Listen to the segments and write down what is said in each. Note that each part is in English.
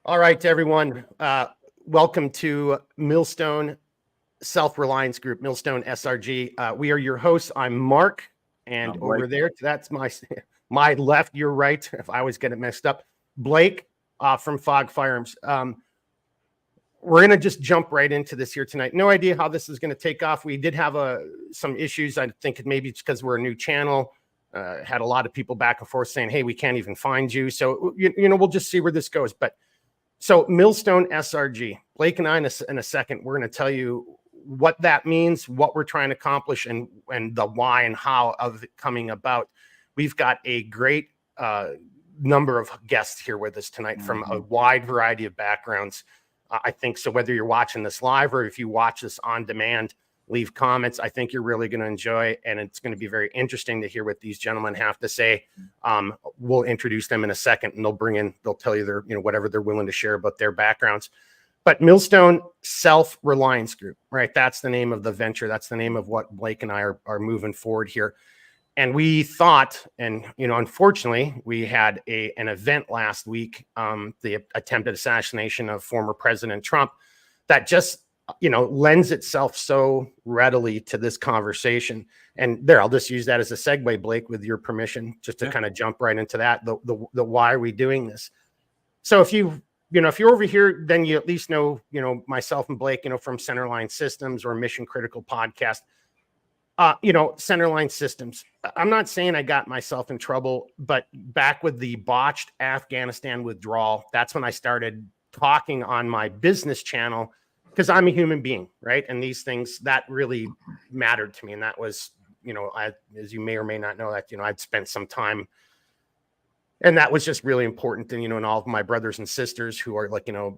All right, everyone. Welcome to Millstone Self-Reliance Group, Millstone-SRG. We are your hosts. I'm Mark, and over there, that's my left, your right, if I always get it messed up, Blake from Fog Firearms. We're going to just jump right into this here tonight. No idea how this is going to take off. We did have some issues. I think maybe it's because we're a new channel. Had a lot of people back and forth saying, hey, we can't even find you. So, we'll just see where this goes. But so Millstone-SRG, Blake and I in a second, we're going to tell you what that means, what we're trying to accomplish, and the why and how of it coming about. We've got a great number of guests here with us tonight from a wide variety of backgrounds. I think so. Whether you're watching this live or if you watch this on demand, leave comments. I think you're really going to enjoy, and it's going to be very interesting to hear what these gentlemen have to say. We'll introduce them in a second, and they'll tell you their, whatever they're willing to share about their backgrounds. But Millstone Self-Reliance Group, right? That's the name of the venture. That's the name of what Blake and I are moving forward here. And we thought, and unfortunately, we had an event last week, the attempted assassination of former President Trump, that just lends itself so readily to this conversation. And there, I'll just use that as a segue, Blake, with your permission, just to kind of jump right into that. The why are we doing this? So if you're over here, then you at least know, myself and Blake, from Centerline Systems or Mission Critical Podcast. Centerline Systems. I'm not saying I got myself in trouble, but back with the botched Afghanistan withdrawal, that's when I started talking on my business channel, because I'm a human being, right? And these things that really mattered to me. And that was, as you may or may not know, that, I'd spent some time, and that was just really important. And, and all of my brothers and sisters who are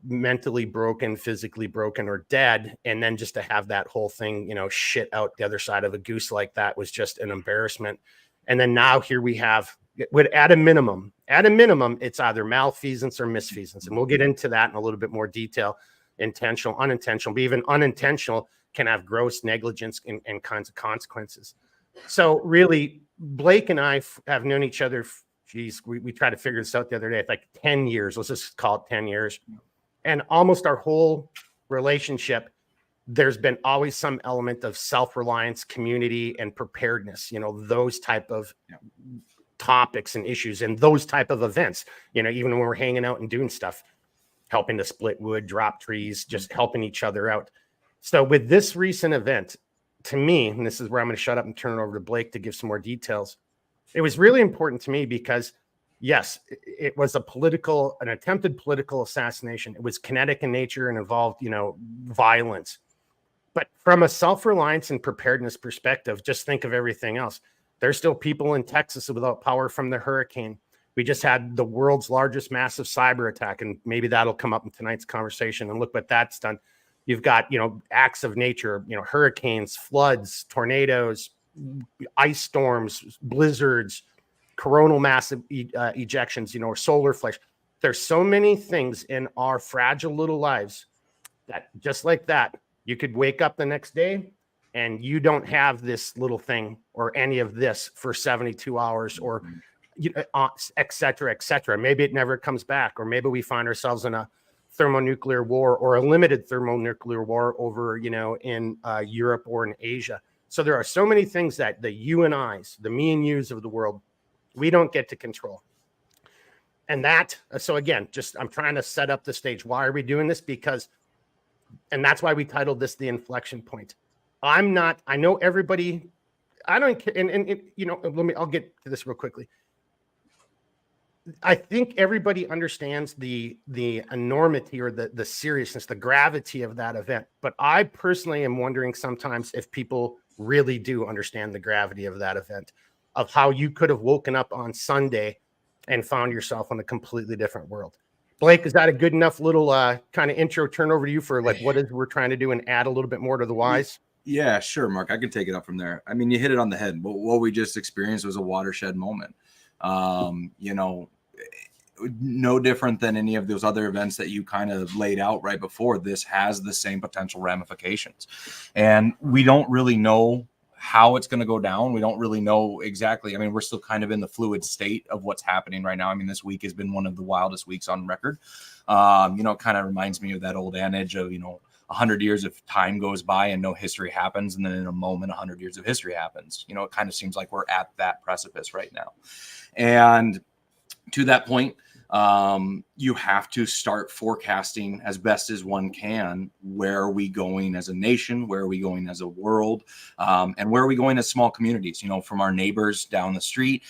mentally broken, physically broken, or dead. And then just to have that whole thing, shit out the other side of a goose like that was just an embarrassment. And then now here we have, at a minimum, it's either malfeasance or misfeasance. And we'll get into that in a little bit more detail. Intentional, unintentional, but even unintentional can have gross negligence and kinds of consequences. So really, Blake and I have known each other. We tried to figure this out the other day. It's like 10 years. Let's just call it 10 years. And almost our whole relationship, there's been always some element of self-reliance, community, and preparedness, those type of topics and issues and those type of events, even when we're hanging out and doing stuff, helping to split wood, drop trees, just helping each other out. So with this recent event, to me, and this is where I'm going to shut up and turn it over to Blake to give some more details. It was really important to me because, yes, it was an attempted political assassination. It was kinetic in nature and involved, violence. But from a self-reliance and preparedness perspective, just think of everything else. There's still people in Texas without power from the hurricane. We just had the world's largest massive cyber attack, and maybe that'll come up in tonight's conversation. And look what that's done. You've got, acts of nature, hurricanes, floods, tornadoes, ice storms, blizzards, coronal massive ejections, or solar flash. There's so many things in our fragile little lives that just like that, you could wake up the next day and you don't have this little thing or any of this for 72 hours or et cetera, et cetera. Maybe it never comes back, or maybe we find ourselves in a thermonuclear war or a limited thermonuclear war over, in Europe or in Asia. So there are so many things that the you and I's, the me and you's of the world, we don't get to control. And so again, I'm trying to set up the stage. Why are we doing this? And that's why we titled this The Inflection Point. I know everybody, I don't care. And I'll get to this real quickly. I think everybody understands the enormity or the seriousness, the gravity of that event. But I personally am wondering sometimes if people really do understand the gravity of that event, of how you could have woken up on Sunday and found yourself in a completely different world. Blake, is that a good enough little kind of intro turn over to you for what is we're trying to do and add a little bit more to the whys? Yeah, sure, Mark. I can take it up from there. I mean, you hit it on the head. What we just experienced was a watershed moment. No different than any of those other events that you kind of laid out right before. This has the same potential ramifications. And we don't really know how it's going to go down. We don't really know exactly. I mean, we're still kind of in the fluid state of what's happening right now. I mean, this week has been one of the wildest weeks on record. It kind of reminds me of that old adage of, 100 years of time goes by and no history happens. And then in a moment, 100 years of history happens. It kind of seems like we're at that precipice right now. And to that point, you have to start forecasting as best as one can. Where are we going as a nation? Where are we going as a world? And where are we going as small communities? From our neighbors down the street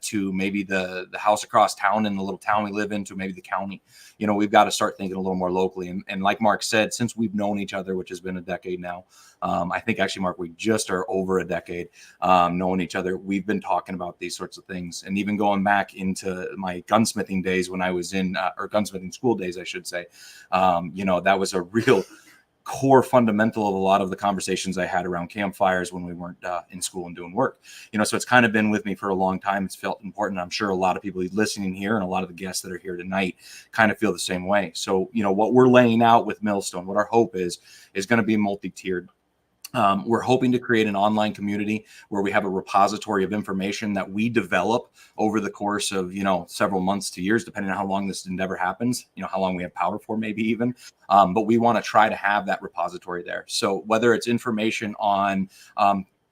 to maybe the house across town in the little town we live in, to maybe the county. We've got to start thinking a little more locally. And like Mark said, since we've known each other, which has been a decade now, I think actually, Mark, we just are over a decade knowing each other. We've been talking about these sorts of things, and even going back into my gunsmithing days when I was in, or gunsmithing school days, I should say. That was a real core fundamental of a lot of the conversations I had around campfires when we weren't in school and doing work. So it's kind of been with me for a long time. It's felt important. I'm sure a lot of people listening here and a lot of the guests that are here tonight kind of feel the same way. So, what we're laying out with Millstone, what our hope is going to be multi-tiered. We're hoping to create an online community where we have a repository of information that we develop over the course of, several months to years, depending on how long this endeavor happens, how long we have power for, maybe even. But we want to try to have that repository there. So whether it's information on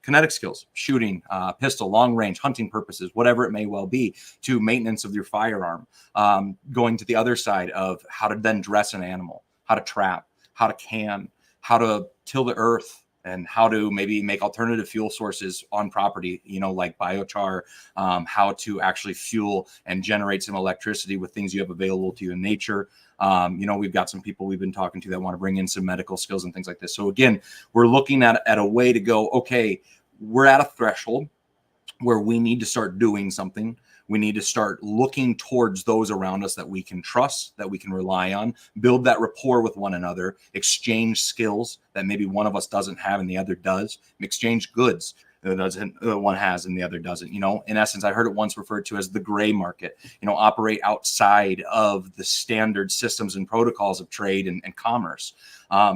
kinetic skills, shooting, pistol, long range, hunting purposes, whatever it may well be, to maintenance of your firearm, going to the other side of how to then dress an animal, how to trap, how to can, how to till the earth, and how to maybe make alternative fuel sources on property, like biochar, how to actually fuel and generate some electricity with things you have available to you in nature. We've got some people we've been talking to that want to bring in some medical skills and things like this. So again, we're looking at a way to go, okay, we're at a threshold where we need to start doing something. We need to start looking towards those around us that we can trust, that we can rely on, build that rapport with one another, exchange skills that maybe one of us doesn't have and the other does, exchange goods that one has and the other doesn't. In essence, I heard it once referred to as the gray market, operate outside of the standard systems and protocols of trade and commerce.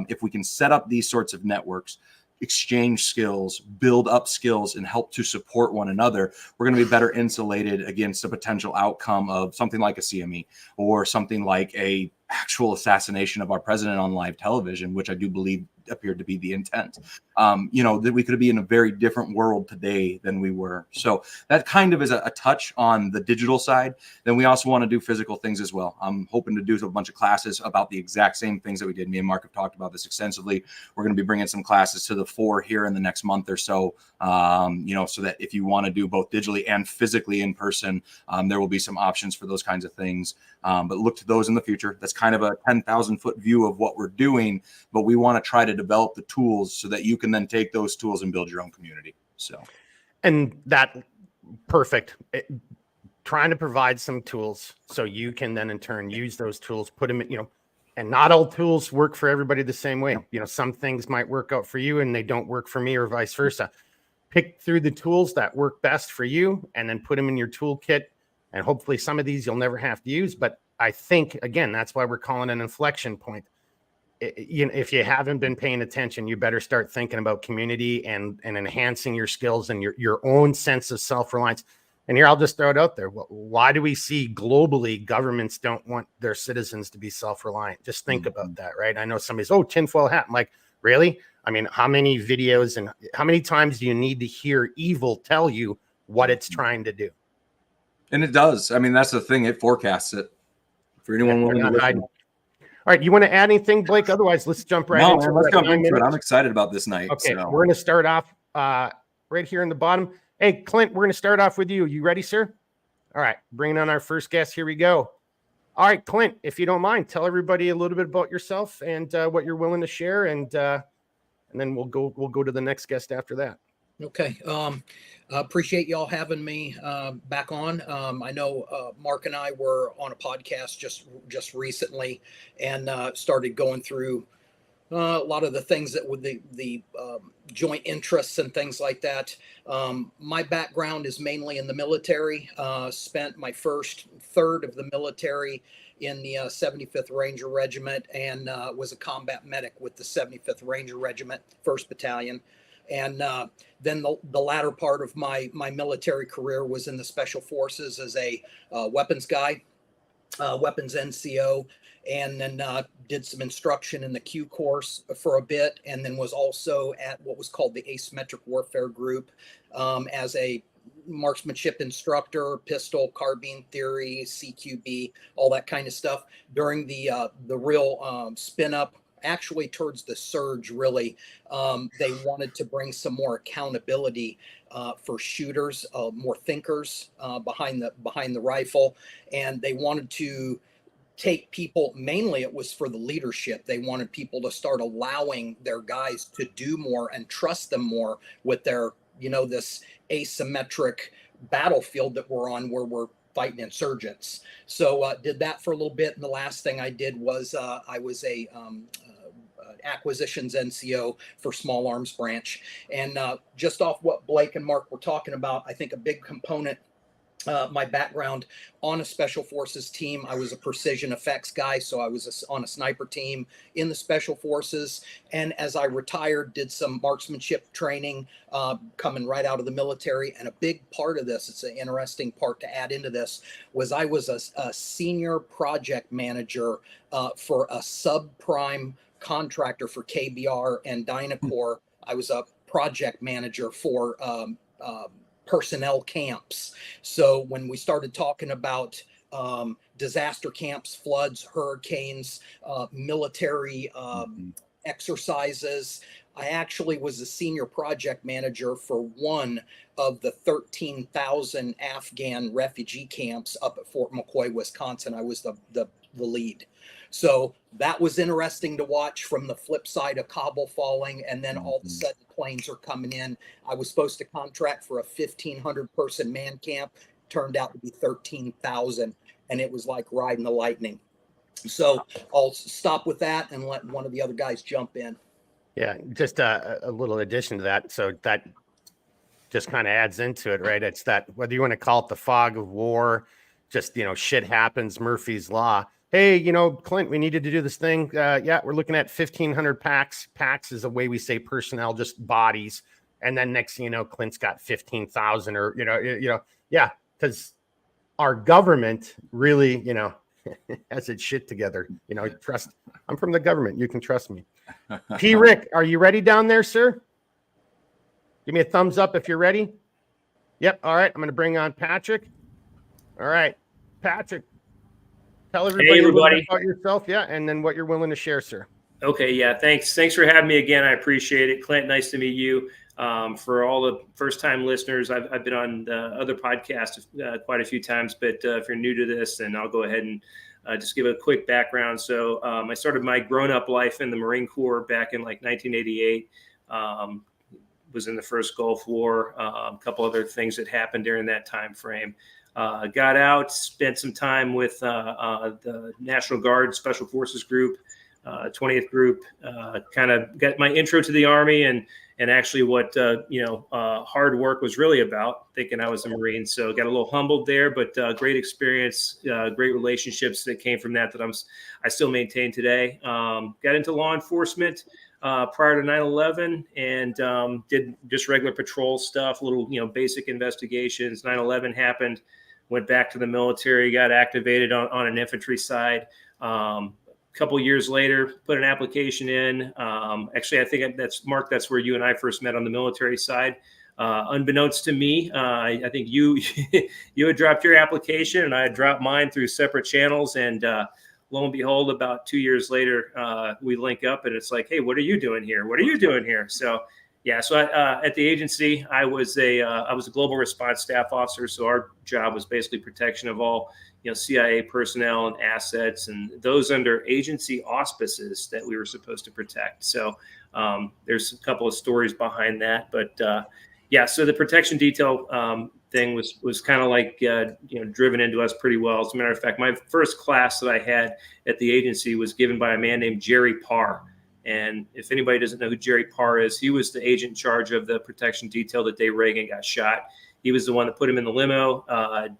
If we can set up these sorts of networks, exchange skills, build up skills, and help to support one another, we're going to be better insulated against a potential outcome of something like a CME or something like a actual assassination of our president on live television, which I do believe appeared to be the intent. That we could be in a very different world today than we were. So that kind of is a touch on the digital side. Then we also want to do physical things as well. I'm hoping to do a bunch of classes about the exact same things that we did. Me and Mark have talked about this extensively. We're going to be bringing some classes to the fore here in the next month or so, so that if you want to do both digitally and physically in person, there will be some options for those kinds of things. But look to those in the future. That's kind of a 10,000 foot view of what we're doing, but we want to try to develop the tools so that you can then take those tools and build your own community. And that perfect. Trying to provide some tools so you can then in turn use those tools, put them in, and not all tools work for everybody the same way. Some things might work out for you and they don't work for me, or vice versa. Pick through the tools that work best for you and then put them in your toolkit. And hopefully some of these you'll never have to use. But I think, again, that's why we're calling it an inflection point. If you haven't been paying attention, you better start thinking about community and enhancing your skills and your own sense of self-reliance. And here, I'll just throw it out there. Why do we see globally governments don't want their citizens to be self-reliant? Just think about that, right? I know somebody's, tinfoil hat. I'm like, really? I mean, how many videos and how many times do you need to hear evil tell you what it's trying to do? And it does. I mean, that's the thing. It forecasts it for anyone willing to listen. All right. You want to add anything, Blake? Otherwise, let's jump right into it. Let's jump into it. I'm excited about this night. Okay. So we're going to start off right here in the bottom. Hey, Clint, we're going to start off with you. You ready, sir? All right. Bringing on our first guest. Here we go. All right, Clint, if you don't mind, tell everybody a little bit about yourself and what you're willing to share. And then we'll go to the next guest after that. Okay. Appreciate y'all having me back on. I know Mark and I were on a podcast just recently and started going through a lot of the things that with the joint interests and things like that. My background is mainly in the military. Spent my first third of the military in the 75th Ranger Regiment and was a combat medic with the 75th Ranger Regiment, 1st Battalion. And then the latter part of my military career was in the special forces as a weapons guy, weapons NCO, and then did some instruction in the Q course for a bit, and then was also at what was called the Asymmetric Warfare Group as a marksmanship instructor, pistol, carbine theory, CQB, all that kind of stuff during the real spin up. Actually, towards the surge, really, they wanted to bring some more accountability for shooters, more thinkers behind the rifle, and they wanted to take people, mainly it was for the leadership. They wanted people to start allowing their guys to do more and trust them more with their, this asymmetric battlefield that we're on, where we're fighting insurgents. So did that for a little bit. And the last thing I did was I was a acquisitions NCO for small arms branch. And just off what Blake and Mark were talking about, I think a big component, my background on a special forces team, I was a precision effects guy. So I was on a sniper team in the special forces. And as I retired, did some marksmanship training coming right out of the military. And a big part of this, it's an interesting part to add into this, was I was a senior project manager for a subprime contractor for KBR and Dynacore. I was a project manager for personnel camps. So when we started talking about disaster camps, floods, hurricanes, military exercises, I actually was a senior project manager for one of the 13,000 Afghan refugee camps up at Fort McCoy, Wisconsin. I was the lead. So that was interesting to watch from the flip side of Kabul falling, and then all of a sudden planes are coming in. I was supposed to contract for a 1,500 person man camp, turned out to be 13,000, and it was like riding the lightning. So I'll stop with that and let one of the other guys jump in. Yeah, just a little addition to that. So that just kind of adds into it, right? It's that, whether you want to call it the fog of war, just, shit happens, Murphy's Law. Hey, Clint, we needed to do this thing. Yeah, we're looking at 1,500 packs. Packs is the way we say personnel, just bodies. And then next thing you know, Clint's got 15,000 or, yeah, because our government really, has its shit together. Trust. I'm from the government. You can trust me. P. Rick, are you ready down there, sir? Give me a thumbs up if you're ready. Yep. All right. I'm going to bring on Patrick. All right, Patrick. Tell everybody a little bit about yourself, yeah, and then what you're willing to share, sir. Okay, yeah, thanks for having me again. I appreciate it. Clint, nice to meet you. For all the first-time listeners, I've been on the other podcast quite a few times, but if you're new to this, then I'll go ahead and just give a quick background. So I started my grown-up life in the Marine Corps back in like 1988. Was in the first Gulf War, a couple other things that happened during that time frame. Got out, spent some time with the National Guard Special Forces Group, 20th Group, kind of got my intro to the Army and actually what, hard work was really about, thinking I was a Marine. So got a little humbled there, but great experience, great relationships that came from that I still maintain today. Got into law enforcement prior to 9/11 and did just regular patrol stuff, little, basic investigations. 9/11 happened, went back to the military, got activated on an infantry side. A couple of years later, put an application in. Actually, I think that's where you and I first met on the military side. Unbeknownst to me, I think you had dropped your application and I had dropped mine through separate channels. And lo and behold, about 2 years later, we link up and it's like, hey, what are you doing here? What are you doing here? So yeah, so at the agency, I was a global response staff officer. So our job was basically protection of all, CIA personnel and assets, and those under agency auspices that we were supposed to protect. So there's a couple of stories behind that, but yeah. So the protection detail thing was kind of like driven into us pretty well. As a matter of fact, my first class that I had at the agency was given by a man named Jerry Parr. And if anybody doesn't know who Jerry Parr is, he was the agent in charge of the protection detail the day Reagan got shot. He was the one that put him in the limo,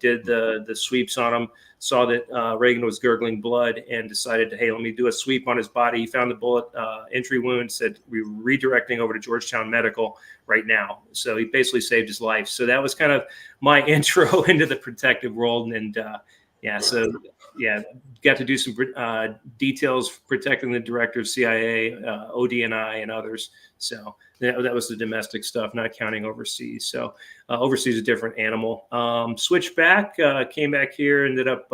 did the sweeps on him, saw that Reagan was gurgling blood, and decided to, hey, let me do a sweep on his body. He found the bullet entry wound, said, we're redirecting over to Georgetown Medical right now. So he basically saved his life. So that was kind of my intro into the protective world. And got to do some details protecting the director of CIA, ODNI, and others. So that was the domestic stuff, not counting overseas. So overseas is a different animal. Switched back, came back here, ended up,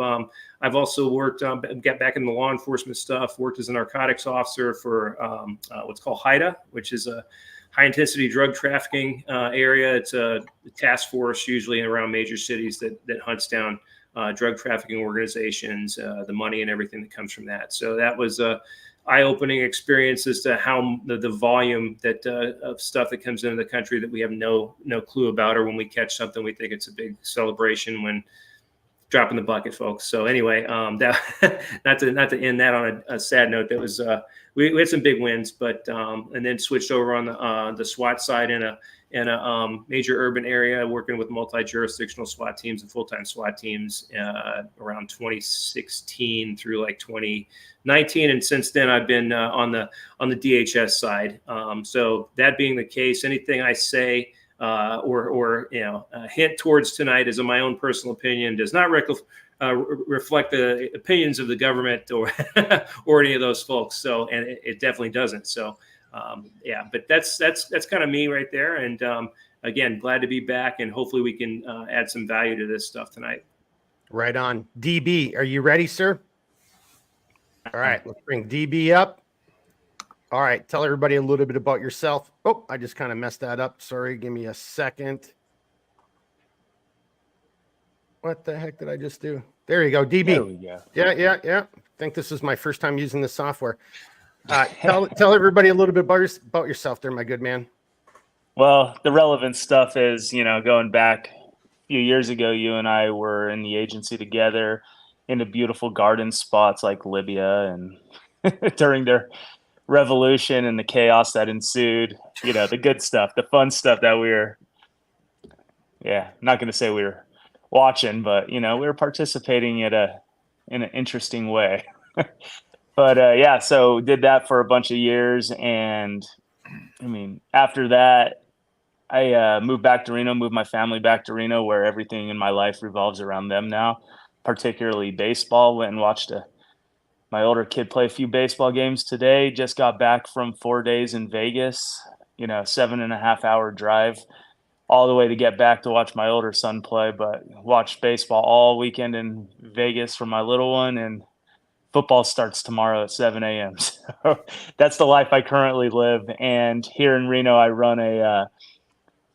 I've also worked, got back in the law enforcement stuff, worked as a narcotics officer for what's called HIDTA, which is a high intensity drug trafficking area. It's a task force usually around major cities that hunts down drug trafficking organizations, the money and everything that comes from that. So that was a eye-opening experience as to how the volume that of stuff that comes into the country that we have no clue about, or when we catch something, we think it's a big celebration when dropping the bucket, folks. So anyway, that not to end that on a sad note. That was we had some big wins, but and then switched over on the SWAT side in a major urban area, working with multi-jurisdictional SWAT teams and full-time SWAT teams around 2016 through like 2019, and since then I've been on the DHS side. So that being the case, anything I say or hint towards tonight is in my own personal opinion, does not reflect the opinions of the government or or any of those folks. So, and it definitely doesn't. So, but that's kind of me right there. And again, glad to be back, and hopefully we can add some value to this stuff tonight. Right on. DB, are you ready, sir? All right, let's bring DB up. All right, tell everybody a little bit about yourself. Oh, I just kind of messed that up. Sorry, give me a second. What the heck did I just do? There you go, DB. There we go. Yeah. I think this is my first time using the software. Tell everybody a little bit about yourself there, my good man. Well, the relevant stuff is, going back a few years ago, you and I were in the agency together in the beautiful garden spots like Libya, and during their revolution and the chaos that ensued, the good stuff, the fun stuff that we were, not going to say we were watching, but, we were participating in an interesting way. But so did that for a bunch of years. And I mean, after that, I moved my family back to Reno, where everything in my life revolves around them now, particularly baseball. Went and watched my older kid play a few baseball games today. Just got back from 4 days in Vegas, 7.5 hour drive all the way to get back to watch my older son play, but watched baseball all weekend in Vegas for my little one, and football starts tomorrow at 7 a.m. So that's the life I currently live. And here in Reno, I run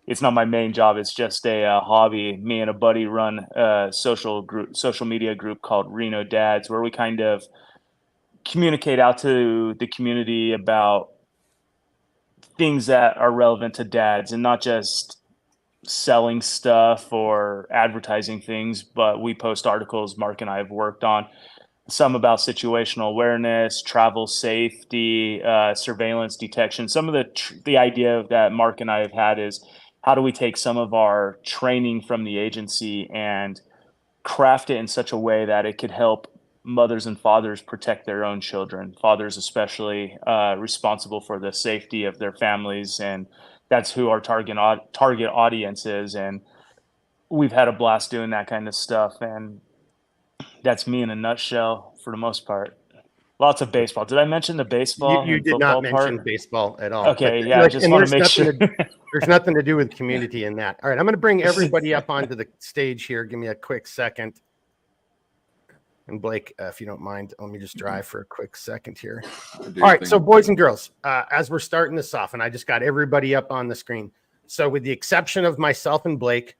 it's not my main job. It's just a hobby. Me and a buddy run a social media group called Reno Dads, where we kind of communicate out to the community about things that are relevant to dads, and not just selling stuff or advertising things, but we post articles Mark and I have worked on, some about situational awareness, travel safety, surveillance detection. Some of the idea that Mark and I have had is, how do we take some of our training from the agency and craft it in such a way that it could help mothers and fathers protect their own children, fathers especially, responsible for the safety of their families. And that's who our target audience is. And we've had a blast doing that kind of stuff. And that's me in a nutshell for the most part. Lots of baseball. Did I mention the baseball? You did not mention baseball at all. Okay, I just want to make sure. There's nothing to do with community in that. All right, I'm going to bring everybody up onto the stage here. Give me a quick second. And Blake, if you don't mind, let me just drive for a quick second here. All right, so boys and girls, as we're starting this off, and I just got everybody up on the screen. So with the exception of myself and Blake,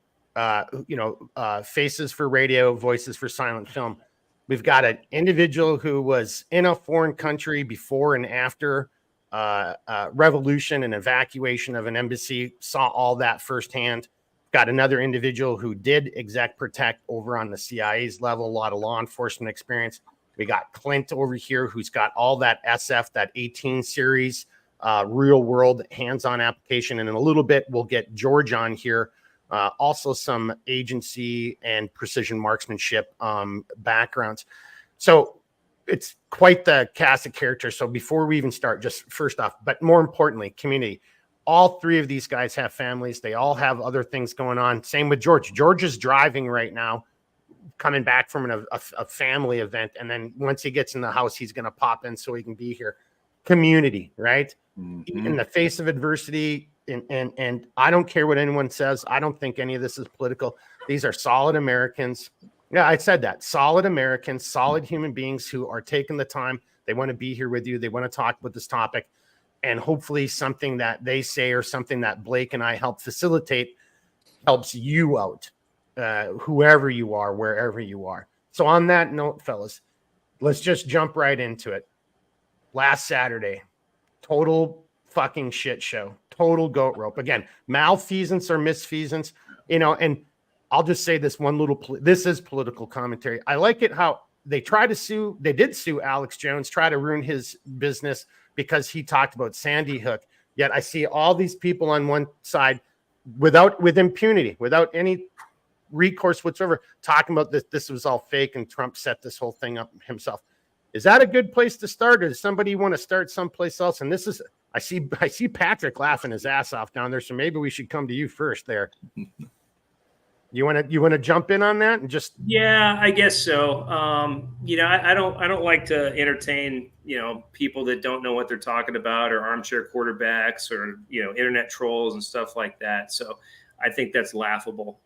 faces for radio, voices for silent film, we've got an individual who was in a foreign country before and after revolution and evacuation of an embassy, saw all that firsthand. Got another individual who did exec protect over on the CIA's level, a lot of law enforcement experience. We got Clint over here, who's got all that SF, that 18 series, real world hands-on application. And in a little bit, we'll get George on here, also some agency and precision marksmanship backgrounds. So it's quite the cast of characters. So before we even start, just first off, but more importantly, community. All three of these guys have families. They all have other things going on. Same with George. George is driving right now, coming back from a family event. And then once he gets in the house, he's going to pop in so he can be here. Community, right? Mm-hmm. In the face of adversity. And I don't care what anyone says. I don't think any of this is political. These are solid Americans. Yeah, I said that. Solid Americans, solid human beings who are taking the time. They want to be here with you. They want to talk about this topic. And hopefully something that they say or something that Blake and I help facilitate helps you out, whoever you are, wherever you are. So on that note, fellas, let's just jump right into it. Last Saturday, total fucking shit show, total goat rope. Again, malfeasance or misfeasance, and I'll just say this one little, this is political commentary. I like it how they did sue Alex Jones, try to ruin his business because he talked about Sandy Hook. Yet I see all these people on one side with impunity, without any recourse whatsoever, talking about this was all fake and Trump set this whole thing up himself. Is that a good place to start, or does somebody want to start someplace else? And this is, I see Patrick laughing his ass off down there, so maybe we should come to you first there. You want to jump in on that and just? Yeah, I guess so. I don't like to entertain, people that don't know what they're talking about, or armchair quarterbacks, or, internet trolls and stuff like that. So I think that's laughable.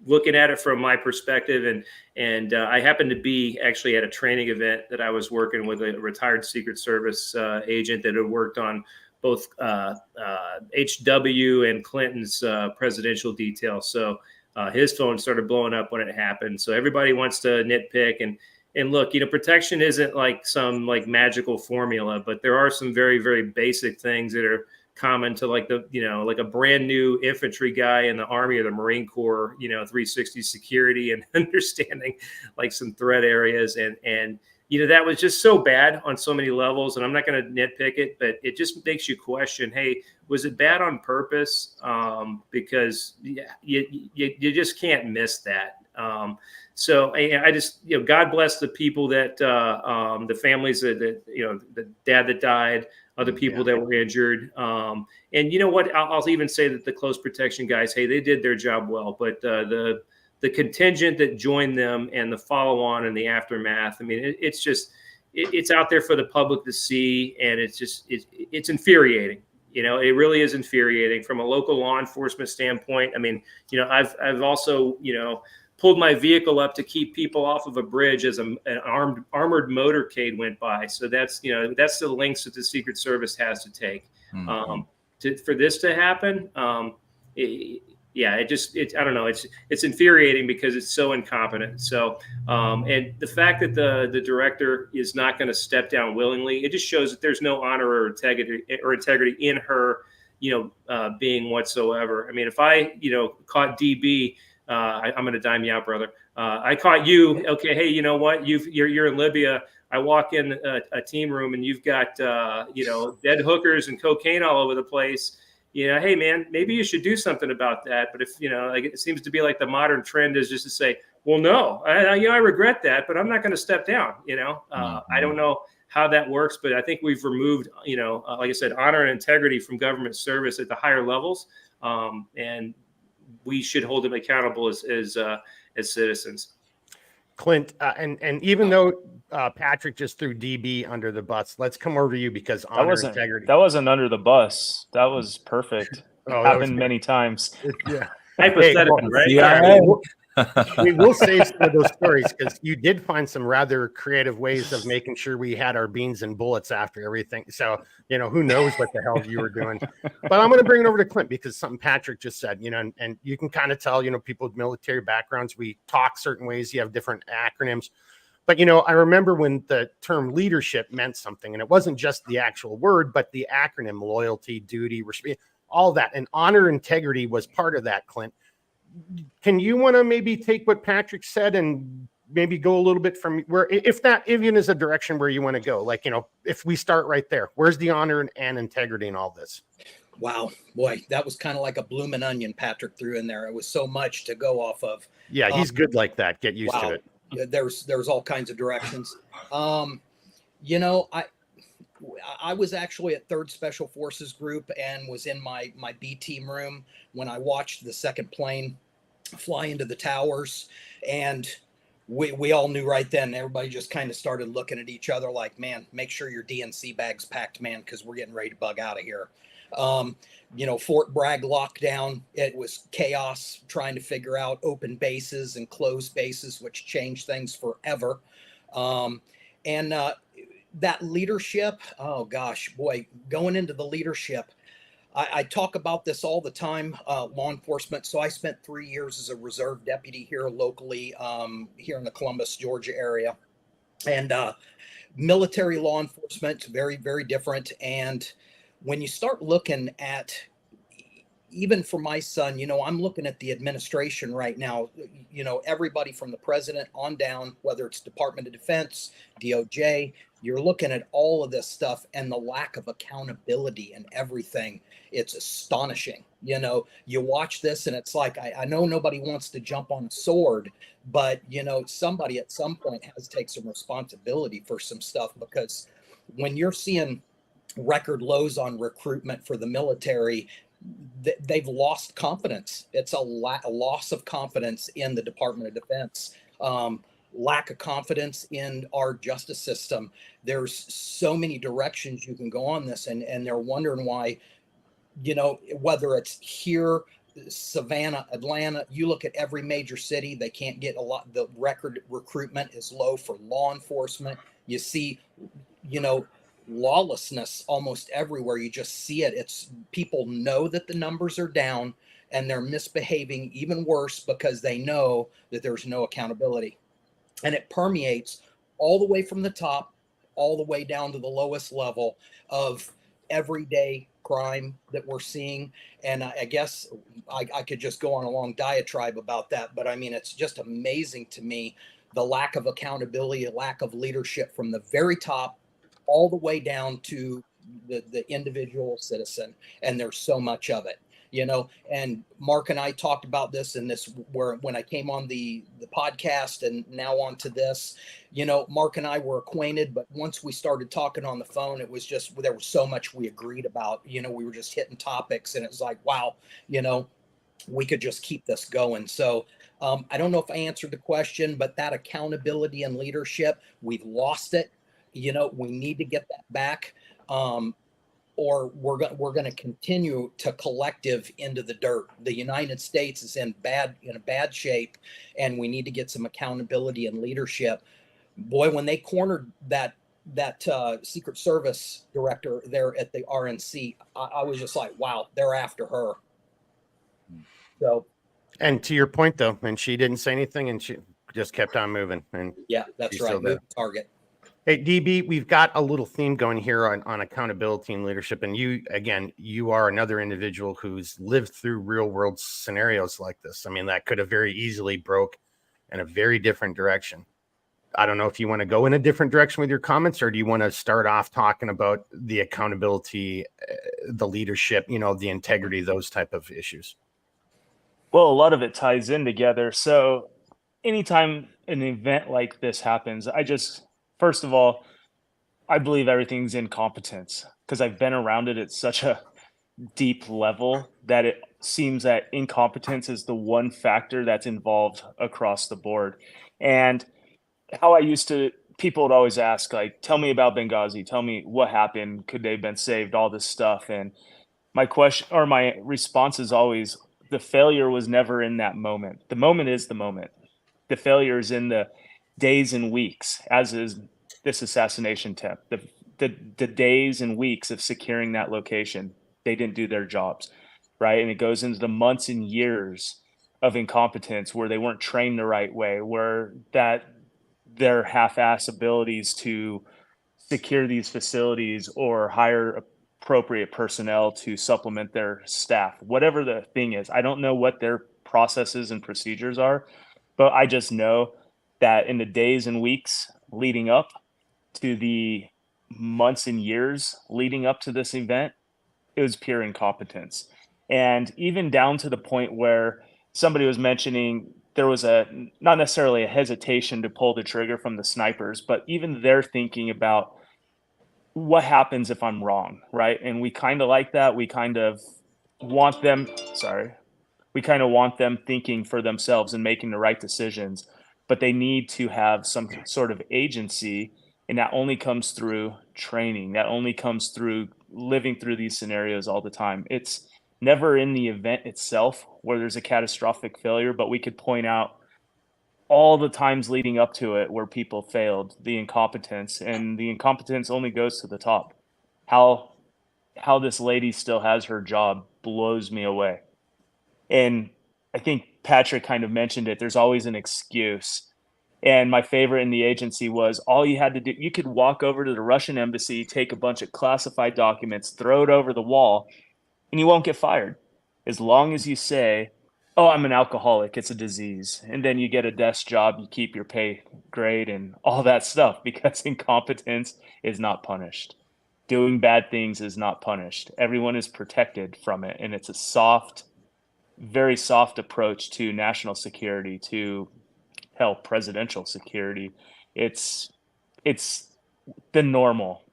Looking at it from my perspective, and I happened to be actually at a training event that I was working with a retired Secret Service agent that had worked on both HW and Clinton's presidential detail. So his phone started blowing up when it happened. So everybody wants to nitpick and look, protection isn't like some magical formula, but there are some very, very basic things that are common to like a brand new infantry guy in the Army or the Marine Corps, 360 security and understanding like some threat areas. And that was just so bad on so many levels. And I'm not going to nitpick it, but it just makes you question, hey, was it bad on purpose? Because you just can't miss that. So I just, God bless the people that the families that the dad that died, other people that were injured. And you know what? I'll even say that the close protection guys, hey, they did their job well. But the contingent that joined them and the follow-on and the aftermath, I mean, it's out there for the public to see. And it's infuriating. It really is infuriating from a local law enforcement standpoint. I mean, I've also, pulled my vehicle up to keep people off of a bridge as an armored motorcade went by. So that's the lengths that the Secret Service has to take. For this to happen. I don't know. It's infuriating because it's so incompetent. So, and the fact that the director is not going to step down willingly, it just shows that there's no honor or integrity in her, being whatsoever. I mean, if I, caught DB, I'm going to dime you out, brother. I caught you. Okay. Hey, you know what? You're in Libya. I walk in a team room and you've got, dead hookers and cocaine all over the place. Hey man, maybe you should do something about that. But if, it seems to be like the modern trend is just to say, well, no, I regret that, but I'm not going to step down. I don't know how that works, but I think we've removed, like I said, honor and integrity from government service at the higher levels. And we should hold them accountable as citizens. Clint, and even though Patrick just threw DB under the bus, let's come over to you because honor and integrity. That wasn't under the bus. That was perfect. Happened many times. Yeah. Hypothetical, right? Yeah. We will save some of those stories because you did find some rather creative ways of making sure we had our beans and bullets after everything. So, who knows what the hell you were doing. But I'm going to bring it over to Clint because something Patrick just said, and you can kind of tell, people with military backgrounds, we talk certain ways. You have different acronyms. But, I remember when the term leadership meant something, and it wasn't just the actual word, but the acronym loyalty, duty, respect, all that. And honor, integrity was part of that, Clint. Can you want to maybe take what Patrick said and maybe go a little bit from where, if that even is a direction where you want to go, like, if we start right there, where's the honor and integrity in all this? Wow, boy, that was kind of like a blooming onion Patrick threw in there. It was so much to go off of. Yeah, Um, he's good like that. Get used to wow, it. there's all kinds of directions. Um, you know, I was actually at 3rd Special Forces Group and was in my B team room when I watched the second plane fly into the towers, and we all knew right then. Everybody just kind of started looking at each other like, man, make sure your DNC bag's packed, man, because we're getting ready to bug out of here. Um, Fort Bragg lockdown, it was chaos trying to figure out open bases and closed bases, which changed things forever. And that leadership, oh gosh, boy, going into the leadership, I talk about this all the time, law enforcement. So I spent 3 years as a reserve deputy here locally, here in the Columbus, Georgia area. And military law enforcement, very, very different. And when you start looking at, even for my son, I'm looking at the administration right now, everybody from the president on down, whether it's Department of Defense, DOJ, you're looking at all of this stuff and the lack of accountability and everything. It's astonishing. You watch this and it's like, I know nobody wants to jump on a sword, but, somebody at some point has to take some responsibility for some stuff, because when you're seeing record lows on recruitment for the military, they've lost confidence. It's a loss of confidence in the Department of Defense, lack of confidence in our justice system. There's so many directions you can go on this, and they're wondering why, whether it's here, Savannah, Atlanta, you look at every major city, they can't get the record recruitment is low for law enforcement. You see, lawlessness almost everywhere. You just see it. It's people know that the numbers are down and they're misbehaving even worse because they know that there's no accountability. And it permeates all the way from the top, all the way down to the lowest level of everyday crime that we're seeing. And I guess I could just go on a long diatribe about that, but I mean, it's just amazing to me, the lack of accountability, the lack of leadership from the very top all the way down to the individual citizen. And there's so much of it, and Mark and I talked about this in this, where when I came on the podcast and now on to this, Mark and I were acquainted, but once we started talking on the phone, it was just, there was so much we agreed about. We were just hitting topics and it was like, wow, we could just keep this going. So I don't know if I answered the question, but that accountability and leadership, we've lost it. We need to get that back, or we're going to continue to collective into the dirt. The United States is in a bad shape, and we need to get some accountability and leadership. Boy, when they cornered that Secret Service director there at the RNC, I was just like, wow, they're after her. So, and to your point though, and she didn't say anything, and she just kept on moving. And yeah, that's right. Move target. Hey, DB, we've got a little theme going here on accountability and leadership. And you are another individual who's lived through real world scenarios like this. I mean, that could have very easily broke in a very different direction. I don't know if you want to go in a different direction with your comments, or do you want to start off talking about the accountability, the leadership, the integrity, those type of issues? Well, a lot of it ties in together. So anytime an event like this happens, first of all, I believe everything's incompetence, because I've been around it at such a deep level that it seems that incompetence is the one factor that's involved across the board. And people would always ask, like, tell me about Benghazi, tell me what happened, could they have been saved, all this stuff. And my response is always, the failure was never in that moment. The moment is the moment. The failure is in the days and weeks, as is this assassination attempt. The days and weeks of securing that location, they didn't do their jobs, right? And it goes into the months and years of incompetence where they weren't trained the right way, where their half-ass abilities to secure these facilities or hire appropriate personnel to supplement their staff, whatever the thing is. I don't know what their processes and procedures are, but I just know that in the days and weeks leading up to the months and years leading up to this event, It was pure incompetence. And even down to the point where somebody was mentioning there was not necessarily a hesitation to pull the trigger from the snipers, but even they're thinking about what happens if I'm wrong, right? And we kind of like that. We kind of want them, thinking for themselves and making the right decisions, but they need to have some sort of agency. And that only comes through training. That only comes through living through these scenarios all the time. It's never in the event itself where there's a catastrophic failure, but we could point out all the times leading up to it where people failed, the incompetence, and the incompetence only goes to the top. How this lady still has her job blows me away. And I think Patrick kind of mentioned it. There's always an excuse. And my favorite in the agency was all you had to do, you could walk over to the Russian embassy, take a bunch of classified documents, throw it over the wall, and you won't get fired. As long as you say, oh, I'm an alcoholic, it's a disease. And then you get a desk job, you keep your pay grade and all that stuff, because incompetence is not punished. Doing bad things is not punished. Everyone is protected from it. And it's a soft, very soft approach to national security, to presidential security. It's the normal.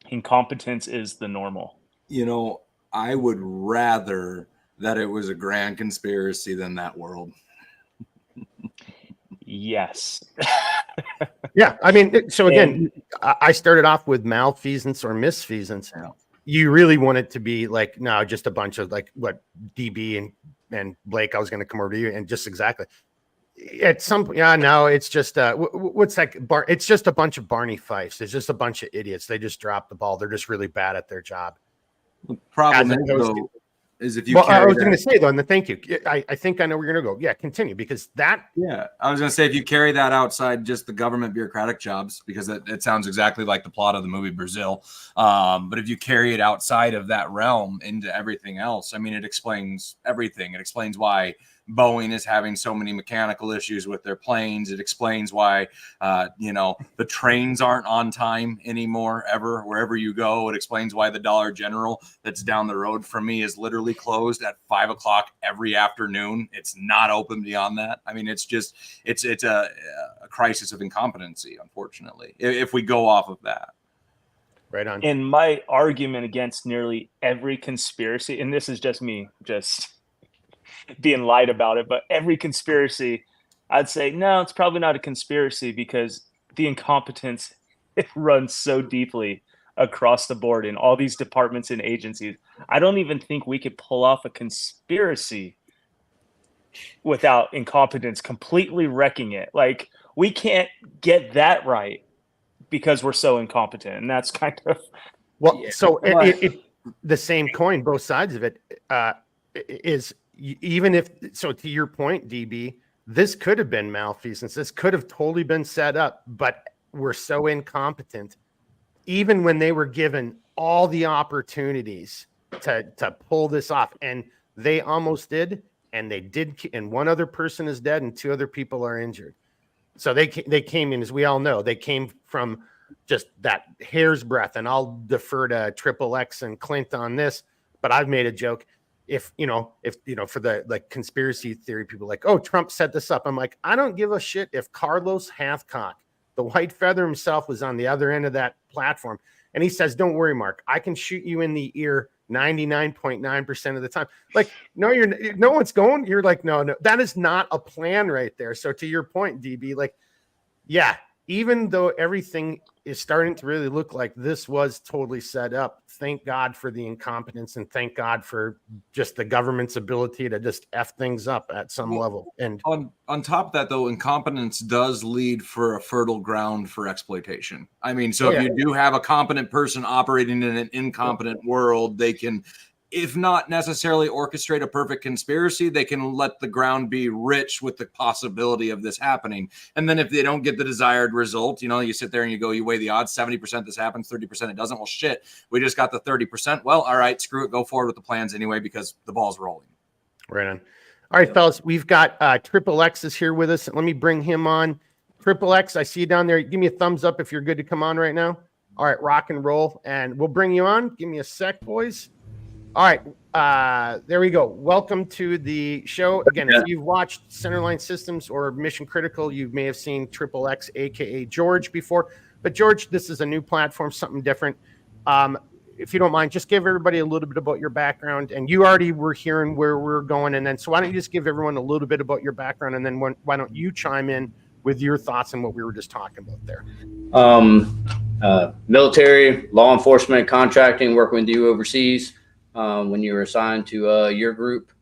Incompetence is the normal. You know, I would rather that it was a grand conspiracy than that world. Yes. Yeah. I mean, so again, I started off with malfeasance or misfeasance. Yeah. You really want it to be like, no, just a bunch of like what DB and Blake, I was going to come over to you and just exactly at some point. Yeah, no, it's just what's that it's just a bunch of Barney Fifes. It's just a bunch of idiots. They just dropped the ball. They're just really bad at their job. The problem is if you I was going to say though, and thank you. I think I know where you're going to go. Yeah, continue, because that. Yeah, I was going to say if you carry that outside just the government bureaucratic jobs, because it sounds exactly like the plot of the movie Brazil. But if you carry it outside of that realm into everything else, I mean, it explains everything. It explains why Boeing is having so many mechanical issues with their planes. It explains why, the trains aren't on time anymore, ever, wherever you go. It explains why the Dollar General that's down the road from me is literally closed at 5:00 every afternoon. It's not open beyond that. I mean, it's a crisis of incompetency, unfortunately, if we go off of that. Right on. And my argument against nearly every conspiracy, and this is just me, being lied about it, but every conspiracy, I'd say, no, it's probably not a conspiracy, because the incompetence, it runs so deeply across the board in all these departments and agencies. I don't even think we could pull off a conspiracy without incompetence completely wrecking it. Like, we can't get that right because we're so incompetent. And that's kind of... Well, so the same coin, both sides of it, is... Even if so, to your point, DB, this could have been malfeasance. This could have totally been set up, but we're so incompetent. Even when they were given all the opportunities to pull this off, and they almost did, and they did, and one other person is dead, and 2 other people are injured. So they came in, as we all know, they came from just that hair's breadth. And I'll defer to Triple X and Clint on this, but I've made a joke. If for the like conspiracy theory people like, oh, Trump set this up. I'm like, I don't give a shit if Carlos Hathcock, the white feather himself, was on the other end of that platform. And he says, don't worry, Mark, I can shoot you in the ear 99.9% of the time. Like, no one's going. You're like, no, that is not a plan right there. So to your point, DB, like, yeah, even though everything is starting to really look like this was totally set up, thank God for the incompetence, and thank God for just the government's ability to just F things up at some level. And on top of that, though, incompetence does lead for a fertile ground for exploitation. I mean, so if you do have a competent person operating in an incompetent world, they can, if not necessarily orchestrate a perfect conspiracy, they can let the ground be rich with the possibility of this happening. And then if they don't get the desired result, you sit there and you weigh the odds, 70% this happens, 30% it doesn't. Well, shit, we just got the 30%. Well, all right, screw it, go forward with the plans anyway, because the ball's rolling. Right on. All right, fellas, we've got Triple X is here with us. Let me bring him on. Triple X, I see you down there. Give me a thumbs up if you're good to come on right now. All right, rock and roll, and we'll bring you on. Give me a sec, boys. All right. There we go. Welcome to the show. Again, if you've watched Centerline Systems or Mission Critical, you may have seen Triple X, aka George, before. But George, this is a new platform, something different. If you don't mind, just give everybody a little bit about your background. And you already were hearing where we're going. And then, so why don't you just give everyone a little bit about your background, and then why don't you chime in with your thoughts on what we were just talking about there? Military, law enforcement, contracting, working with you overseas. When you were assigned to your group.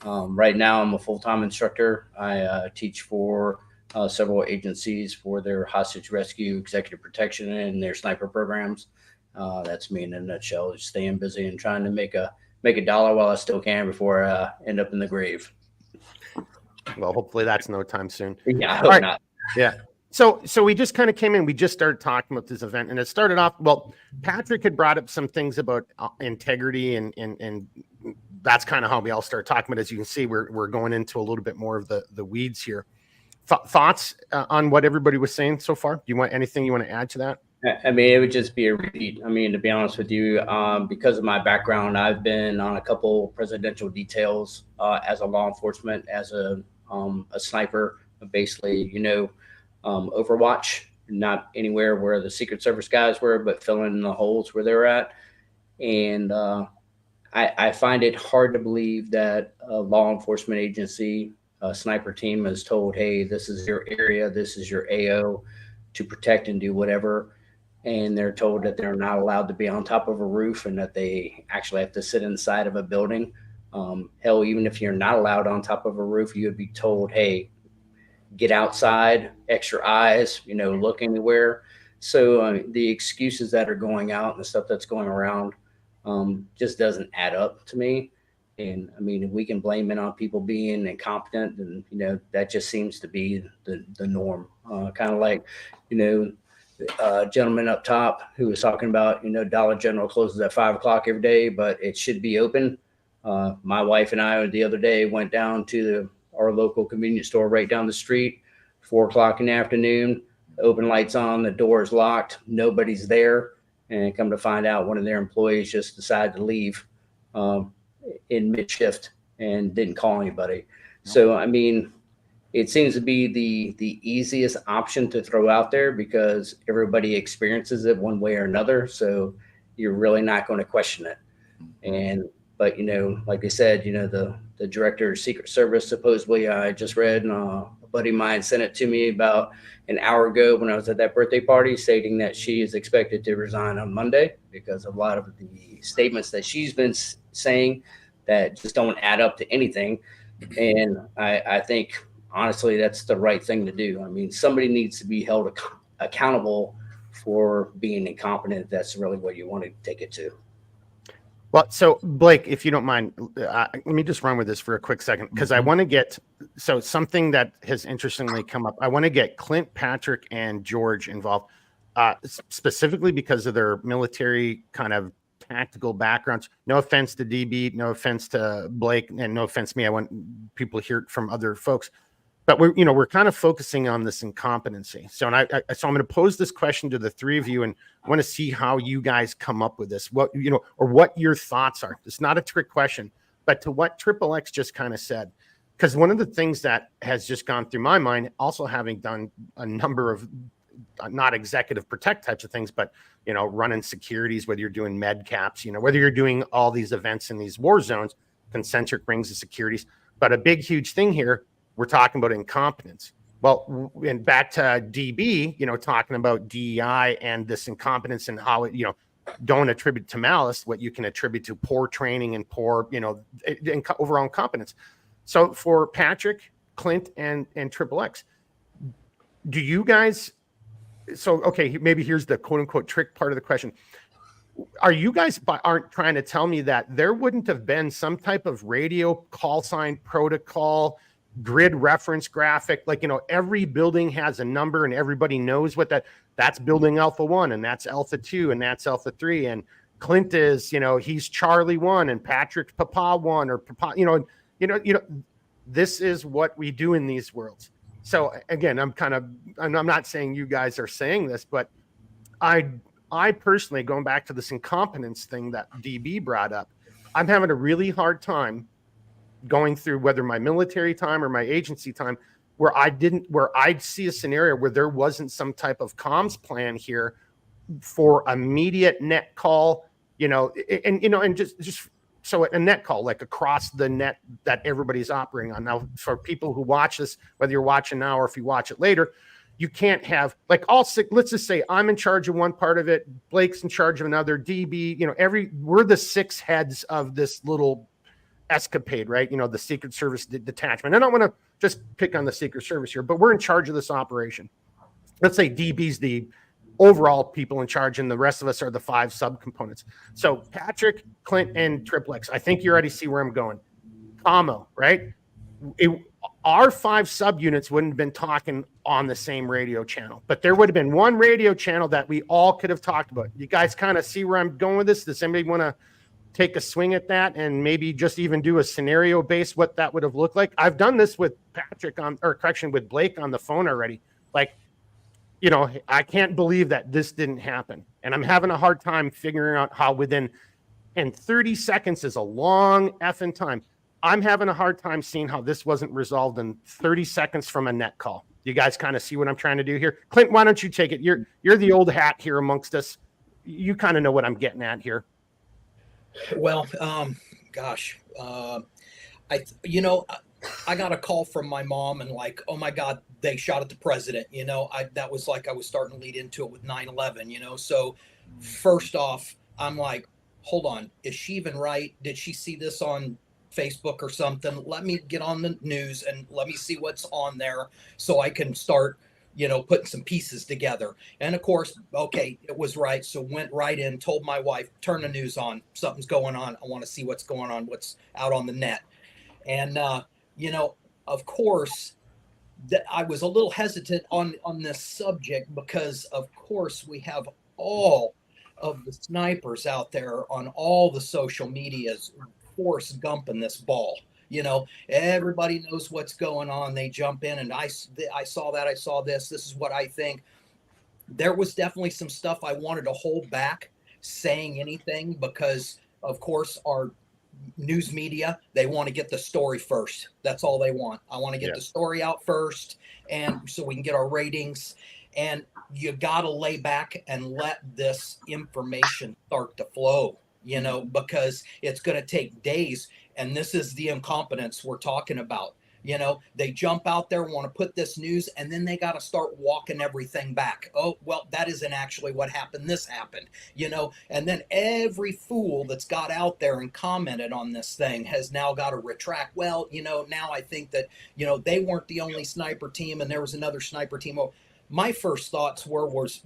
Right now, I'm a full-time instructor. I teach for several agencies for their hostage rescue, executive protection, and their sniper programs. That's me in a nutshell. Just staying busy and trying to make a dollar while I still can before I end up in the grave. Well, hopefully that's no time soon. Yeah, I hope not. Yeah. So we just kind of came in, we just started talking about this event, and it started off, well, Patrick had brought up some things about integrity, and that's kind of how we all started talking. But as you can see, we're going into a little bit more of the weeds here. Thoughts on what everybody was saying so far? Do you want anything you want to add to that? I mean, it would just be a repeat. I mean, to be honest with you, because of my background, I've been on a couple presidential details as a law enforcement, as a sniper, basically, Overwatch, not anywhere where the Secret Service guys were, but filling in the holes where they were at. And I find it hard to believe that a law enforcement agency, a sniper team is told, hey, this is your area, this is your AO to protect and do whatever. And they're told that they're not allowed to be on top of a roof and that they actually have to sit inside of a building. Hell, even if you're not allowed on top of a roof, you would be told, hey, get outside, extra eyes, look anywhere. So the excuses that are going out and the stuff that's going around just doesn't add up to me. And I mean, if we can blame it on people being incompetent, then, that just seems to be the norm. Kind of like, gentleman up top who was talking about, Dollar General closes at 5 o'clock every day, but it should be open. My wife and I the other day went down to our local convenience store right down the street, 4 o'clock in the afternoon, open lights on, the door is locked, nobody's there. And come to find out, one of their employees just decided to leave in mid-shift and didn't call anybody. So, I mean, it seems to be the easiest option to throw out there because everybody experiences it one way or another. So you're really not going to question it. But, like they said, the director of Secret Service, supposedly, I just read, and a buddy of mine sent it to me about an hour ago when I was at that birthday party, stating that she is expected to resign on Monday because of a lot of the statements that she's been saying that just don't add up to anything. And I think, honestly, that's the right thing to do. I mean, somebody needs to be held accountable for being incompetent. If that's really what you want to take it to. Well, so Blake, if you don't mind, let me just run with this for a quick second, because I want to get, so something that has interestingly come up. I want to get Clint, Patrick, and George involved, specifically because of their military kind of tactical backgrounds. No offense to DB, no offense to Blake, and no offense to me. I want people to hear it from other folks. But we're kind of focusing on this incompetency. So, so I'm going to pose this question to the three of you, and I want to see how you guys come up with this. What or what your thoughts are. It's not a trick question, but to what Triple X just kind of said, because one of the things that has just gone through my mind, also having done a number of not executive protect types of things, but running securities, whether you're doing med caps, whether you're doing all these events in these war zones, concentric rings of securities. But a big, huge thing here. We're talking about incompetence. Well, and back to DB, talking about DEI and this incompetence and how it, don't attribute to malice, what you can attribute to poor training and poor, overall incompetence. So for Patrick, Clint, and Triple X, do you guys, okay, maybe here's the quote unquote trick part of the question. Are you guys aren't trying to tell me that there wouldn't have been some type of radio call sign protocol, grid reference graphic, every building has a number and everybody knows what that's building Alpha 1 and that's Alpha 2 and that's Alpha 3, and Clint is, he's Charlie 1 and Patrick's Papa 1 or Papa, this is what we do in these worlds. So again, I'm not saying you guys are saying this, but I personally, going back to this incompetence thing that DB brought up, I'm having a really hard time going through whether my military time or my agency time where I'd see a scenario where there wasn't some type of comms plan here for immediate net call, and just so a net call, like across the net that everybody's operating on. Now, for people who watch this, whether you're watching now or if you watch it later, you can't have like all six. Let's just say I'm in charge of one part of it. Blake's in charge of another. DB, we're the six heads of this little escapade, right? The Secret Service detachment. I don't want to just pick on the Secret Service here, but we're in charge of this operation. Let's say DB's the overall people in charge, and the rest of us are the 5 subcomponents. So Patrick, Clint, and Triple X. I think you already see where I'm going. Commo, right? Our 5 subunits wouldn't have been talking on the same radio channel, but there would have been one radio channel that we all could have talked about. You guys kind of see where I'm going with this? Does anybody want to take a swing at that and maybe just even do a scenario based what that would have looked like? I've done this with with Blake on the phone already. Like, I can't believe that this didn't happen. And I'm having a hard time figuring out how and 30 seconds is a long effing time. I'm having a hard time seeing how this wasn't resolved in 30 seconds from a net call. You guys kind of see what I'm trying to do here? Clint, why don't you take it? You're the old hat here amongst us. You kind of know what I'm getting at here. Well, I got a call from my mom and like, oh my God, they shot at the president. That was like, I was starting to lead into it with 9/11, So first off, I'm like, hold on, is she even right? Did she see this on Facebook or something? Let me get on the news and let me see what's on there so I can start, putting some pieces together. And of course, okay, it was right. So went right in, told my wife, turn the news on. Something's going on. I want to see what's going on, what's out on the net. And, of course, that I was a little hesitant on this subject because, of course, we have all of the snipers out there on all the social medias, Forrest Gump in this ball. Everybody knows what's going on. They jump in and I saw that. I saw this. This is what I think. There was definitely some stuff I wanted to hold back saying anything because, of course, our news media, they want to get the story first. That's all they want. I want to get the story out first, and so we can get our ratings. And you got to lay back and let this information start to flow, because it's going to take days. And this is the incompetence we're talking about. They jump out there, want to put this news, and then they got to start walking everything back. Oh, well, that isn't actually what happened. This happened, and then every fool that's got out there and commented on this thing has now got to retract. Well, now I think that, they weren't the only sniper team and there was another sniper team. Well, my first thoughts was,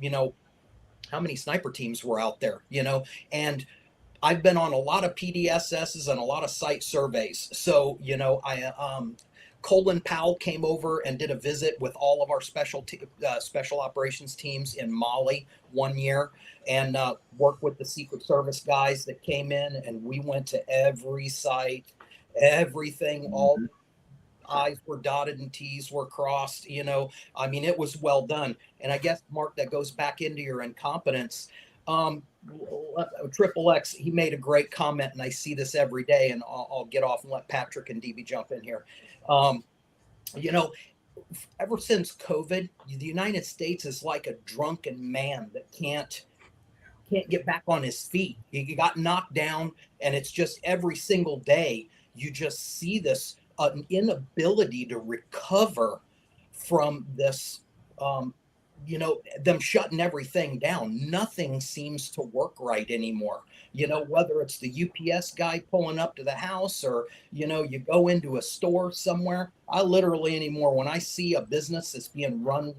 how many sniper teams were out there, and I've been on a lot of PDSSs and a lot of site surveys. So, Colin Powell came over and did a visit with all of our special operations teams in Mali one year and worked with the Secret Service guys that came in, and we went to every site, everything, all I's were dotted and T's were crossed. It was well done. And I guess, Mark, that goes back into your incompetence. Triple X, he made a great comment, and I see this every day, and I'll get off and let Patrick and DB jump in here. Ever since COVID, the United States is like a drunken man that can't get back on his feet. He got knocked down, and it's just every single day you just see this an inability to recover from this. Them shutting everything down. Nothing seems to work right anymore. Whether it's the UPS guy pulling up to the house or, you go into a store somewhere. I literally anymore, when I see a business that's being run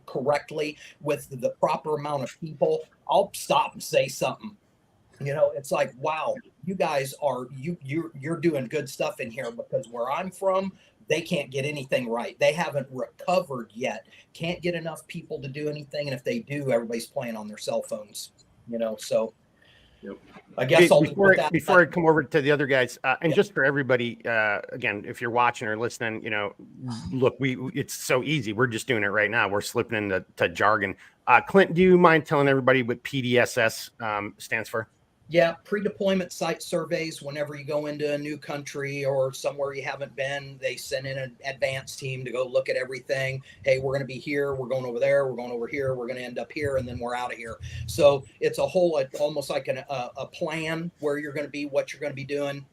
correctly with the proper amount of people, I'll stop and say something. It's like, wow, you guys are, you're doing good stuff in here, because where I'm from, they can't get anything right. They haven't recovered yet. Can't get enough people to do anything. And if they do, everybody's playing on their cell phones, so I guess before I come over to the other guys, and just for everybody, again, if you're watching or listening, look, it's so easy. We're just doing it right now. We're slipping into jargon. Clint, do you mind telling everybody what PDSS stands for? Yeah, pre-deployment site surveys. Whenever you go into a new country or somewhere you haven't been, they send in an advance team to go look at everything. Hey, we're going to be here. We're going over there. We're going over here. We're going to end up here, and then we're out of here. So it's a whole, almost like a plan where you're going to be, what you're going to be doing.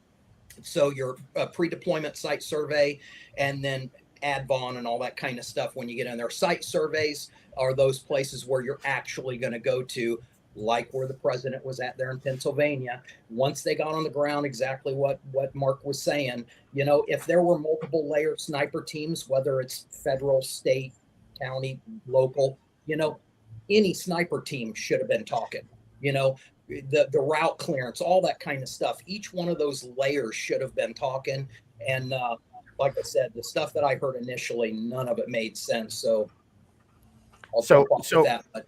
So your pre-deployment site survey, and then ADVON and all that kind of stuff. When you get in there, site surveys are those places where you're actually going to go to, like where the president was at there in Pennsylvania. Once they got on the ground, exactly what Mark was saying, you know, if there were multiple layer sniper teams, whether it's federal, state, county, local, you know, any sniper team should have been talking, you know, the route clearance, all that kind of stuff. Each one of those layers should have been talking. And like I said, the stuff that I heard initially, none of it made sense. So I'll jump off with that. But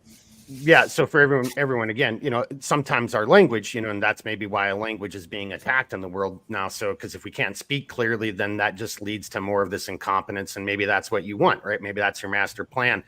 yeah, so for everyone again, you know, sometimes our language, you know, and that's maybe why a language is being attacked in the world now. So because if we can't speak clearly, then that just leads to more of this incompetence, and maybe that's what you want, right? Maybe that's your master plan.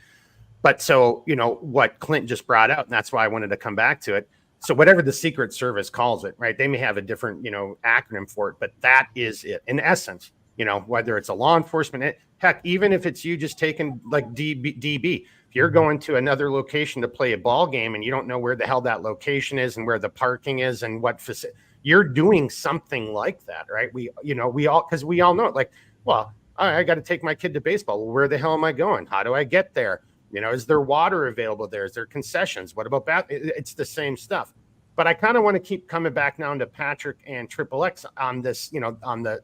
But so, you know, what Clint just brought out, and that's why I wanted to come back to it. So whatever the Secret Service calls it, right? They may have a different, you know, acronym for it, but that is it in essence. You know, whether it's a law enforcement, heck, even if it's you just taking like DB. You're going to another location to play a ball game and you don't know where the hell that location is and where the parking is and what facility, you're doing something like that, right? We all know it. Like, well, I got to take my kid to baseball. Well, where the hell am I going? How do I get there? You know, is there water available there? Is there concessions? What about that? It's the same stuff. But I kind of want to keep coming back now to Patrick and Triple X on this, you know, on the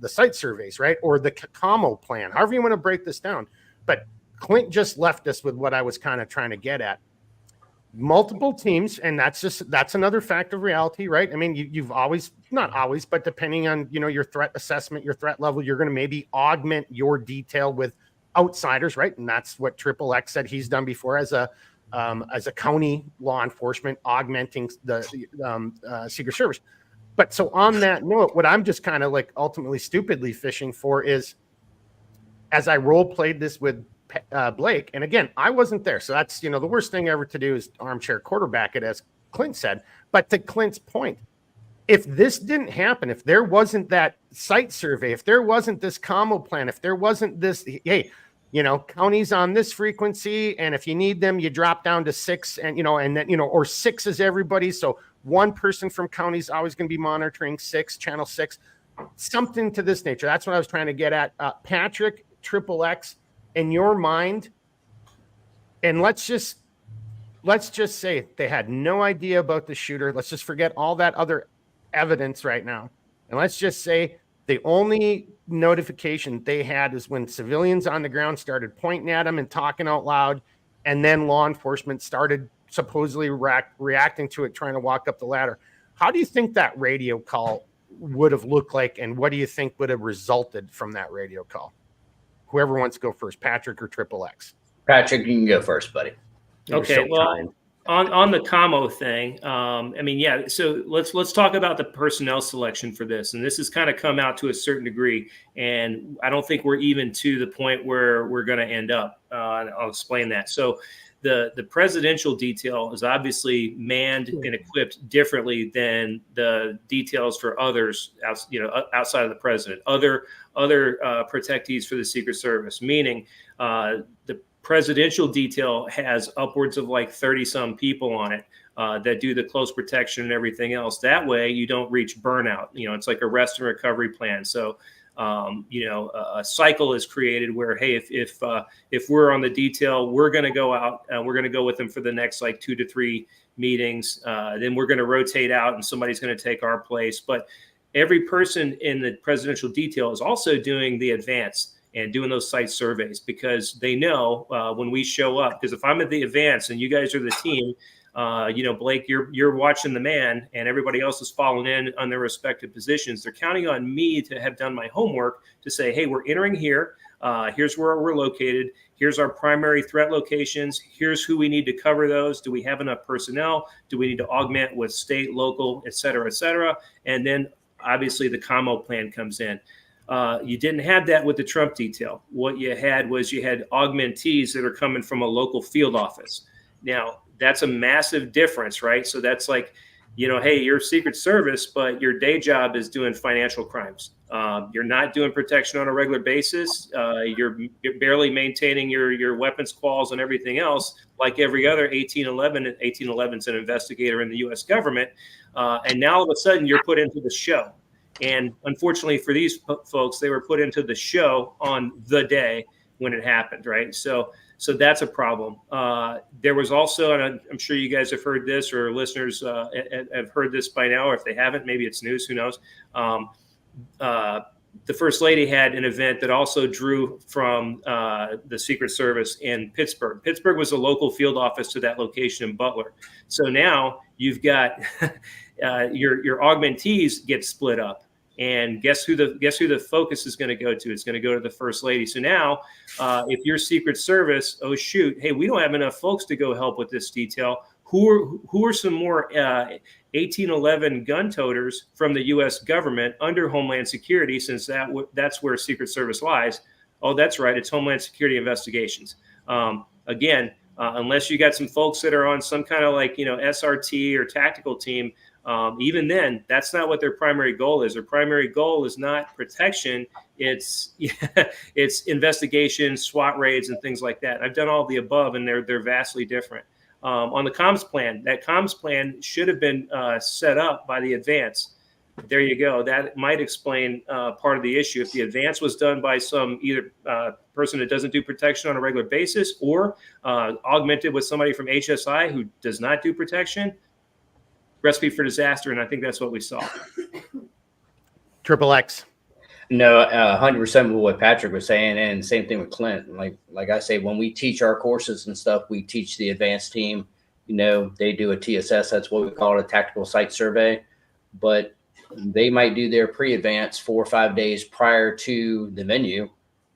site surveys, right? Or the CAMO plan, however you want to break this down. But Clint just left us with what I was kind of trying to get at. Multiple teams, and that's another fact of reality, right? I mean, you've always, not always, but depending on, you know, your threat assessment, your threat level, you're going to maybe augment your detail with outsiders, right? And that's what Triple X said he's done before as a county law enforcement, augmenting the Secret Service. But so on that note, what I'm just kind of like ultimately stupidly fishing for is, as I role played this with Blake, and again, I wasn't there, so that's, you know, the worst thing ever to do is armchair quarterback it, as Clint said. But to Clint's point, if this didn't happen, if there wasn't that site survey, if there wasn't this CAMO plan, if there wasn't this, hey, you know, counties on this frequency, and if you need them, you drop down to 6, and, you know, and then, you know, or 6 is everybody, so one person from county is always going to be monitoring 6, channel 6, something to this nature. That's what I was trying to get at. Patrick, Triple X, in your mind, and let's just say they had no idea about the shooter. Let's just forget all that other evidence right now, and let's just say the only notification they had is when civilians on the ground started pointing at them and talking out loud, and then law enforcement started supposedly reacting to it, trying to walk up the ladder. How do you think that radio call would have looked like, and what do you think would have resulted from that radio call? Whoever wants to go first, Patrick or Triple X? Patrick, you can go first, buddy. Okay, well, on the CAMO thing, I mean, yeah. So let's talk about the personnel selection for this, and this has kind of come out to a certain degree, and I don't think we're even to the point where we're going to end up. And I'll explain that. So the presidential detail is obviously manned and equipped differently than the details for others, outside of the president. Other protectees for the Secret Service, meaning the presidential detail has upwards of like 30 some people on it that do the close protection and everything else. That way you don't reach burnout. You know, it's like a rest and recovery plan. So a cycle is created where, hey, if we're on the detail, we're going to go out and we're going to go with them for the next like 2 to 3 meetings. Then we're going to rotate out and somebody's going to take our place. But every person in the presidential detail is also doing the advance and doing those site surveys, because they know when we show up, because if I'm at the advance and you guys are the team, Blake, you're watching the man and everybody else is falling in on their respective positions. They're counting on me to have done my homework to say, hey, we're entering here. Here's where we're located. Here's our primary threat locations. Here's who we need to cover those. Do we have enough personnel? Do we need to augment with state, local, et cetera, et cetera? And then obviously the CAMO plan comes in. You didn't have that with the Trump detail. What you had was you had augmentees that are coming from a local field office. Now, that's a massive difference, right? So that's like hey, you're Secret Service, but your day job is doing financial crimes. You're not doing protection on a regular basis. You're barely maintaining your weapons quals and everything else, like every other 1811. 1811 is an investigator in the U.S. government. And now all of a sudden you're put into the show. And unfortunately for these folks, they were put into the show on the day when it happened, right? So that's a problem. There was also, and I'm sure you guys have heard this, or listeners have heard this by now, or if they haven't, maybe it's news, who knows. The First Lady had an event that also drew from the Secret Service in Pittsburgh. Pittsburgh was a local field office to that location in Butler. So now you've got your augmentees get split up. And guess who the focus is going to go to? It's going to go to the First Lady. So now, if you're Secret Service, oh shoot, hey, we don't have enough folks to go help with this detail. Who are some more 1811 gun toters from the U.S. government under Homeland Security? Since that's where Secret Service lies. Oh, that's right, it's Homeland Security Investigations. Again, unless you got some folks that are on some kind of SRT or tactical team. Even then, that's not what their primary goal is. Their primary goal is not protection. It's investigation, SWAT raids, and things like that. I've done all the above, and they're vastly different. On the comms plan, that comms plan should have been set up by the advance. There you go. That might explain part of the issue. If the advance was done by some either person that doesn't do protection on a regular basis, or augmented with somebody from HSI who does not do protection, recipe for disaster, and I think that's what we saw. Triple X. No, 100% with what Patrick was saying, and same thing with Clint. Like I say, when we teach our courses and stuff, we teach the advanced team. They do a TSS. That's what we call it, a tactical site survey. But they might do their pre-advance 4 or 5 days prior to the venue.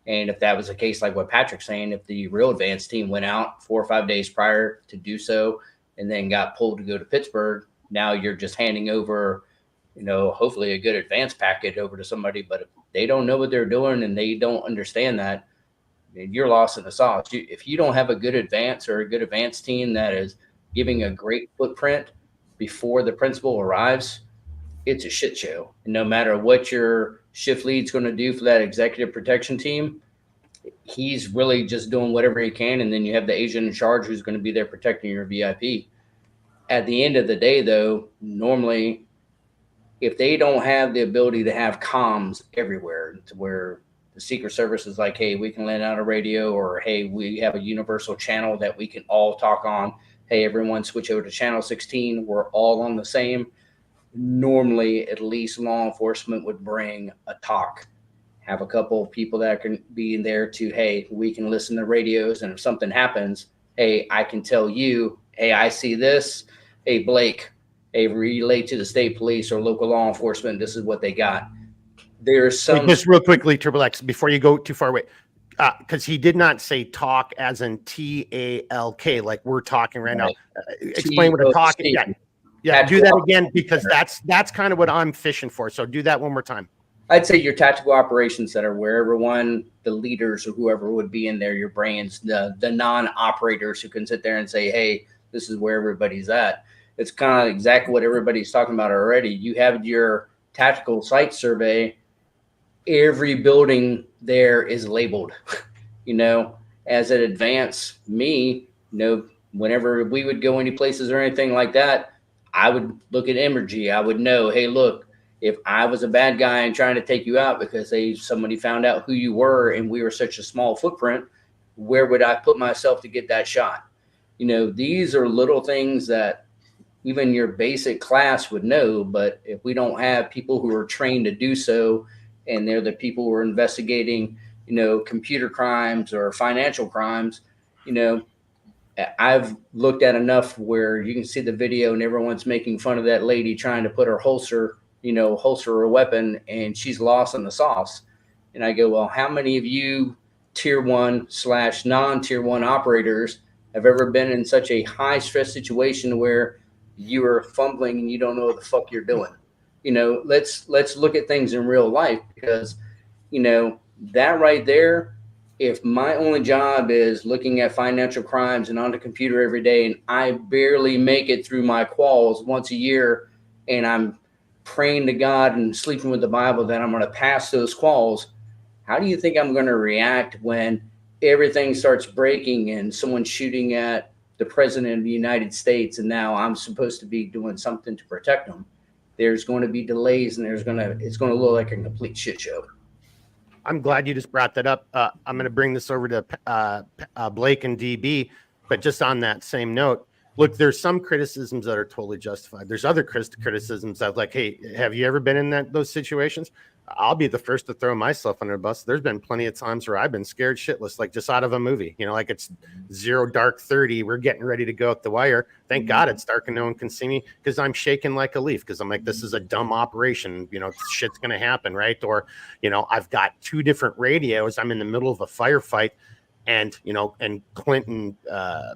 And if that was the case, like what Patrick's saying, if the real advanced team went out 4 or 5 days prior to do so, and then got pulled to go to Pittsburgh, now you're just handing over, hopefully a good advance packet over to somebody. But if they don't know what they're doing and they don't understand that, you're lost in the sauce. If you don't have a good advance or a good advance team that is giving a great footprint before the principal arrives, it's a shit show. And no matter what your shift lead's going to do for that executive protection team, he's really just doing whatever he can. And then you have the agent in charge who's going to be there protecting your VIP. At the end of the day, though, normally, if they don't have the ability to have comms everywhere, to where the Secret Service is like, hey, we can let out a radio, or hey, we have a universal channel that we can all talk on. Hey, everyone switch over to channel 16. We're all on the same. Normally, at least law enforcement would bring a talk, have a couple of people that can be in there to, hey, we can listen to radios. And if something happens, hey, I can tell you, hey, I see this. Hey, Blake, hey, relay to the state police or local law enforcement. This is what they got. There's some. Just real quickly, Triple X, before you go too far away, because he did not say talk as in TALK, like we're talking right now. Explain what a talk is. Yeah, do that again, because that's kind of what I'm fishing for. So do that one more time. I'd say your tactical operations center, where everyone, the leaders or whoever would be in there, your brains, the non-operators who can sit there and say, hey, this is where everybody's at. It's kind of exactly what everybody's talking about already. You have your tactical site survey. Every building there is labeled, as an advance. Whenever we would go any places or anything like that, I would look at Emergy. I would know, hey, look, if I was a bad guy and trying to take you out because somebody found out who you were and we were such a small footprint, where would I put myself to get that shot? These are little things that even your basic class would know. But if we don't have people who are trained to do so, and they're the people who are investigating, computer crimes or financial crimes, I've looked at enough where you can see the video and everyone's making fun of that lady trying to put her holster a weapon, and she's lost in the sauce. And I go, well, how many of you tier 1/non-tier 1 operators have ever been in such a high stress situation where you are fumbling and you don't know what the fuck you're doing? Let's look at things in real life, because, that right there, if my only job is looking at financial crimes and on the computer every day, and I barely make it through my quals once a year, and I'm praying to God and sleeping with the Bible that I'm going to pass those quals, how do you think I'm going to react when everything starts breaking and someone's shooting at the president of the United States, and now I'm supposed to be doing something to protect them? There's going to be delays, and it's going to look like a complete shit show. I'm glad you just brought that up. I'm going to bring this over to Blake and DB, but just on that same note, look, there's some criticisms that are totally justified. There's other criticisms that, like, hey, have you ever been in those situations? I'll be the first to throw myself under the bus. There's been plenty of times where I've been scared shitless, like just out of a movie, like it's 0 dark 30. We're getting ready to go up the wire. Thank God it's dark and no one can see me, because I'm shaking like a leaf, because I'm like, this is a dumb operation. Shit's going to happen, right? Or, I've got 2 different radios. I'm in the middle of a firefight. And Clinton,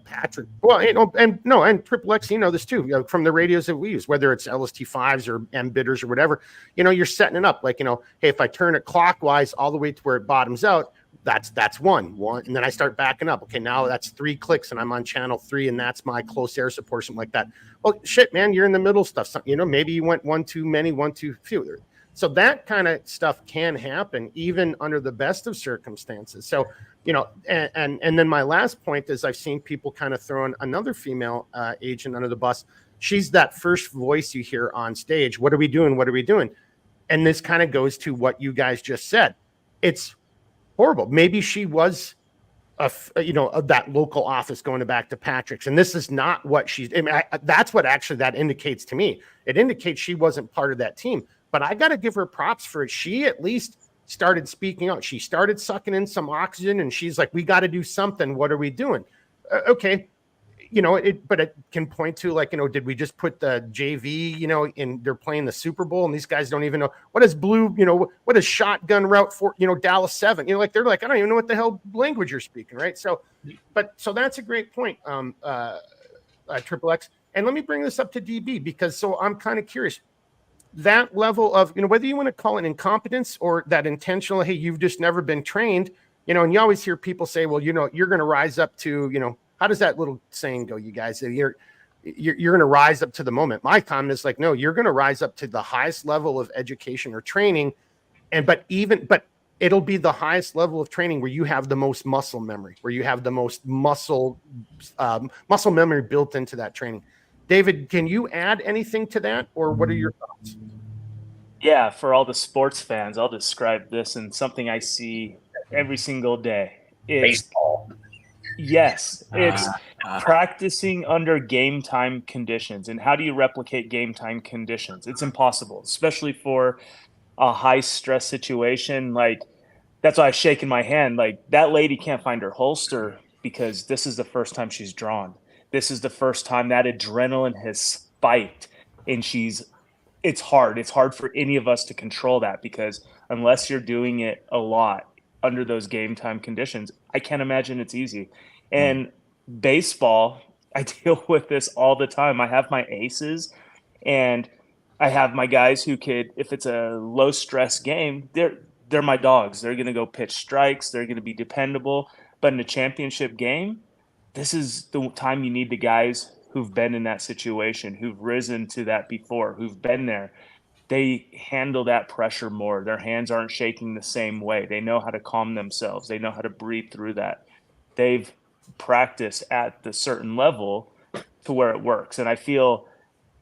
Patrick, and Triple X, this too, from the radios that we use, whether it's LST5s or M-bitters or whatever, you're setting it up like, hey, if I turn it clockwise all the way to where it bottoms out, that's one, and then I start backing up. Okay, now that's 3 clicks and I'm on channel 3, and that's my close air support, something like that. Well, shit, man, you're in the middle stuff. So, maybe you went 1 too many, 1 too few. So that kind of stuff can happen even under the best of circumstances. So, and then my last point is, I've seen people kind of throwing another female agent under the bus. She's that first voice you hear on stage. What are we doing? What are we doing? And this kind of goes to what you guys just said. It's horrible. Maybe she was of that local office going back to Patrick's, and this is not what she's. That's what actually that indicates to me. It indicates she wasn't part of that team. But I got to give her props for it. She at least started speaking out. She started sucking in some oxygen, and she's like, we got to do something. What are we doing? Okay. But it can point to, like, did we just put the JV, in they're playing the Super Bowl, and these guys don't even know what is blue, what is shotgun route for, Dallas 7, they're like, I don't even know what the hell language you're speaking. Right. So that's a great point. Triple X. And let me bring this up to DB, because I'm kind of curious. That level of, whether you want to call it incompetence or that intentional, hey, you've just never been trained, and you always hear people say, well, you're going to rise up to, how does that little saying go, you guys? You're going to rise up to the moment. My comment is like, no, you're going to rise up to the highest level of education or training. But it'll be the highest level of training where you have the most muscle memory, where you have the most muscle memory built into that training. David, can you add anything to that, or what are your thoughts? Yeah, for all the sports fans, I'll describe this in something I see every single day. Baseball. Yes, it's practicing under game time conditions. And how do you replicate game time conditions? It's impossible, especially for a high stress situation. Like, that's why I was shaking my hand. Like, that lady can't find her holster because this is the first time she's drawn. This is the first time that adrenaline has spiked, and it's hard. It's hard for any of us to control that, because unless you're doing it a lot under those game time conditions, I can't imagine it's easy. And baseball, I deal with this all the time. I have my aces, and I have my guys who could, if it's a low stress game, they're my dogs. They're going to go pitch strikes. They're going to be dependable. But in a championship game, this is the time you need the guys who've been in that situation, who've risen to that before, who've been there. They handle that pressure more. Their hands aren't shaking the same way. They know how to calm themselves. They know how to breathe through that. They've practiced at the certain level to where it works. And I feel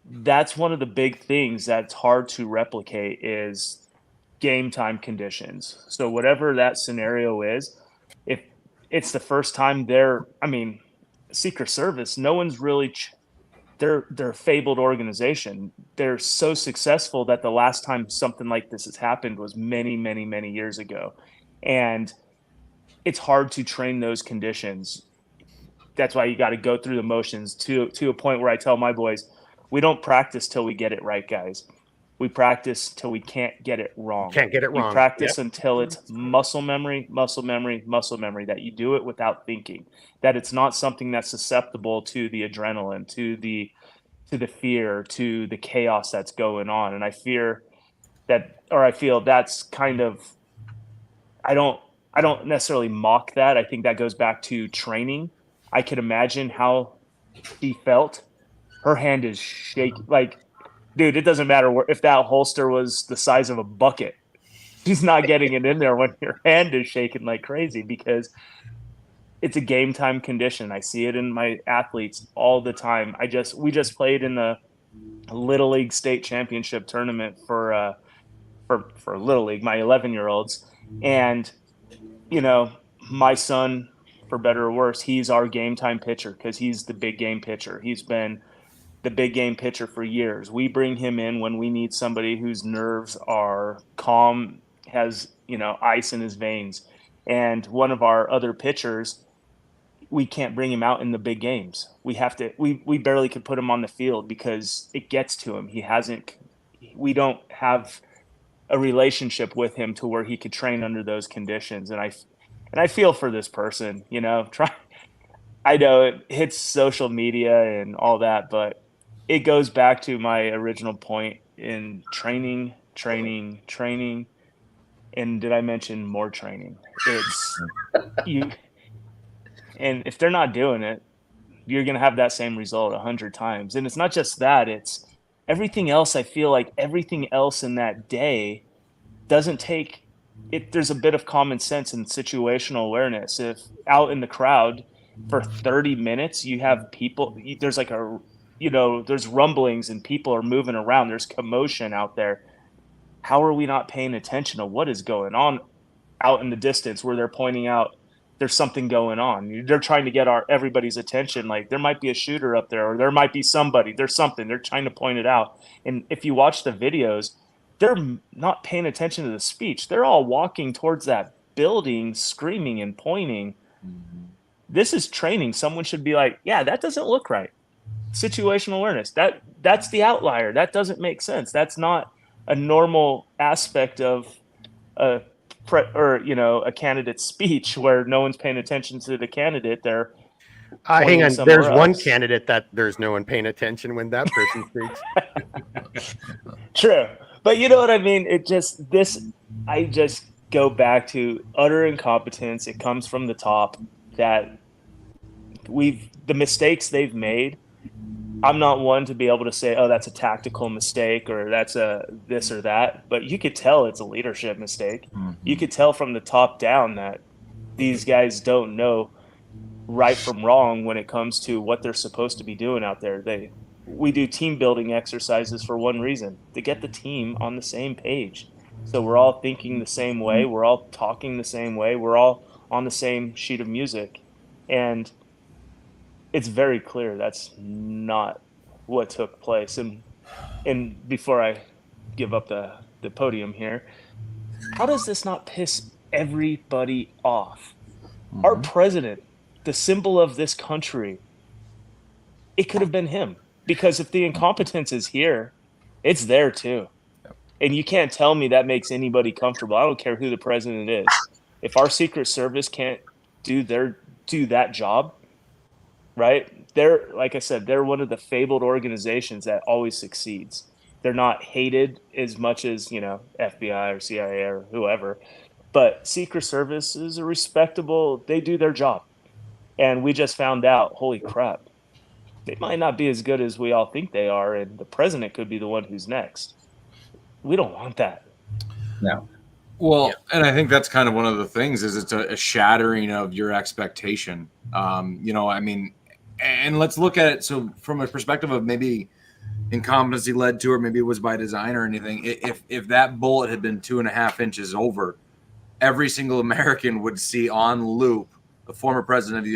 that's one of the big things that's hard to replicate is game time conditions. So whatever that scenario is, if it's the first time Secret Service, no one's really, they're a fabled organization. They're so successful that the last time something like this has happened was many, many, many years ago. And it's hard to train those conditions. That's why you got to go through the motions to a point where I tell my boys, we don't practice till we get it right, guys. We practice till we can't get it wrong. Can't get it wrong. We practice until it's muscle memory, that you do it without thinking, that it's not something that's susceptible to the adrenaline, to the fear, to the chaos that's going on. And I feel that's kind of, I don't necessarily mock that. I think that goes back to training. I could imagine how she felt. Her hand is shaking. Like, dude, it doesn't matter if that holster was the size of a bucket. She's not getting it in there when your hand is shaking like crazy, because it's a game time condition. I see it in my athletes all the time. We just played in the Little League state championship tournament for Little League, my 11-year-olds. And, you know, my son, for better or worse, he's our game time pitcher because he's the big game pitcher. He's been the big game pitcher for years. We bring him in when we need somebody whose nerves are calm, has, ice in his veins. And one of our other pitchers, we can't bring him out in the big games. We barely could put him on the field because it gets to him. We don't have a relationship with him to where he could train under those conditions. And I feel for this person, I know it hits social media and all that, but it goes back to my original point in training. And did I mention more training? It's you. And if they're not doing it, you're going to have that same result 100 times. And it's not just that, it's everything else. I feel like everything else in that day doesn't take it. There's a bit of common sense and situational awareness. If out in the crowd for 30 minutes, you have people, there's like there's rumblings and people are moving around. There's commotion out there. How are we not paying attention to what is going on out in the distance where they're pointing out there's something going on? They're trying to get everybody's attention. Like, there might be a shooter up there, or there might be somebody, there's something. They're trying to point it out. And if you watch the videos, they're not paying attention to the speech. They're all walking towards that building, screaming and pointing. Mm-hmm. This is training. Someone should be like, yeah, that doesn't look right. Situational awareness. That's the outlier. That doesn't make sense. That's not a normal aspect of a candidate's speech where no one's paying attention to the candidate. They're hang on. There's one candidate that there's no one paying attention when that person speaks. True. But you know what I mean? I just go back to utter incompetence. It comes from the top that the mistakes they've made. I'm not one to be able to say, oh, that's a tactical mistake or that's a this or that, but you could tell it's a leadership mistake. Mm-hmm. You could tell from the top down that these guys don't know right from wrong when it comes to what they're supposed to be doing out there. We do team building exercises for one reason, to get the team on the same page. So we're all thinking the same way. We're all talking the same way. We're all on the same sheet of music. And it's very clear that's not what took place. And before I give up the podium here, how does this not piss everybody off? Mm-hmm. Our president, the symbol of this country, it could have been him. Because if the incompetence is here, it's there too. And you can't tell me that makes anybody comfortable. I don't care who the president is. If our Secret Service can't do that job, right? Like I said, they're one of the fabled organizations that always succeeds. They're not hated as much as, FBI or CIA or whoever, but Secret Service is they do their job. And we just found out, holy crap, they might not be as good as we all think they are. And the president could be the one who's next. We don't want that. No. Well, yeah. And I think that's kind of one of the things is it's a shattering of your expectation. And let's look at it. So from a perspective of maybe incompetency led to, or maybe it was by design or anything, if that bullet had been 2.5 inches over, every single American would see on loop the former president of the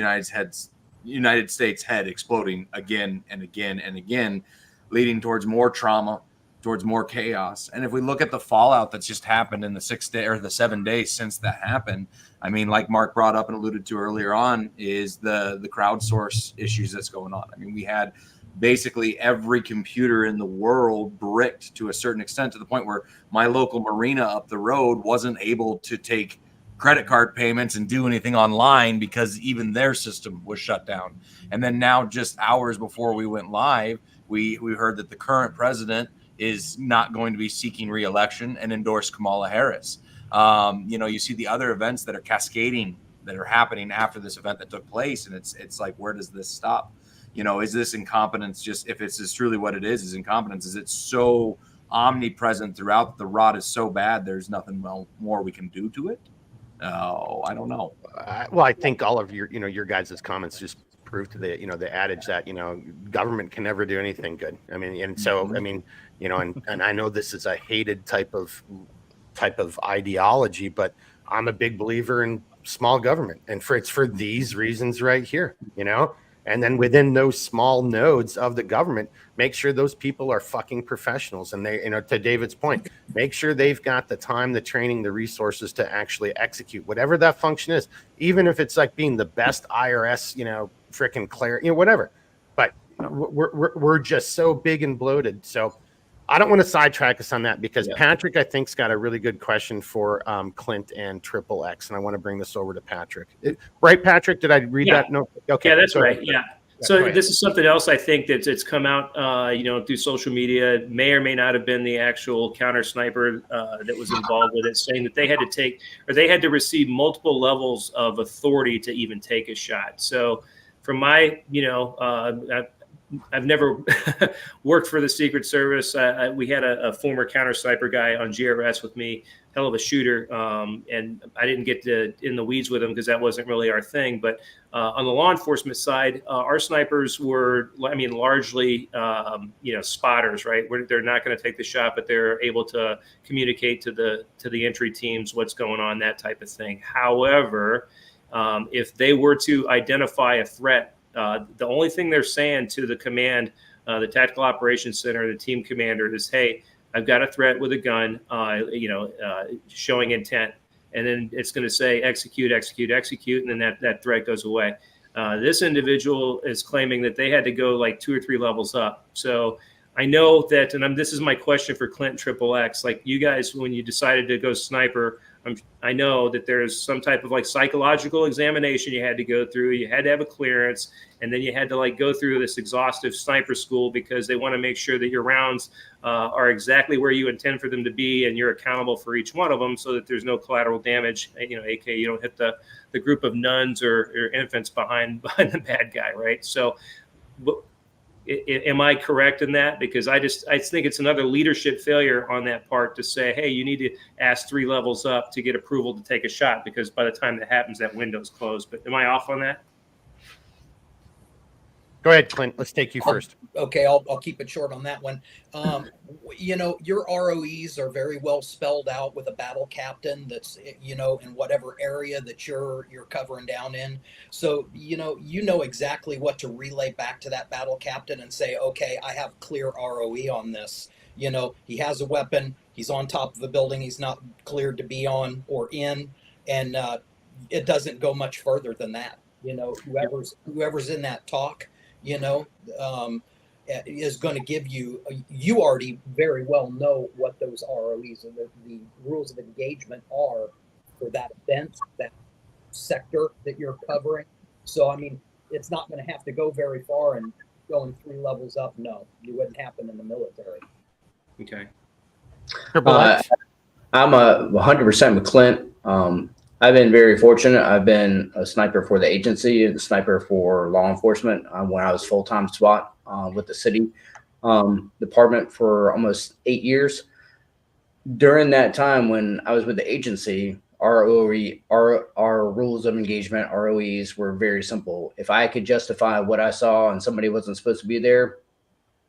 United States head exploding again and again and again, leading towards more trauma, towards more chaos. And if we look at the fallout that's just happened in the 6 day or the 7 days since that happened, I mean, like Mark brought up and alluded to earlier on, is the crowdsource issues that's going on. I mean, we had basically every computer in the world bricked to a certain extent, to the point where my local marina up the road wasn't able to take credit card payments and do anything online because even their system was shut down. And then now, just hours before we went live, we heard that the current president is not going to be seeking re-election and endorsed Kamala Harris. You see the other events that are cascading that are happening after this event that took place, and it's like, where does this stop? Is this incompetence? Just if it's just truly what it is incompetence, is it so omnipresent throughout, the rot is so bad there's nothing more we can do to it? I don't know. Well, I think all of your guys' comments just prove to the adage that government can never do anything good. I mean, and so and I know this is a hated type of ideology, but I'm a big believer in small government, and it's for these reasons right here. And then within those small nodes of the government, make sure those people are fucking professionals. And they, to David's point, make sure they've got the time, the training, the resources to actually execute whatever that function is, even if it's like being the best IRS, freaking cleric, whatever. But we're just so big and bloated. So I don't want to sidetrack us on that, because Patrick, I think, has got a really good question for Clint and Triple X, and I want to bring this over to Patrick. Right, Patrick? Did I read that? No. Okay. Yeah, that's right. Yeah. So this is something else I think that it's come out, through social media. May or may not have been the actual counter sniper that was involved with it, saying that they had to receive multiple levels of authority to even take a shot. So, from my, I've never worked for the Secret Service. We had a former counter sniper guy on GRS with me, hell of a shooter, and I didn't get in the weeds with him because that wasn't really our thing. But on the law enforcement side, our snipers were, largely, spotters, right? They're not going to take the shot, but they're able to communicate to the entry teams what's going on, that type of thing. However, if they were to identify a threat, the only thing they're saying to the command, the Tactical Operations Center, the team commander, is, hey, I've got a threat with a gun, showing intent. And then it's going to say execute, execute, execute. And then that threat goes away. This individual is claiming that they had to go like 2 or 3 levels up. So I know that, and this is my question for Clint Triple X, like you guys, when you decided to go sniper, I know that there's some type of like psychological examination you had to go through. You had to have a clearance, and then you had to like go through this exhaustive sniper school, because they want to make sure that your rounds are exactly where you intend for them to be, and you're accountable for each one of them, so that there's no collateral damage. aka you don't hit the group of nuns or infants behind the bad guy, right? So, am I correct in that? Because I think it's another leadership failure on that part to say, hey, you need to ask 3 levels up to get approval to take a shot, because by the time that happens, that window's closed. But am I off on that? Go ahead, Clint. Let's take you first. Okay, I'll keep it short on that one. Your ROEs are very well spelled out with a battle captain that's, in whatever area that you're covering down in. So, you know exactly what to relay back to that battle captain and say, okay, I have clear ROE on this. He has a weapon. He's on top of a building he's not cleared to be on or in. And it doesn't go much further than that. Whoever's in that talk, is going to give you already very well know what those ROEs and the rules of engagement are for that event, that sector that you're covering. So, it's not going to have to go very far, and going 3 levels up, no, it wouldn't happen in the military. Okay. I'm 100% with Clint. I've been very fortunate. I've been a sniper for the agency and a sniper for law enforcement when I was full-time SWAT with the city department for almost 8 years. During that time when I was with the agency, our rules of engagement, ROEs, were very simple. If I could justify what I saw and somebody wasn't supposed to be there,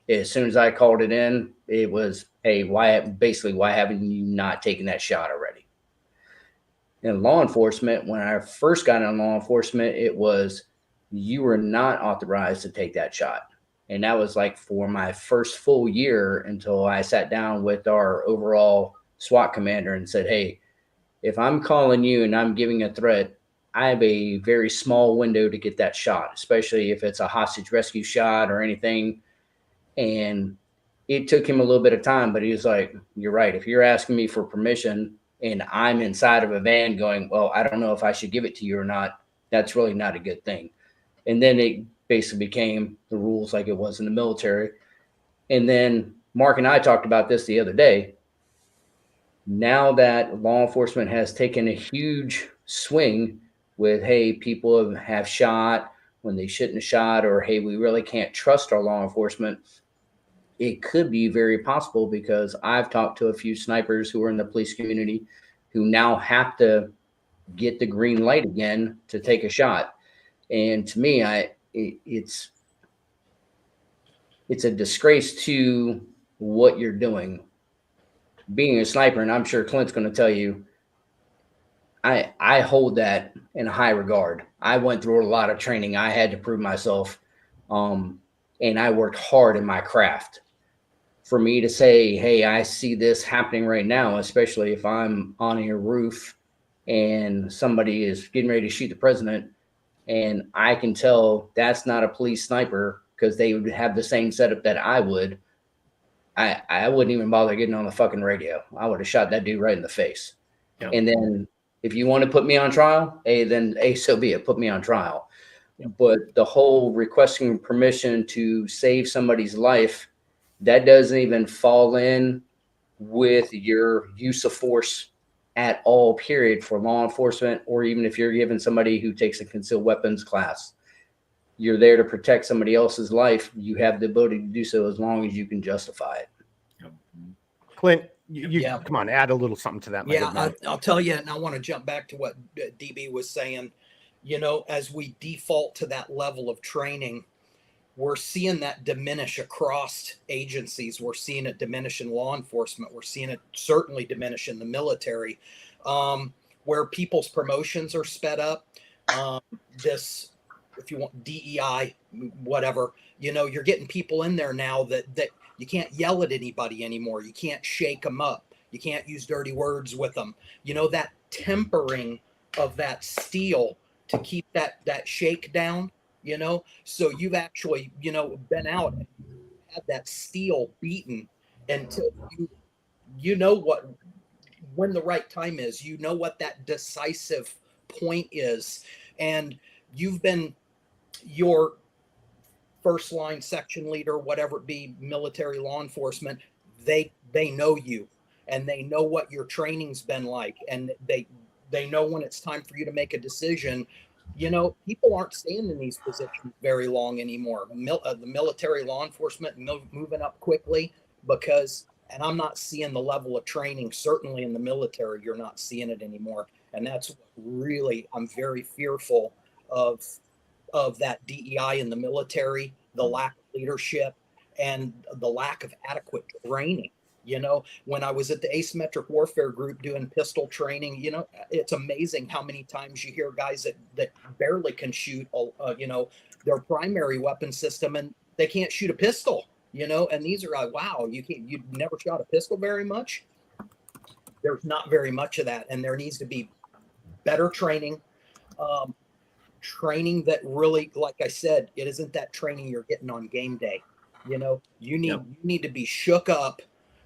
as soon as I called it in, it was, hey, why haven't you not taken that shot already? In law enforcement, when I first got in law enforcement, it was, you were not authorized to take that shot. And that was like for my first full year, until I sat down with our overall SWAT commander and said, hey, if I'm calling you and I'm giving a threat, I have a very small window to get that shot, especially if it's a hostage rescue shot or anything. And it took him a little bit of time, but he was like, you're right. If you're asking me for permission and I'm inside of a van going, well, I don't know if I should give it to you or not, that's really not a good thing. And then it basically became the rules like it was in the military. And then Mark and I talked about this the other day. Now that law enforcement has taken a huge swing with, hey, people have shot when they shouldn't have shot, or hey, we really can't trust our law enforcement. It could be very possible, because I've talked to a few snipers who are in the police community who now have to get the green light again to take a shot. And to me, it's a disgrace to what you're doing. Being a sniper, and I'm sure Clint's going to tell you, I hold that in high regard. I went through a lot of training. I had to prove myself, and I worked hard in my craft. For me to say, hey, I see this happening right now, especially if I'm on a roof and somebody is getting ready to shoot the president, and I can tell that's not a police sniper because they would have the same setup that I would, I wouldn't even bother getting on the fucking radio. I would have shot that dude right in the face. Yep. And then if you want to put me on trial, so be it. Put me on trial. Yep. But the whole requesting permission to save somebody's life, that doesn't even fall in with your use of force at all, period, for law enforcement, or even if you're given somebody who takes a concealed weapons class. You're there to protect somebody else's life. You have the ability to do so as long as you can justify it. Clint, you come on, add a little something to that. Yeah, I'll tell you, and I want to jump back to what DB was saying. You know, as we default to that level of training, we're seeing that diminish across agencies. We're seeing it diminish in law enforcement. We're seeing it certainly diminish in the military, where people's promotions are sped up. This, if you want, DEI, whatever, you know, you're getting people in there now that you can't yell at anybody anymore. You can't shake them up. You can't use dirty words with them. You know, that tempering of that steel to keep that shake down, you know? So you've actually, you know, been out and had that steel beaten until you know when the right time is, you know what that decisive point is. And you've been your first line section leader, whatever it be, military, law enforcement, they know you, and they know what your training's been like, and they know when it's time for you to make a decision. You know, people aren't staying in these positions very long anymore. The military, law enforcement, moving up quickly because, and I'm not seeing the level of training, certainly in the military, you're not seeing it anymore. And that's what really, I'm very fearful of that DEI in the military, the lack of leadership, and the lack of adequate training. You know, when I was at the asymmetric warfare group doing pistol training, you know, it's amazing how many times you hear guys that barely can shoot, you know, their primary weapon system, and they can't shoot a pistol, you know, and these are like, wow, you never shot a pistol very much. There's not very much of that. And there needs to be better training, training that really, like I said, it isn't that training you're getting on game day. You know, you need to be shook up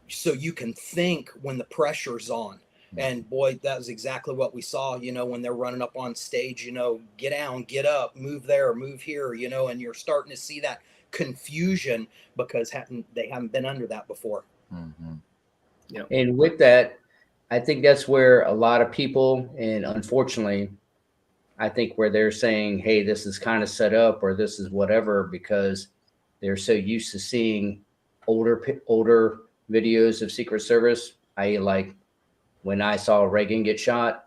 so you can think when the pressure's on. And boy, that was exactly what we saw, you know, when they're running up on stage, you know, get down, get up, move there, move here, you know, and you're starting to see that confusion because they haven't been under that before. Mm-hmm. Yep. And with that, I think that's where a lot of people, and unfortunately, I think where they're saying, hey, this is kind of set up or this is whatever, because they're so used to seeing older videos of Secret Service. Like when I saw Reagan get shot,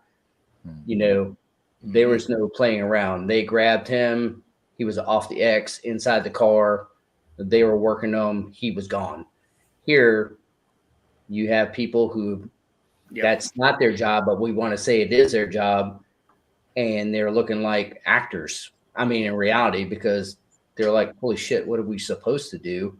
you know, there was no playing around. They grabbed him. He was off the X inside the car. They were working him. He was gone. Here, you have people who that's not their job, but we want to say it is their job. And they're looking like actors. I mean, in reality, because they're like, holy shit, what are we supposed to do?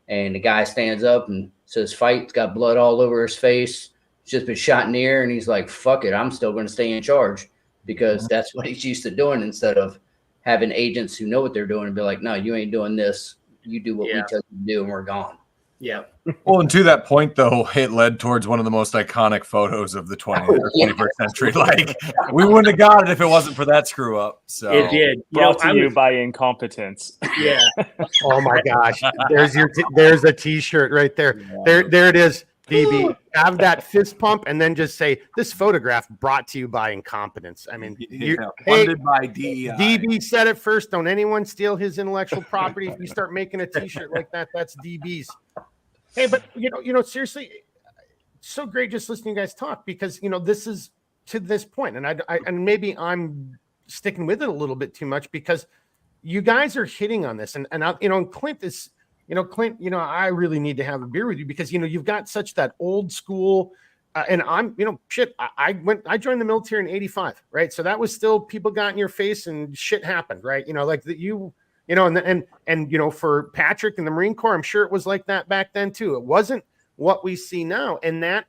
And the guy stands up and says, fight. It's got blood all over his face. He's just been shot in the air. And he's like, fuck it. I'm still going to stay in charge, because that's what he's used to doing, instead of having agents who know what they're doing and be like, no, you ain't doing this. You do what we tell you to do, and we're gone. Yeah. Well, and to that point, though, it led towards one of the most iconic photos of the 21st century. Like, we wouldn't have got it if it wasn't for that screw up. So it did. Brought to you by incompetence. Yeah. Oh my gosh. There's a T-shirt right there. Yeah. There it is. DB, have that fist pump and then just say, this photograph brought to you by incompetence. I mean, funded by DEI. DB said it first. Don't anyone steal his intellectual property. If you start making a t-shirt like that, that's DB's. Hey, but seriously, it's so great just listening to you guys talk, because this is to this point, and and maybe I'm sticking with it a little bit too much, because you guys are hitting on this, and Clint is, Clint, I really need to have a beer with you, because you've got such that old school, and I'm, I joined the military in '85, right? So that was still, people got in your face and shit happened, right? Like that and for Patrick and the Marine Corps, I'm sure it was like that back then too. It wasn't what we see now, and that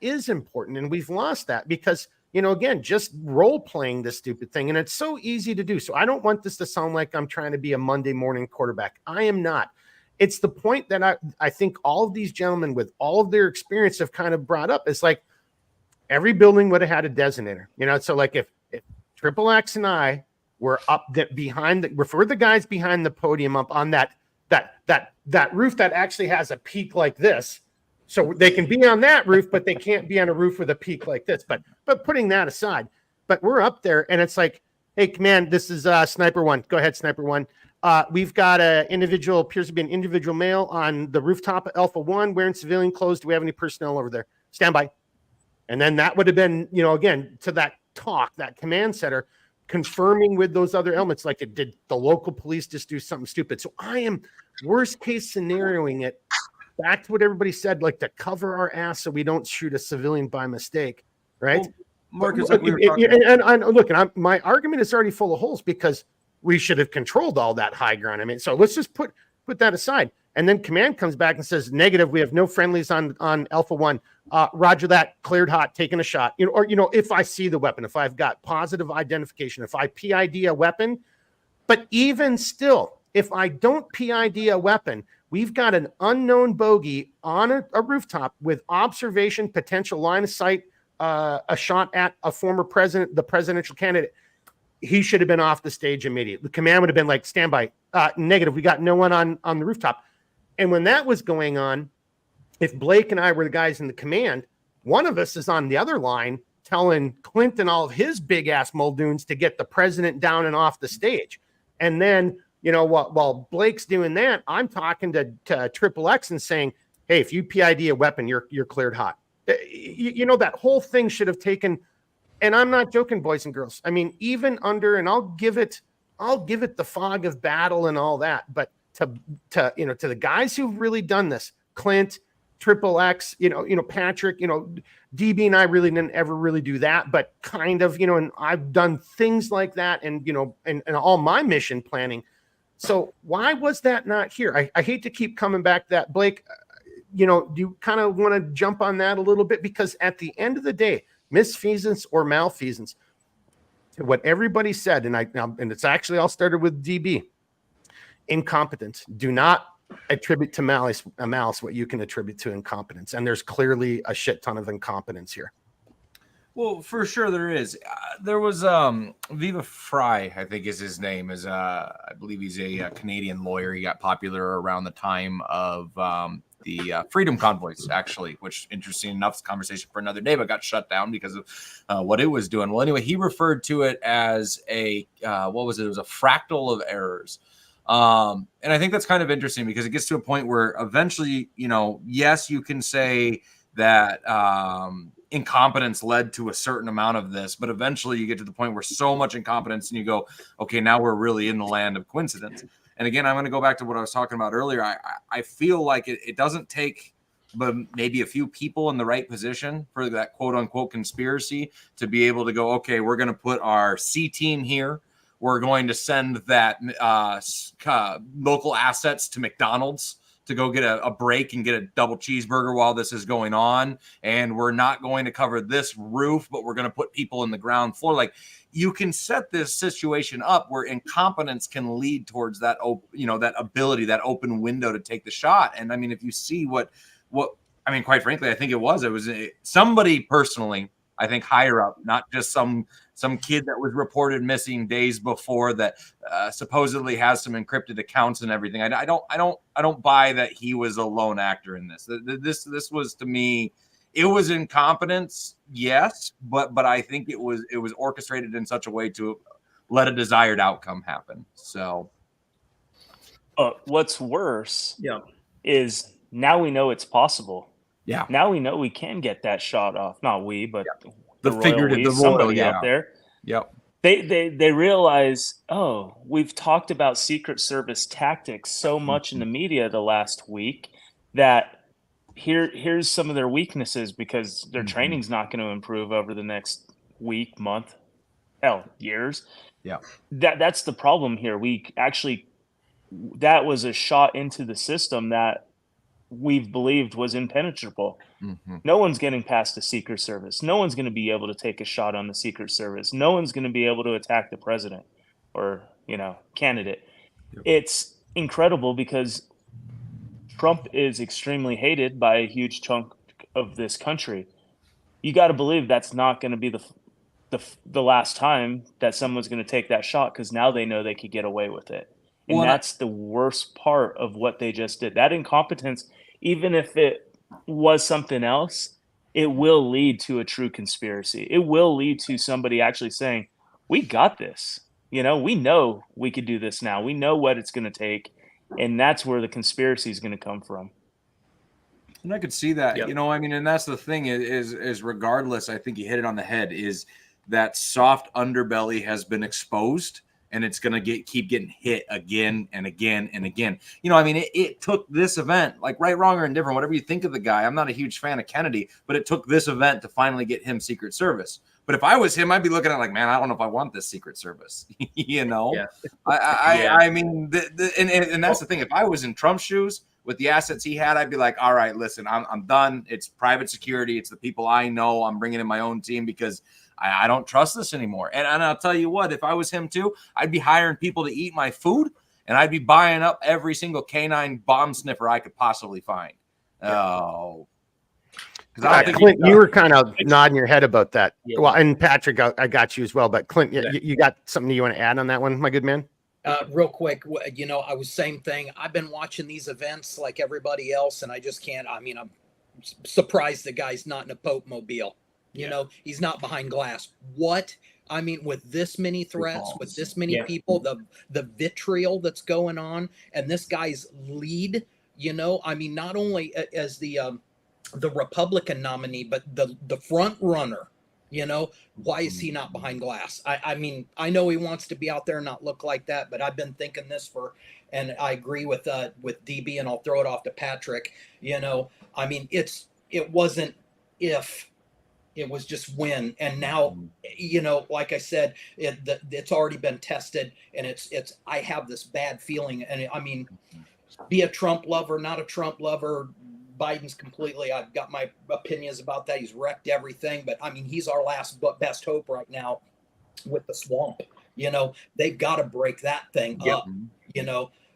is important, and we've lost that because again, just role playing this stupid thing, and it's so easy to do. So I don't want this to sound like I'm trying to be a Monday morning quarterback. I am not. It's the point that I think all of these gentlemen with all of their experience have kind of brought up. It's like every building would have had a designator, so like if Triple X and I were up behind we're the guys behind the podium up on that roof that actually has a peak like this. So they can be on that roof, but they can't be on a roof with a peak like this. But putting that aside, but we're up there, and it's like, hey, command, this is Sniper One. Go ahead, Sniper One. We've got appears to be an individual male on the rooftop of Alpha 1 wearing civilian clothes. Do we have any personnel over there? Stand by. And then that would have been, again, to that talk, that command center, confirming with those other elements, like it did the local police just do something stupid. So I am worst case scenarioing it back to what everybody said, like to cover our ass so we don't shoot a civilian by mistake, right? Well, Marcus, my argument is already full of holes, because we should have controlled all that high ground. I mean, so let's just put that aside. And then command comes back and says, negative, we have no friendlies on Alpha 1. Roger that, cleared hot, taking a shot. If I see the weapon, if I've got positive identification, if I PID a weapon, but even still, if I don't PID a weapon, we've got an unknown bogey on a rooftop with observation, potential line of sight, a shot at a former president, the presidential candidate. He should have been off the stage immediately. The command would have been like, stand by, negative. We got no one on the rooftop. And when that was going on, if Blake and I were the guys in the command, one of us is on the other line telling Clint and all of his big ass Muldoons to get the president down and off the stage. And then, while Blake's doing that, I'm talking to Triple X and saying, hey, if you PID a weapon, you're cleared hot. That whole thing should have taken, and I'm not joking, boys and girls. I mean, even under, and I'll give it the fog of battle and all that, but to the guys who've really done this, Clint, Triple X, Patrick, DB and I really didn't ever really do that, but kind of, and I've done things like that, and and all my mission planning. So why was that not here? I hate to keep coming back to that, Blake. Do you kind of want to jump on that a little bit? Because at the end of the day, misfeasance or malfeasance, to what everybody said, and it's actually all started with DB, incompetence. Do not attribute to malice what you can attribute to incompetence. And there's clearly a shit ton of incompetence here. Well, for sure there is. There was Viva Fry, I think is his name, I believe he's a Canadian lawyer. He got popular around the time of the Freedom Convoys, actually, which, interesting enough, is a conversation for another day, but got shut down because of what it was doing. Well, anyway, he referred to it as a what was it? It was a fractal of errors. And I think that's kind of interesting, because it gets to a point where eventually, yes, you can say that incompetence led to a certain amount of this, but eventually you get to the point where so much incompetence and you go, okay, now we're really in the land of coincidence. And again, I'm going to go back to what I was talking about earlier. I feel like it doesn't take but maybe a few people in the right position for that quote unquote conspiracy to be able to go, okay, we're going to put our C team here. We're going to send that local assets to McDonald's to go get a break and get a double cheeseburger while this is going on. And we're not going to cover this roof, but we're going to put people in the ground floor. Like, you can set this situation up where incompetence can lead towards that, that ability, that open window to take the shot. And I mean, if you see what I mean, quite frankly, I think it was somebody personally, I think higher up, not just some some kid that was reported missing days before that supposedly has some encrypted accounts and everything. I don't buy that he was a lone actor in this. This was, to me, it was incompetence, yes, but I think it was orchestrated in such a way to let a desired outcome happen. So what's worse is now we know it's possible. Yeah. Now we know we can get that shot off. Not we, but the somebody royal, out there. Yep. They realize, oh, we've talked about Secret Service tactics so much in the media the last week that here's some of their weaknesses, because their training's not going to improve over the next week, month, hell, years. Yeah. That's the problem here. That was a shot into the system that we've believed was impenetrable. No one's getting past the Secret Service. No one's going to be able to take a shot on the Secret Service. No one's going to be able to attack the president or, candidate. Yep. It's incredible because Trump is extremely hated by a huge chunk of this country. You got to believe that's not going to be the last time that someone's going to take that shot, because now they know they could get away with it. And that's the worst part of what they just did. That incompetence, even if it was something else, it will lead to a true conspiracy. It will lead to somebody actually saying, we got this. We know we could do this now. We know what it's going to take. And that's where the conspiracy is going to come from. And I could see that, Yep. and that's the thing is regardless, I think you hit it on the head, is that soft underbelly has been exposed. And it's going to keep getting hit again and again and again. It took this event, like right, wrong, or indifferent, whatever you think of the guy. I'm not a huge fan of Kennedy, but it took this event to finally get him Secret Service. But if I was him, I'd be looking at it like, man, I don't know if I want this Secret Service. Yeah. I mean, and that's the thing. If I was in Trump's shoes with the assets he had, I'd be like, all right, listen, I'm done. It's private security. It's the people I know. I'm bringing in my own team because I don't trust this anymore. And I'll tell you what, if I was him too, I'd be hiring people to eat my food, and I'd be buying up every single canine bomb sniffer I could possibly find. Oh. Clint, you were kind of nodding your head about that. Yeah. Well, and Patrick, I got you as well. But Clint, you got something you want to add on that one, my good man? Real quick, I was same thing. I've been watching these events like everybody else, and I just can't. I'm surprised the guy's not in a Pope mobile. He's not behind glass. What? With this many threats, with this many people, the vitriol that's going on, and this guy's lead, not only as the Republican nominee, but the front runner, why is he not behind glass? I know he wants to be out there and not look like that, but I've been thinking this and I agree with DB, and I'll throw it off to Patrick. It wasn't if. It was just when, and now, like I said, it's already been tested, and I have this bad feeling, and be a Trump lover, not a Trump lover, Biden's completely, I've got my opinions about that. He's wrecked everything, but he's our last best hope right now with the swamp. They've got to break that thing up,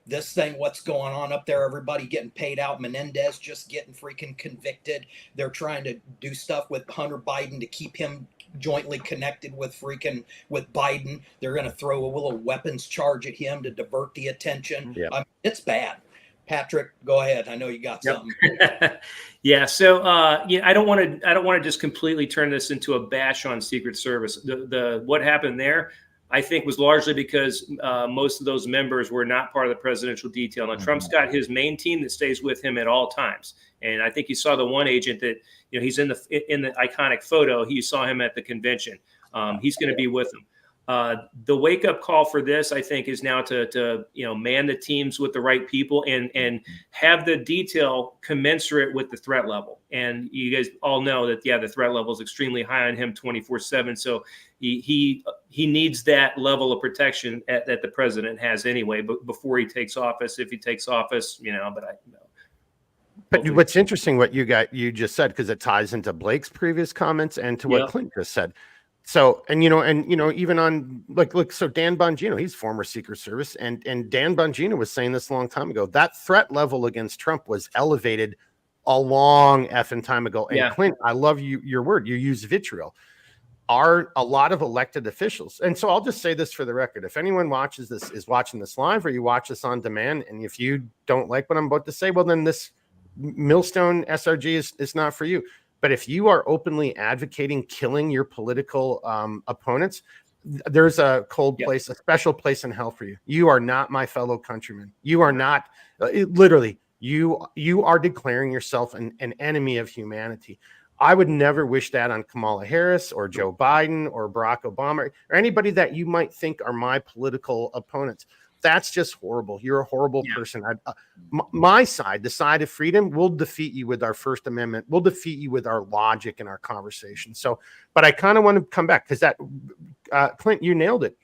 This thing, what's going on up there, everybody getting paid out. Menendez just getting freaking convicted. They're trying to do stuff with Hunter Biden to keep him jointly connected with Biden. They're going to throw a little weapons charge at him to divert the attention. It's bad. Patrick, go ahead. I know you got something. Yeah. So, I don't want to just completely turn this into a bash on Secret Service. What happened there, I think, was largely because most of those members were not part of the presidential detail. Now, Trump's got his main team that stays with him at all times. And I think you saw the one agent that, he's in the iconic photo. You saw him at the convention. He's going to be with them. The wake up call for this, I think, is now to man the teams with the right people and have the detail commensurate with the threat level. And you guys all know that, the threat level is extremely high on him 24/7. So he needs that level of protection that the president has anyway, but before he takes office, if he takes office, But what's interesting, what you just said, because it ties into Blake's previous comments and to what Clint just said. So, even on so Dan Bongino, he's former Secret Service, and Dan Bongino was saying this a long time ago. That threat level against Trump was elevated a long effing time ago. And Clint, I love your word. You use vitriol. are a lot of elected officials. And so I'll just say this for the record. If anyone is watching this live, or you watch this on demand, and if you don't like what I'm about to say, well, then this Millstone-SRG is not for you. But if you are openly advocating killing your political opponents, there's a place, a special place in hell for you. You are not my fellow countrymen. You are not, literally, you are declaring yourself an enemy of humanity. I would never wish that on Kamala Harris or Joe Biden or Barack Obama or anybody that you might think are my political opponents. That's just horrible. You're a horrible person. My side, the side of freedom, will defeat you with our First Amendment. We'll defeat you with our logic and our conversation. So, but I kind of want to come back because that, Clint, you nailed it.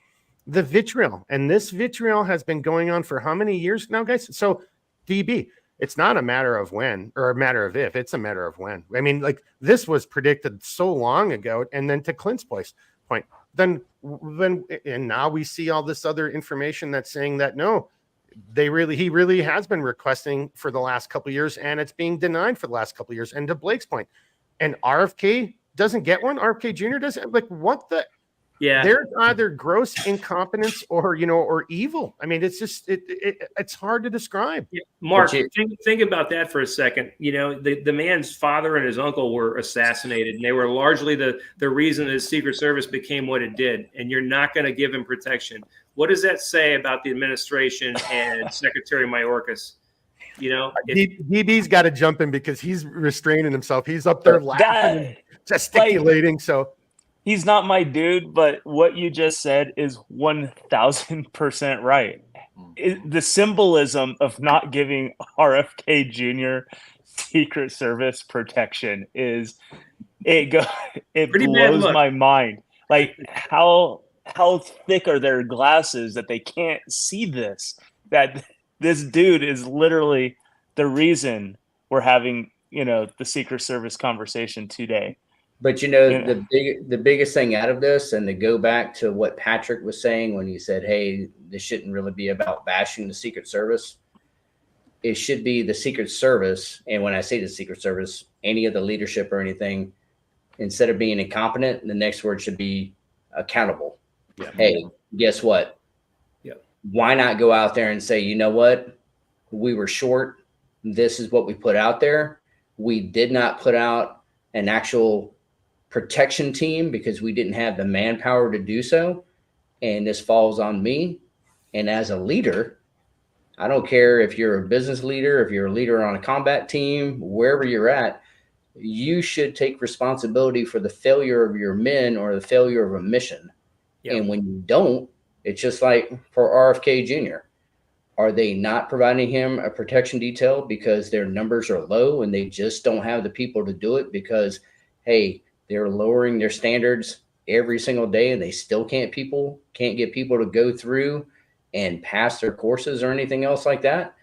The vitriol, and this vitriol has been going on for how many years now, guys? So, DB, it's not a matter of when or a matter of if, it's a matter of when. I mean, like, this was predicted so long ago. And then to Clint's point, then and now we see all this other information that's saying that no, he really has been requesting for the last couple of years, and it's being denied for the last couple of years. And to Blake's point, and RFK doesn't get one, RFK Jr. doesn't. Like, what the? Yeah, there's either gross incompetence or or evil. I mean, it's just it's hard to describe. Yeah. Mark, think about that for a second. The man's father and his uncle were assassinated, and they were largely the reason that the Secret Service became what it did. And you're not going to give him protection. What does that say about the administration and Secretary Mayorkas? DB's got to jump in because he's restraining himself. He's up there laughing and gesticulating. So. He's not my dude, but what you just said is 1,000% right. The symbolism of not giving RFK Jr. Secret Service protection it blows my mind. Like, how thick are their glasses that they can't see this? That this dude is literally the reason we're having, the Secret Service conversation today. But the biggest thing out of this, and to go back to what Patrick was saying when he said, hey, this shouldn't really be about bashing the Secret Service. It should be the Secret Service. And when I say the Secret Service, any of the leadership or anything, instead of being incompetent, the next word should be accountable. Yeah. Hey, guess what? Yeah. Why not go out there and say, you know what? We were short. This is what we put out there. We did not put out an actual protection team because we didn't have the manpower to do so. And this falls on me. And as a leader, I don't care if you're a business leader, if you're a leader on a combat team, wherever you're at, you should take responsibility for the failure of your men or the failure of a mission. Yep. And when you don't, it's just like for RFK Jr. Are they not providing him a protection detail because their numbers are low and they just don't have the people to do it because, hey, they're lowering their standards every single day and they still can't get people to go through and pass their courses or anything else like that?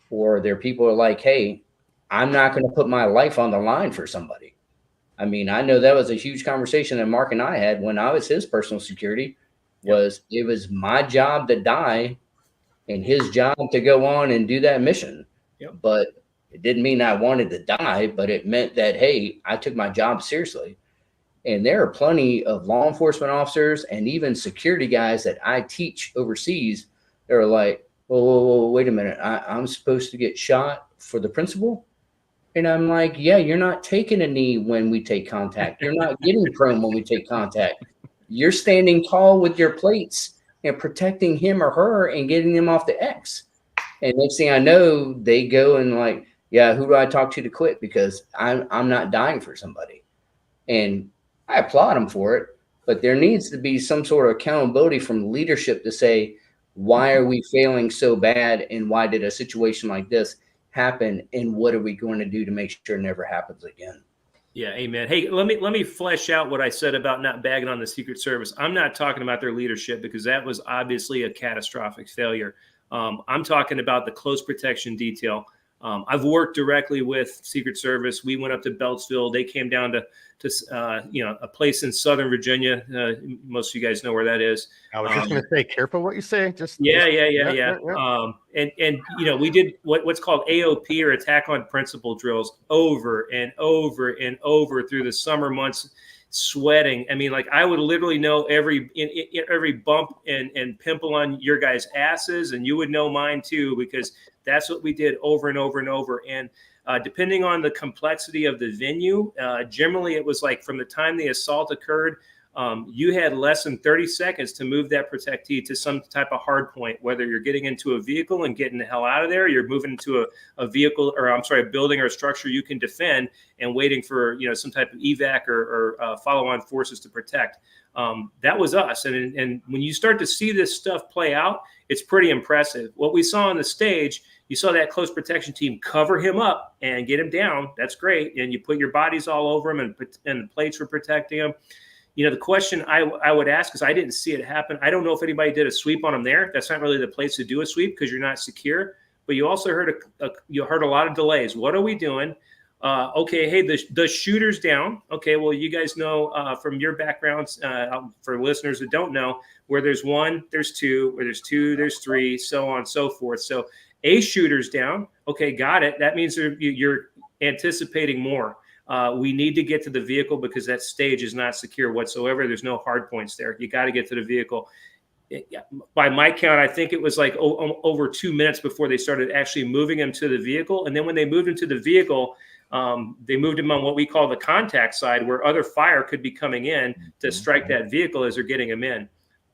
Or their people are like, hey, I'm not going to put my life on the line for somebody. I mean, I know that was a huge conversation that Mark and I had when I was his personal security. It was my job to die and his job to go on and do that mission. Yep. But it didn't mean I wanted to die, but it meant that, hey, I took my job seriously. And there are plenty of law enforcement officers and even security guys that I teach overseas. They're like, whoa, wait a minute. I'm supposed to get shot for the principal? And I'm like, yeah, you're not taking a knee when we take contact. You're not getting prone when we take contact. You're standing tall with your plates and protecting him or her and getting them off the X. And next thing I know, they go and like, yeah, who do I talk to quit? Because I'm not dying for somebody. And I applaud them for it, but there needs to be some sort of accountability from leadership to say, why are we failing so bad? And why did a situation like this happen? And what are we going to do to make sure it never happens again? Yeah, amen. Hey, let me flesh out what I said about not bagging on the Secret Service. I'm not talking about their leadership because that was obviously a catastrophic failure. I'm talking about the close protection detail. I've worked directly with Secret Service. We went up to Beltsville. They came down to a place in Southern Virginia. Most of you guys know where that is. I was just going to say, careful what you say. Yeah. And we did what's called AOP, or attack on principle drills, over and over and over through the summer months. sweating. I mean, like I would literally know every bump and pimple on your guys' asses, and you would know mine too, because that's what we did over and over and over. And depending on the complexity of the venue, generally it was like from the time the assault occurred, you had less than 30 seconds to move that protectee to some type of hard point, whether you're getting into a vehicle and getting the hell out of there, you're moving into a vehicle, or I'm sorry, a building or a structure you can defend, and waiting for, you know, some type of evac or follow-on forces to protect. That was us. And when you start to see this stuff play out, it's pretty impressive. What we saw on the stage, you saw that close protection team cover him up and get him down. That's great. And you put your bodies all over him, and the plates were protecting him. You know, the question I would ask, because I didn't see it happen, I don't know if anybody did a sweep on him there. That's not really the place to do a sweep because you're not secure. But you also heard a lot of delays. What are we doing? Okay, hey, the shooter's down. Okay, well, you guys know from your backgrounds, for listeners that don't know, where there's one, there's two, where there's two, there's three, so on and so forth. So a shooter's down. Okay, got it. That means you're anticipating more. We need to get to the vehicle because that stage is not secure whatsoever. There's no hard points there. You got to get to the vehicle. By my count, I think it was like over 2 minutes before they started actually moving him to the vehicle. And then when they moved him to the vehicle, they moved him on what we call the contact side, where other fire could be coming in to strike that vehicle as they're getting him in.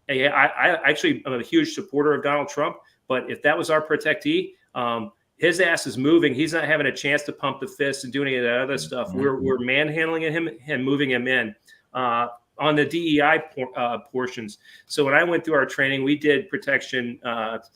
And I actually am a huge supporter of Donald Trump, but if that was our protectee, his ass is moving. He's not having a chance to pump the fist and do any of that other stuff. We're manhandling him and moving him in on the DEI portions. So when I went through our training, we did protection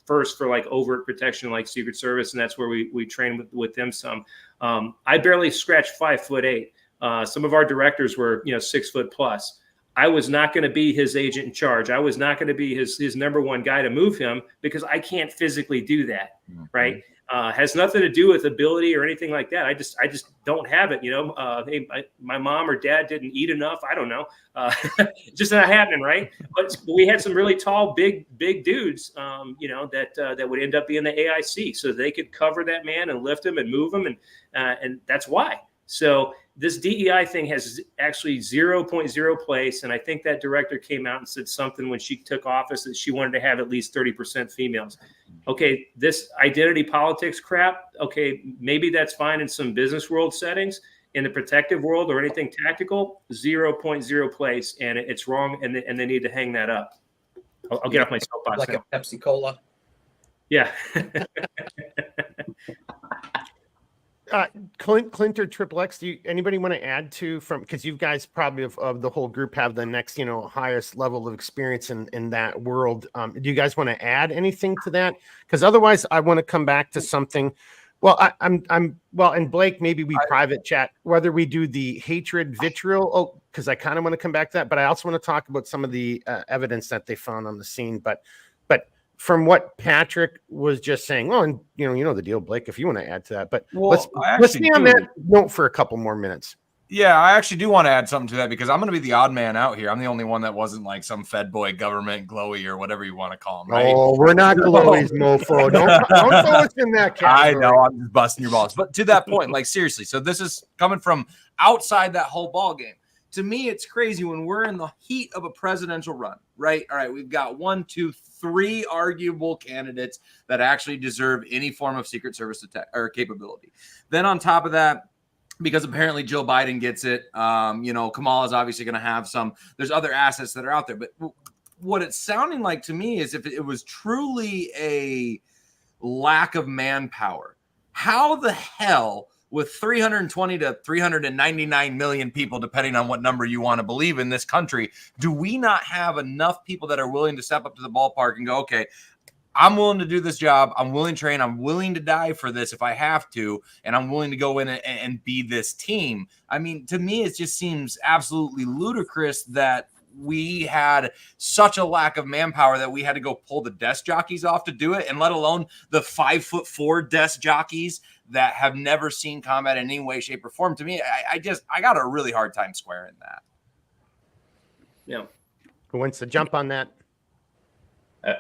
first for like overt protection, like Secret Service, and that's where we trained with them some. I barely scratched 5'8". Some of our directors were 6 foot plus. I was not going to be his agent in charge. I was not going to be his number one guy to move him because I can't physically do that, right? Has nothing to do with ability or anything like that. I just don't have it. Hey, my mom or dad didn't eat enough. I don't know. It's just not happening, right? But we had some really tall, big dudes, that would end up being the AIC, so they could cover that man and lift him and move him, and that's why. So this DEI thing has actually 0.0 place. And I think that director came out and said something when she took office that she wanted to have at least 30% females. Okay, this identity politics crap, okay, maybe that's fine in some business world settings. In the protective world or anything tactical, 0.0 place. And it's wrong, and they need to hang that up. I'll get off my soapbox like now. A Pepsi Cola. Yeah. Clint or Triple X, anybody want to add to because you guys probably of the whole group have the next highest level of experience in that world. Do you guys want to add anything to that? Because otherwise, I want to come back to something. Well, and Blake, maybe we private chat whether we do the hatred vitriol. Because I kind of want to come back to that, but I also want to talk about some of the evidence that they found on the scene. But from what Patrick was just saying, well, and you know the deal, Blake, if you want to add to that, but let's be on that note for a couple more minutes. Yeah, I actually do want to add something to that because I'm going to be the odd man out here. I'm the only one that wasn't like some Fed boy, government glowy, or whatever you want to call him. Right? Oh, we're not glowies, mofo. Don't throw us in that category. I know, I'm just busting your balls. But to that point, like seriously, so this is coming from outside that whole ball game. To me, it's crazy when we're in the heat of a presidential run, right? All right, we've got 1, 2, 3 arguable candidates that actually deserve any form of Secret Service or capability. Then on top of that, because apparently Joe Biden gets it, Kamala is obviously going to have some. There's other assets that are out there. But what it's sounding like to me is if it was truly a lack of manpower, how the hell with 320 to 399 million people, depending on what number you want to believe in this country, do we not have enough people that are willing to step up to the ballpark and go, okay, I'm willing to do this job. I'm willing to train. I'm willing to die for this if I have to. And I'm willing to go in and be this team. I mean, to me, it just seems absolutely ludicrous that we had such a lack of manpower that we had to go pull the desk jockeys off to do it, and let alone the 5'4" desk jockeys that have never seen combat in any way, shape, or form. To me, I got a really hard time squaring that. Yeah. Who wants to jump on that?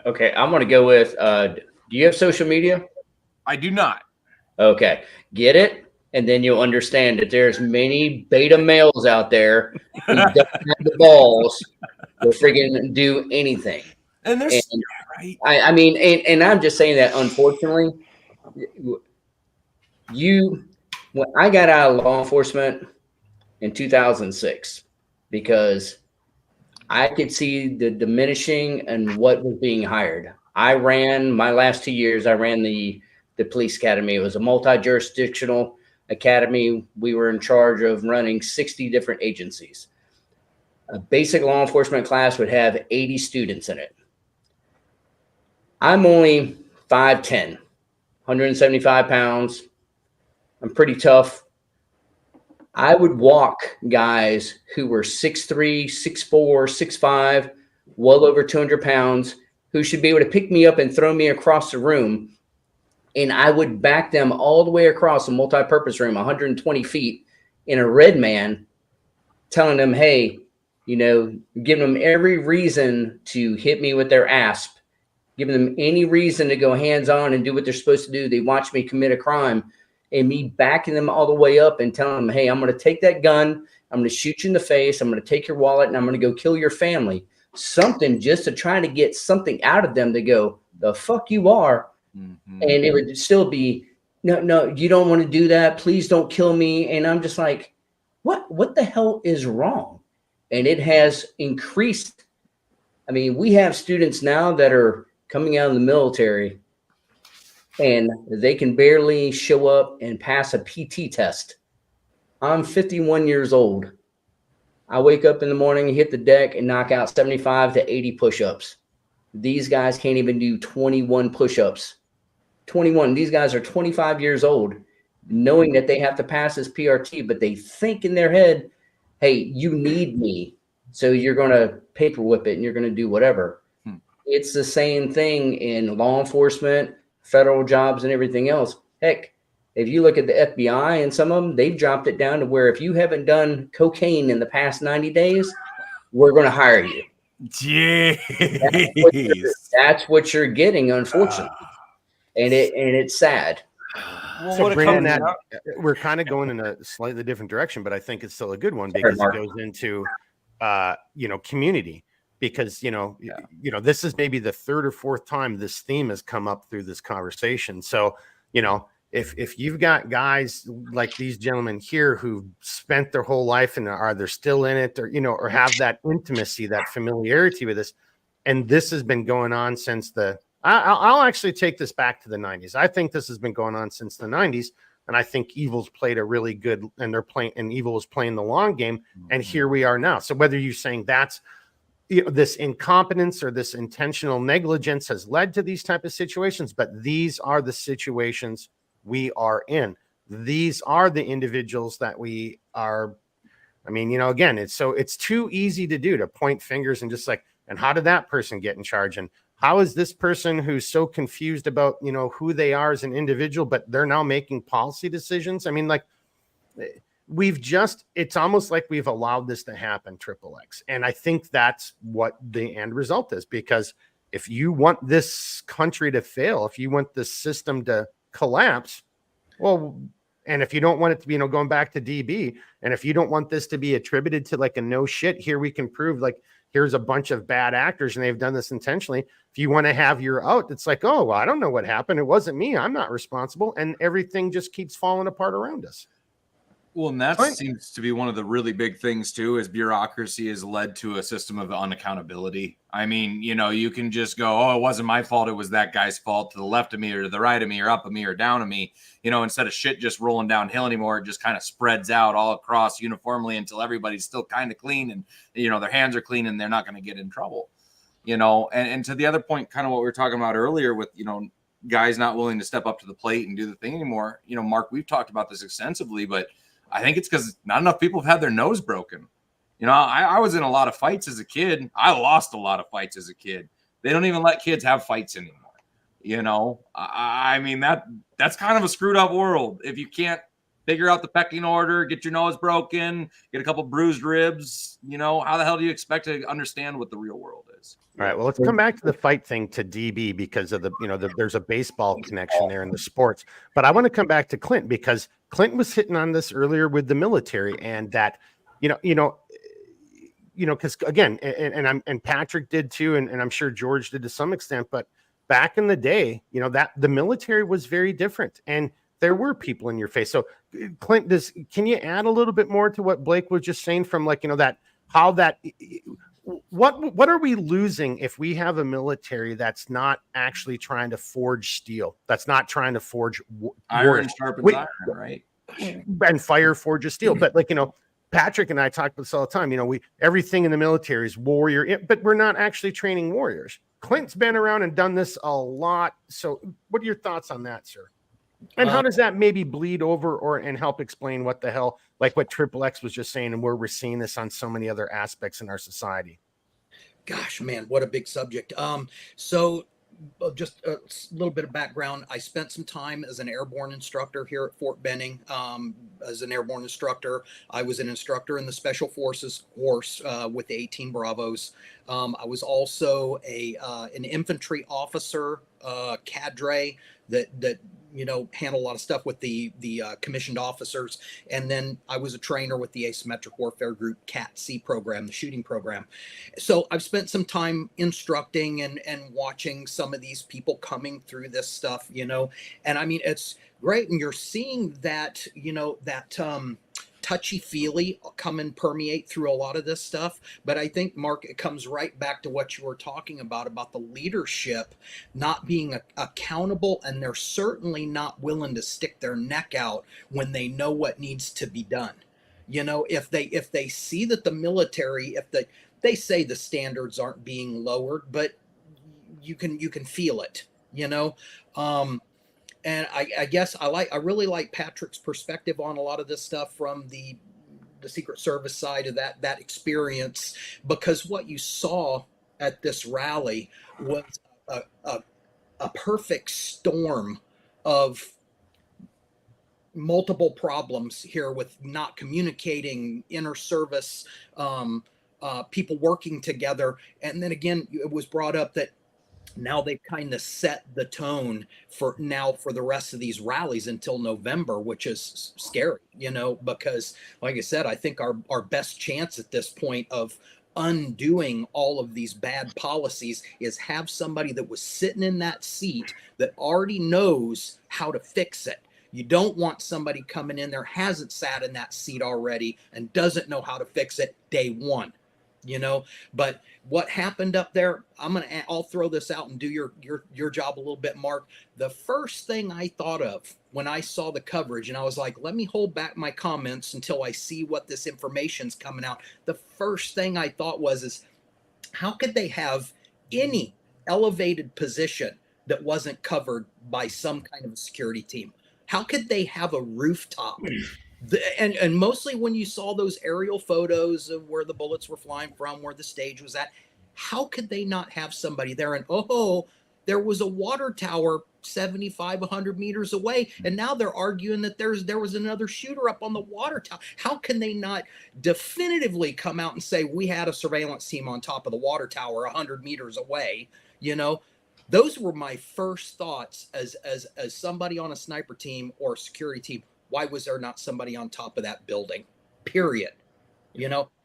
Okay, I'm going to go with, do you have social media? I do not. Okay, get it and then you'll understand that there's many beta males out there who don't have the balls to friggin' do anything. And there's And right. I mean, and I'm just saying that unfortunately, when I got out of law enforcement in 2006, because I could see the diminishing and what was being hired. I ran my last 2 years. I ran the police academy. It was a multi-jurisdictional academy. We were in charge of running 60 different agencies. A basic law enforcement class would have 80 students in it. I'm only 5'10", 175 pounds. I'm pretty tough. I would walk guys who were 6'3", 6'4", 6'5", well over 200 pounds, who should be able to pick me up and throw me across the room. And I would back them all the way across a multi-purpose room, 120 feet, in a red man, telling them, hey, giving them every reason to hit me with their ASP, giving them any reason to go hands-on and do what they're supposed to do. They watch me commit a crime, and me backing them all the way up and telling them, hey, I'm going to take that gun, I'm going to shoot you in the face, I'm going to take your wallet, and I'm going to go kill your family. Something just to try to get something out of them to go, the fuck you are. Mm-hmm. And it would still be, no, you don't want to do that. Please don't kill me. And I'm just like, what the hell is wrong? And it has increased. I mean, we have students now that are coming out of the military and they can barely show up and pass a PT test. I'm 51 years old. I wake up in the morning, hit the deck, and knock out 75 to 80 push-ups. These guys can't even do 21 push-ups. 21. These guys are 25 years old, knowing that they have to pass this PRT, but they think in their head, hey, you need me, so you're going to paper whip it and you're going to do whatever. It's the same thing in law enforcement, federal jobs, and everything else. Heck, if you look at the FBI and some of them, they've dropped it down to where if you haven't done cocaine in the past 90 days, we're going to hire you. Jeez. That's what you're getting, unfortunately. And it's sad. Well, so bringing that, we're kind of going in a slightly different direction, but I think it's still a good one because it goes into, community. Because this is maybe the third or fourth time this theme has come up through this conversation. So if you've got guys like these gentlemen here who spent their whole life and are they're still in it, or have that intimacy, that familiarity with this, and this has been going on since I'll actually take this back to the 90s. I think this has been going on since the 90s, and I think Evil's played a really good, and Evil was playing the long game, and here we are now. So whether you're saying that's this incompetence or this intentional negligence has led to these type of situations, but these are the situations we are in. These are the individuals that we are. I mean, again, it's too easy to do, to point fingers and just like, and how did that person get in charge? And how is this person who's so confused about, who they are as an individual, but they're now making policy decisions? I mean, like, it's almost like we've allowed this to happen, XXX. And I think that's what the end result is, because if you want this country to fail, if you want the system to collapse, well, and if you don't want it to be, going back to DB, and if you don't want this to be attributed to like a no shit, here we can prove like, here's a bunch of bad actors and they've done this intentionally. If you want to have your out, it's like, oh, well, I don't know what happened. It wasn't me. I'm not responsible. And everything just keeps falling apart around us. Well, and that seems to be one of the really big things too, is bureaucracy has led to a system of unaccountability. I mean, you can just go, oh, it wasn't my fault. It was that guy's fault, to the left of me or to the right of me or up of me or down of me. Instead of shit just rolling downhill anymore, it just kind of spreads out all across uniformly until everybody's still kind of clean and, their hands are clean and they're not going to get in trouble, and to the other point, kind of what we were talking about earlier with, guys not willing to step up to the plate and do the thing anymore. Mark, we've talked about this extensively, but I think it's because not enough people have had their nose broken. I was in a lot of fights as a kid. I lost a lot of fights as a kid. They don't even let kids have fights anymore. I mean, that's kind of a screwed up world. If you can't figure out the pecking order, get your nose broken, get a couple bruised ribs. How the hell do you expect to understand what the real world is? All right. Well, let's come back to the fight thing to DB because of there's a baseball connection there in the sports. But I want to come back to Clint because Clint was hitting on this earlier with the military and that, because again, and Patrick did too, and I'm sure George did to some extent. But back in the day, that the military was very different, and there were people in your face. So, Clint, can you add a little bit more to what Blake was just saying from what are we losing if we have a military that's not actually trying to forge steel, that's not trying to forge iron sharpens iron, right? And fire forges steel. But Patrick and I talk about this all the time. Everything in the military is warrior, but we're not actually training warriors. Clint's been around and done this a lot. So what are your thoughts on that, sir? And how does that maybe bleed over and help explain what the hell, like what Triple X was just saying, and where we're seeing this on so many other aspects in our society? Gosh, man, what a big subject. So just a little bit of background. I spent some time as an airborne instructor here at Fort Benning. As an airborne instructor, I was an instructor in the Special Forces course with the 18 Bravos. I was also an infantry officer cadre that handle a lot of stuff with the commissioned officers. And then I was a trainer with the Asymmetric Warfare Group CAT-C program, the shooting program. So I've spent some time instructing and watching some of these people coming through this stuff, and I mean, it's great. And you're seeing that, touchy-feely come and permeate through a lot of this stuff. But I think, Mark, it comes right back to what you were talking about the leadership not being accountable, and they're certainly not willing to stick their neck out when they know what needs to be done. If they see that the military, they say the standards aren't being lowered, but you can feel it, and I guess I really like Patrick's perspective on a lot of this stuff from the Secret Service side of that experience, because what you saw at this rally was a perfect storm of multiple problems here with not communicating, inter-service, people working together. And then again, it was brought up that now they've kind of set the tone for the rest of these rallies until November, which is scary, because like I said, I think our best chance at this point of undoing all of these bad policies is have somebody that was sitting in that seat that already knows how to fix it. You don't want somebody coming in there, hasn't sat in that seat already and doesn't know how to fix it day one. But what happened up there, I'll throw this out and do your job a little bit, Mark. The first thing I thought of when I saw the coverage, and I was like, let me hold back my comments until I see what this information's coming out. The first thing I thought is how could they have any elevated position that wasn't covered by some kind of a security team? How could they have a rooftop? And mostly when you saw those aerial photos of where the bullets were flying from, where the stage was at, how could they not have somebody there? And there was a water tower 75, 100 meters away, and now they're arguing that there was another shooter up on the water tower. How can they not definitively come out and say we had a surveillance team on top of the water tower 100 meters away? Those were my first thoughts as somebody on a sniper team or a security team. Why was there not somebody on top of that building? Period.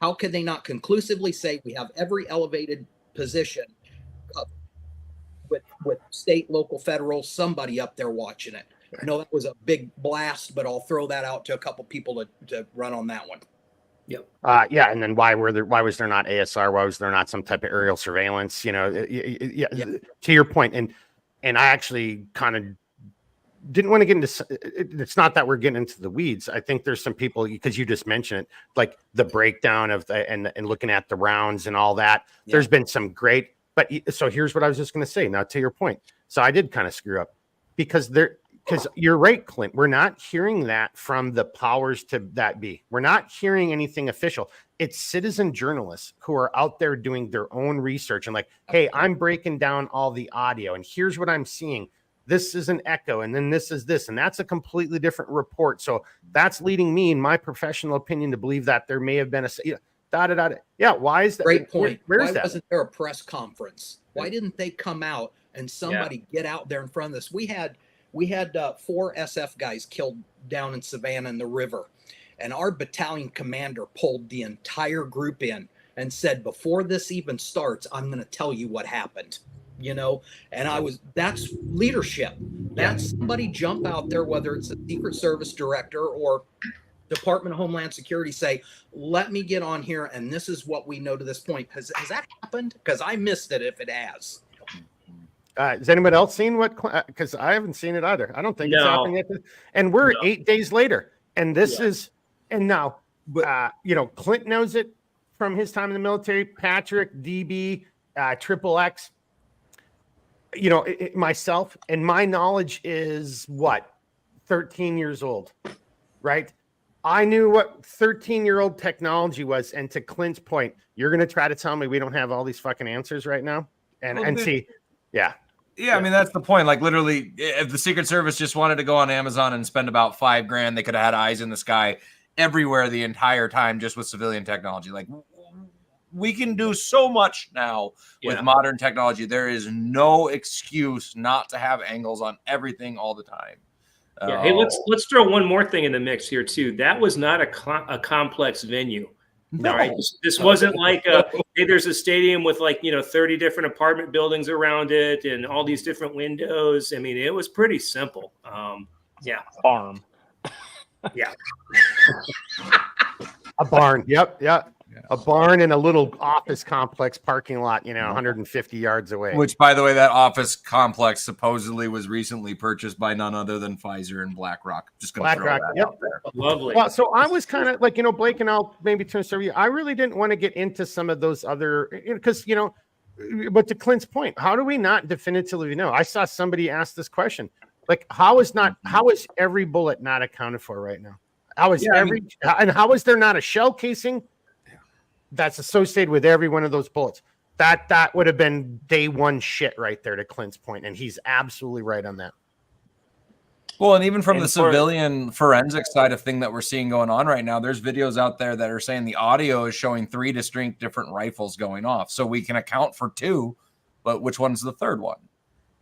How could they not conclusively say we have every elevated position with state, local, federal, somebody up there watching it? I know that was a big blast, but I'll throw that out to a couple people to run on that one. Yep. Yeah, and then why was there not ASR? Why was there not some type of aerial surveillance? To your point, and I actually kind of didn't want to get into. It's not that we're getting into the weeds. I think there's some people, because you just mentioned it, like the breakdown of and looking at the rounds and all that. Yeah. There's been some great, but so here's what I was just going to say. Now to your point, so I did kind of screw up because you're right, Clint. We're not hearing that from the powers to that be. We're not hearing anything official. It's citizen journalists who are out there doing their own research and like, hey, I'm breaking down all the audio and here's what I'm seeing. this is an echo, and then this is this, and that's a completely different report. So that's leading me, in my professional opinion, to believe that there may have been Yeah, why is that? Great point. Where's Why that? wasn't there a press conference? Why didn't they come out and somebody get out there in front of this? We had 4 SF guys killed down in Savannah in the river, and our battalion commander pulled the entire group in and said, before this even starts, I'm going to tell you what happened. And that's leadership. That's somebody jump out there, whether it's a Secret Service director or Department of Homeland Security, say, let me get on here, and this is what we know to this point. Has that happened? Because I missed it if it has. Has anybody else seen what? Because I haven't seen it either. I don't think it's happened yet. And we're 8 days later, and this is, and now, Clint knows it from his time in the military. Patrick, DB, Triple X. Myself, and my knowledge is 13 years old, right? I knew what 13-year-old technology was. And to Clint's point, you're going to try to tell me we don't have all these fucking answers right now? Yeah. I mean, that's the point. Like, literally, if the Secret Service just wanted to go on Amazon and spend about $5,000, they could have had eyes in the sky everywhere the entire time just with civilian technology. Like, we can do so much now with modern technology. There is no excuse not to have angles on everything all the time. Hey, let's throw one more thing in the mix here too. That was not a complex venue. No. All right? This wasn't like hey, there's a stadium with 30 different apartment buildings around it and all these different windows. I mean, it was pretty simple. Farm. Yeah. A barn. Yep. A barn and a little office complex parking lot, 150 yards away. Which, by the way, that office complex supposedly was recently purchased by none other than Pfizer and BlackRock. Just going to throw that out there. Lovely. Well, so I was kind of like, Blake, and I'll maybe turn to you. I really didn't want to get into some of those other, because, but to Clint's point, how do we not definitively know? I saw somebody ask this question, like, how is every bullet not accounted for right now? How is how is there not a shell casing that's associated with every one of those bullets? That would have been day one shit right there, to Clint's point, and he's absolutely right on that. Well, and even from the civilian forensic side of thing that we're seeing going on right now, there's videos out there that are saying the audio is showing 3 distinct different rifles going off. So we can account for 2, but which one's the third one?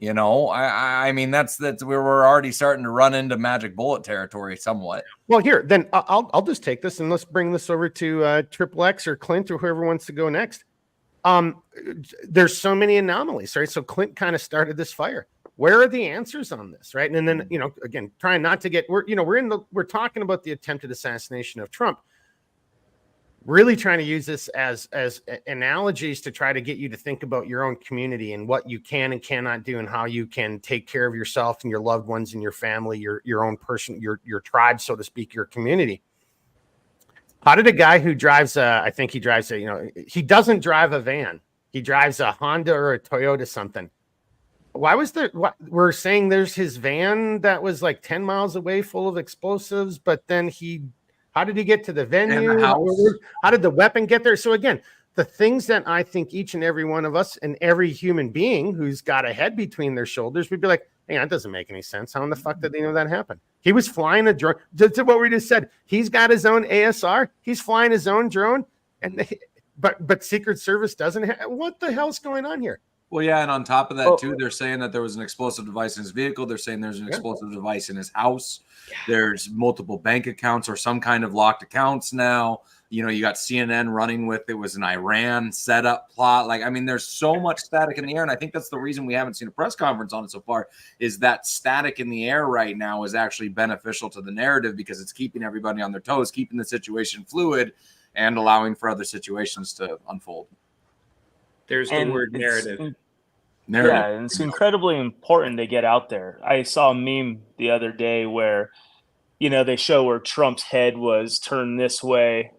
I mean, that's where we're already starting to run into magic bullet territory somewhat. Well, here, then I'll just take this and let's bring this over to Triple X or Clint or whoever wants to go next. There's so many anomalies, right? So Clint kind of started this fire. Where are the answers on this, right? And then, again, trying not to get, we're talking about the attempted assassination of Trump. Really trying to use this as analogies to try to get you to think about your own community and what you can and cannot do and how you can take care of yourself and your loved ones and your family, your own person, your tribe, so to speak, your community. How did a guy who drives he doesn't drive a van. He drives a Honda or a Toyota something. Why was we're saying there's his van that was like 10 miles away full of explosives, but then how did he get to the venue? How did the weapon get there? So again, the things that I think each and every one of us and every human being who's got a head between their shoulders would be like, hey, that doesn't make any sense. How in the fuck did they know that happened? He was flying a drone. To what we just said, he's got his own ASR. He's flying his own drone. But Secret Service doesn't what the hell's going on here? Well, yeah, and on top of that, too, they're saying that there was an explosive device in his vehicle. They're saying there's an explosive device in his house. Yeah. There's multiple bank accounts or some kind of locked accounts now. You got CNN running with it was an Iran setup plot. Like, I mean, there's so much static in the air, and I think that's the reason we haven't seen a press conference on it so far, is that static in the air right now is actually beneficial to the narrative because it's keeping everybody on their toes, keeping the situation fluid, and allowing for other situations to unfold. There's the word narrative. Yeah, and it's incredibly important to get out there. I saw a meme the other day where, they show where Trump's head was turned this way.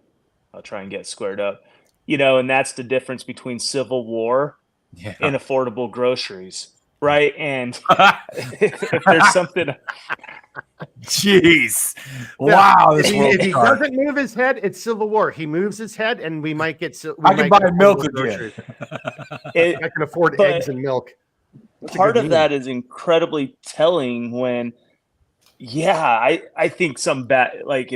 I'll try and get squared up. And that's the difference between civil war and affordable groceries, right? And if there's something... Jeez. Wow. If he doesn't move his head, it's civil war. He moves his head and we might get... I can buy milk again. I can afford eggs and milk. part of that is incredibly telling when, I think some bad, like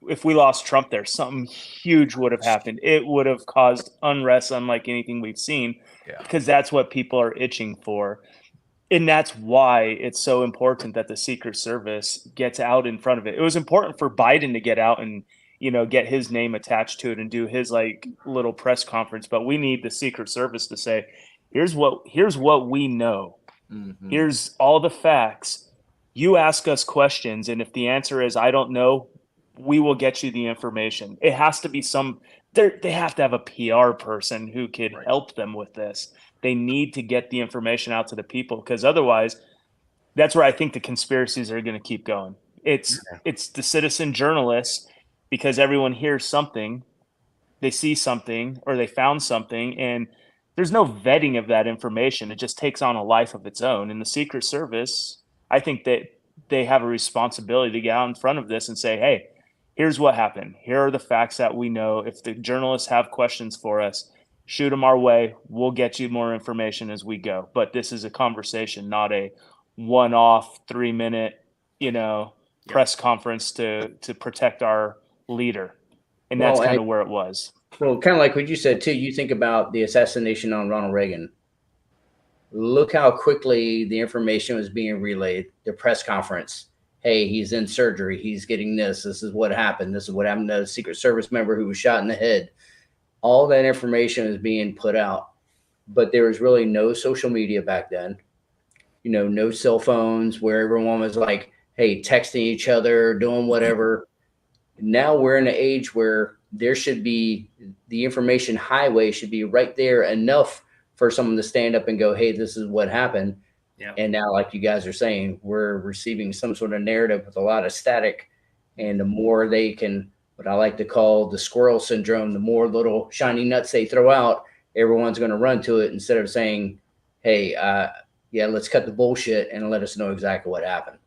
if we lost Trump there, something huge would have happened. It would have caused unrest unlike anything we've seen, because that's what people are itching for. And that's why it's so important that the Secret Service gets out in front of it. It was important for Biden to get out and, get his name attached to it and do his like little press conference. But we need the Secret Service to say, here's what we know. Mm-hmm. Here's all the facts. You ask us questions. And if the answer is, I don't know, we will get you the information. It has to be they have to have a PR person who could help them with this. They need to get the information out to the people, because otherwise that's where I think the conspiracies are going to keep going. It's the citizen journalists, because everyone hears something, they see something, or they found something, and there's no vetting of that information. It just takes on a life of its own. And the Secret Service, I think that they have a responsibility to get out in front of this and say, hey, here's what happened. Here are the facts that we know. If the journalists have questions for us, shoot them our way. We'll get you more information as we go. But this is a conversation, not a one-off 3-minute, press conference to protect our leader. And that's kind of where it was. Well, kind of like what you said too. You think about the assassination on Ronald Reagan. Look how quickly the information was being relayed. The press conference. Hey, he's in surgery. He's getting this. This is what happened. This is what happened to a Secret Service member who was shot in the head. All that information is being put out, but there was really no social media back then. No cell phones where everyone was like, hey, texting each other, doing whatever. Now we're in an age where there should be the information highway should be right there enough for someone to stand up and go, hey, this is what happened. Yeah. And now, like you guys are saying, we're receiving some sort of narrative with a lot of static. And the more they can, what I like to call the squirrel syndrome, the more little shiny nuts they throw out, everyone's going to run to it instead of saying, hey, let's cut the bullshit and let us know exactly what happened.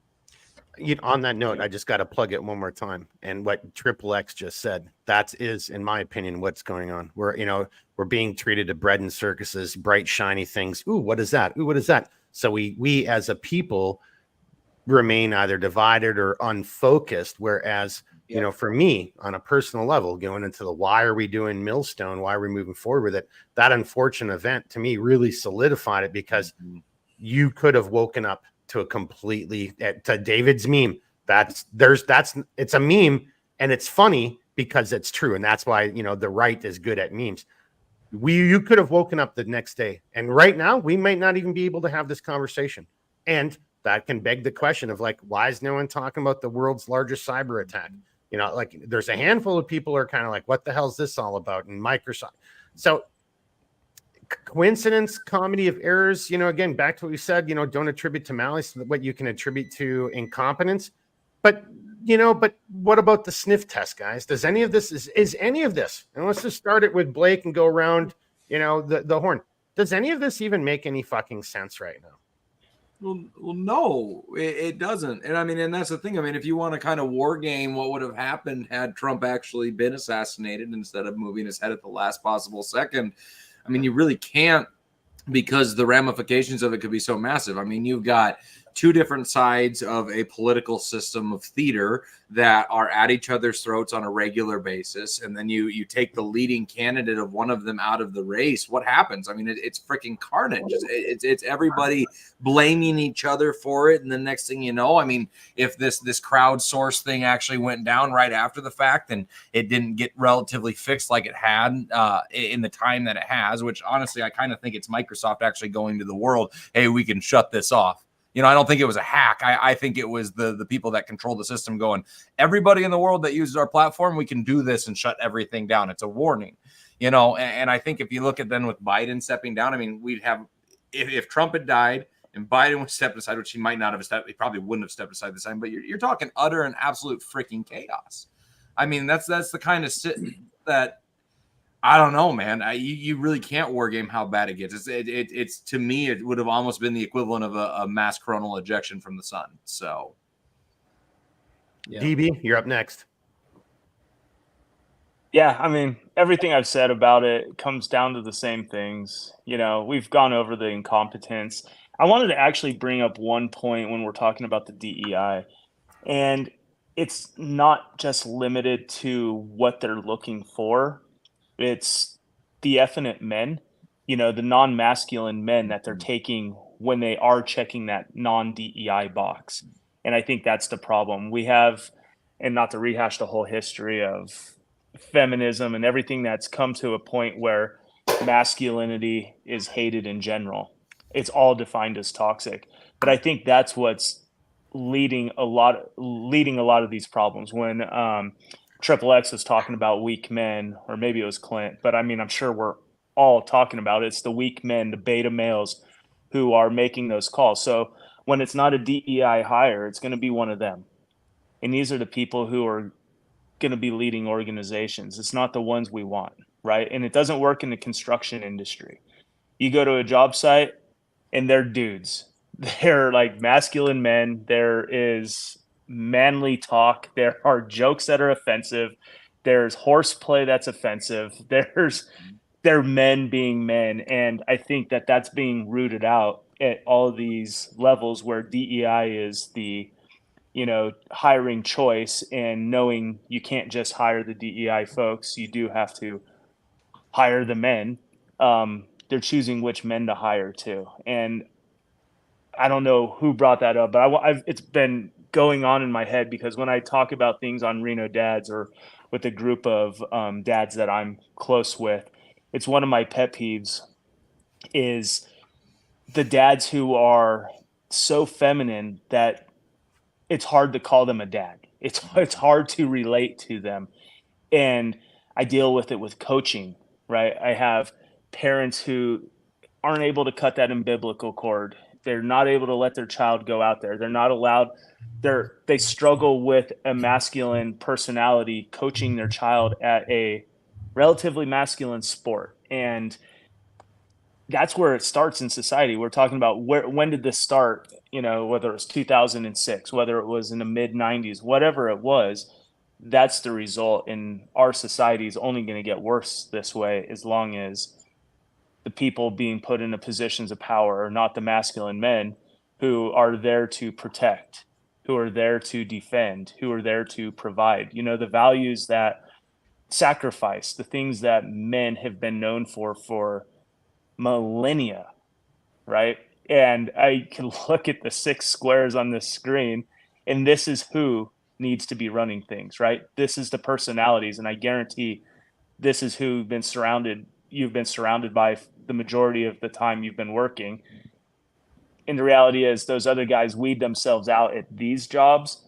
On that note, I just got to plug it one more time. And what Triple X just said, that is, in my opinion, what's going on. We're being treated to bread and circuses, bright, shiny things. Ooh, what is that? Ooh, what is that? So we as a people remain either divided or unfocused. Whereas, for me, on a personal level, going into the why are we doing Millstone? Why are we moving forward with it? That unfortunate event to me really solidified it, because you could have woken up to a completely, to David's meme. It's a meme and it's funny because it's true. And that's why, the right is good at memes. You could have woken up the next day, and right now we might not even be able to have this conversation. And that can beg the question of like, why is no one talking about the world's largest cyber attack? Like there's a handful of people who are kind of like, what the hell is this all about? And Microsoft. So coincidence, comedy of errors, again, back to what we said, don't attribute to malice what you can attribute to incompetence. But what about the sniff test, guys? Does any of this is any of this? And let's just start it with Blake and go around, the horn. Does any of this even make any fucking sense right now? Well, no, it doesn't. And and that's the thing. If you want to kind of war game what would have happened had Trump actually been assassinated instead of moving his head at the last possible second, you really can't, because the ramifications of it could be so massive. You've got two different sides of a political system of theater that are at each other's throats on a regular basis. And then you take the leading candidate of one of them out of the race. What happens? It's freaking carnage. It's everybody blaming each other for it. And the next thing you know, if this crowdsource thing actually went down right after the fact and it didn't get relatively fixed like it had in the time that it has, which honestly, I kind of think it's Microsoft actually going to the world, hey, we can shut this off. I don't think it was a hack. I think it was the people that control the system going, everybody in the world that uses our platform, we can do this and shut everything down. It's a warning, and I think if you look at then with Biden stepping down, we'd have, if Trump had died and Biden was stepped aside, which he might not have he probably wouldn't have stepped aside this time, but you're talking utter and absolute freaking chaos. That's the kind of that, I don't know, man. You really can't war game how bad it gets. It's to me, it would have almost been the equivalent of a mass coronal ejection from the sun. So, yeah. DB, you're up next. Yeah, everything I've said about it comes down to the same things. We've gone over the incompetence. I wanted to actually bring up one point when we're talking about the DEI, and it's not just limited to what they're looking for. It's the effeminate men, the non-masculine men that they're taking when they are checking that non-DEI box. And I think that's the problem. We have, and not to rehash the whole history of feminism and everything that's come to a point where masculinity is hated in general. It's all defined as toxic. But I think that's what's leading a lot of these problems. When Triple X was talking about weak men, or maybe it was Clint, but I mean, I'm sure we're all talking about it. It's the weak men, the beta males who are making those calls. So when it's not a DEI hire, it's going to be one of them. And these are the people who are going to be leading organizations. It's not the ones we want, right? And it doesn't work in the construction industry. You go to a job site and they're dudes. They're like masculine men. There is manly talk. There are jokes that are offensive. There's horseplay that's offensive. They're men being men. And I think that that's being rooted out at all of these levels where DEI is the, hiring choice, and knowing you can't just hire the DEI folks. You do have to hire the men. They're choosing which men to hire too. And I don't know who brought that up, but it's been going on in my head, because when I talk about things on Reno Dads or with a group of dads that I'm close with, it's one of my pet peeves is the dads who are so feminine that it's hard to call them a dad. It's hard to relate to them. And I deal with it with coaching, right? I have parents who aren't able to cut that umbilical cord. They're not able to let their child go out there. They're not allowed. They struggle with a masculine personality coaching their child at a relatively masculine sport. And that's where it starts in society. We're talking about when did this start? Whether it was 2006, whether it was in the mid 90s, whatever it was, that's the result. And our society is only going to get worse this way as long as the people being put into positions of power are not the masculine men who are there to protect, who are there to defend, who are there to provide, the values that sacrifice, the things that men have been known for millennia, right? And I can look at the 6 squares on this screen, and this is who needs to be running things, right? This is the personalities, and I guarantee this is who you've been surrounded by the majority of the time you've been working. And the reality is those other guys weed themselves out at these jobs,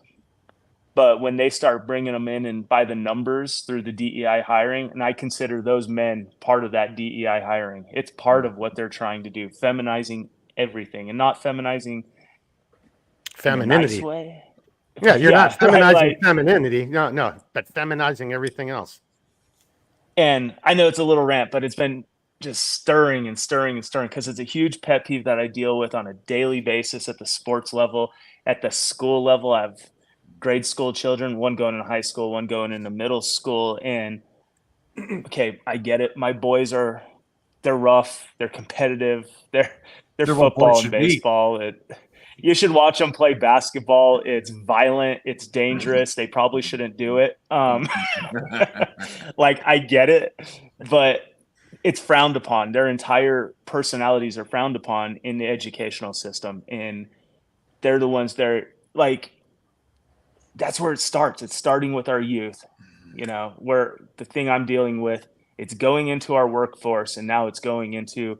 but when they start bringing them in and by the numbers through the DEI hiring, and I consider those men part of that DEI hiring, it's part of what they're trying to do, feminizing everything, and not feminizing Femininity. in a nice way. Yeah, you're not feminizing like, femininity. No, but feminizing everything else. And I know it's a little rant, but it's been just stirring because it's a huge pet peeve that I deal with on a daily basis at the sports level, at the school level. I have grade school children, one going in high school, one going into middle school. And okay, I get it. My boys they're rough, they're competitive, they're football and baseball. You should watch them play basketball. It's violent, it's dangerous. They probably shouldn't do it. Like, I get it, but it's frowned upon. Their entire personalities are frowned upon in the educational system. And they're the ones that's where it starts. It's starting with our youth, where the thing I'm dealing with, it's going into our workforce, and now it's going into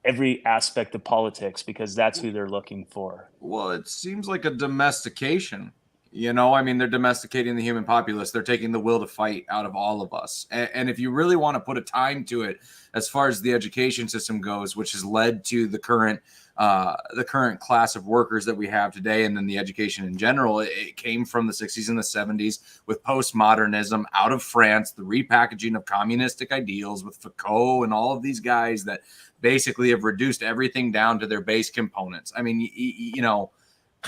every aspect of politics, because that's who they're looking for. Well, it seems like a domestication. They're domesticating the human populace. They're taking the will to fight out of all of us. And if you really want to put a time to it, as far as the education system goes, which has led to the current class of workers that we have today, and then the education in general, it came from the 60s and the 70s with postmodernism out of France, the repackaging of communistic ideals with Foucault and all of these guys that basically have reduced everything down to their base components. I mean,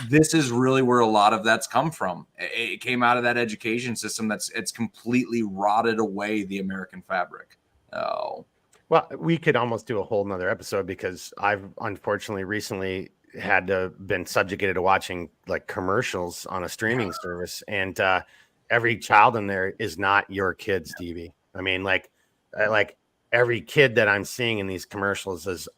this is really where a lot of that's come from. It came out of that education system it's completely rotted away the American fabric. Oh. Well, we could almost do a whole nother episode because I've unfortunately recently had to been subjugated to watching like commercials on a streaming service, and every child in there is not your kid, Stevie. I mean, like every kid that I'm seeing in these commercials is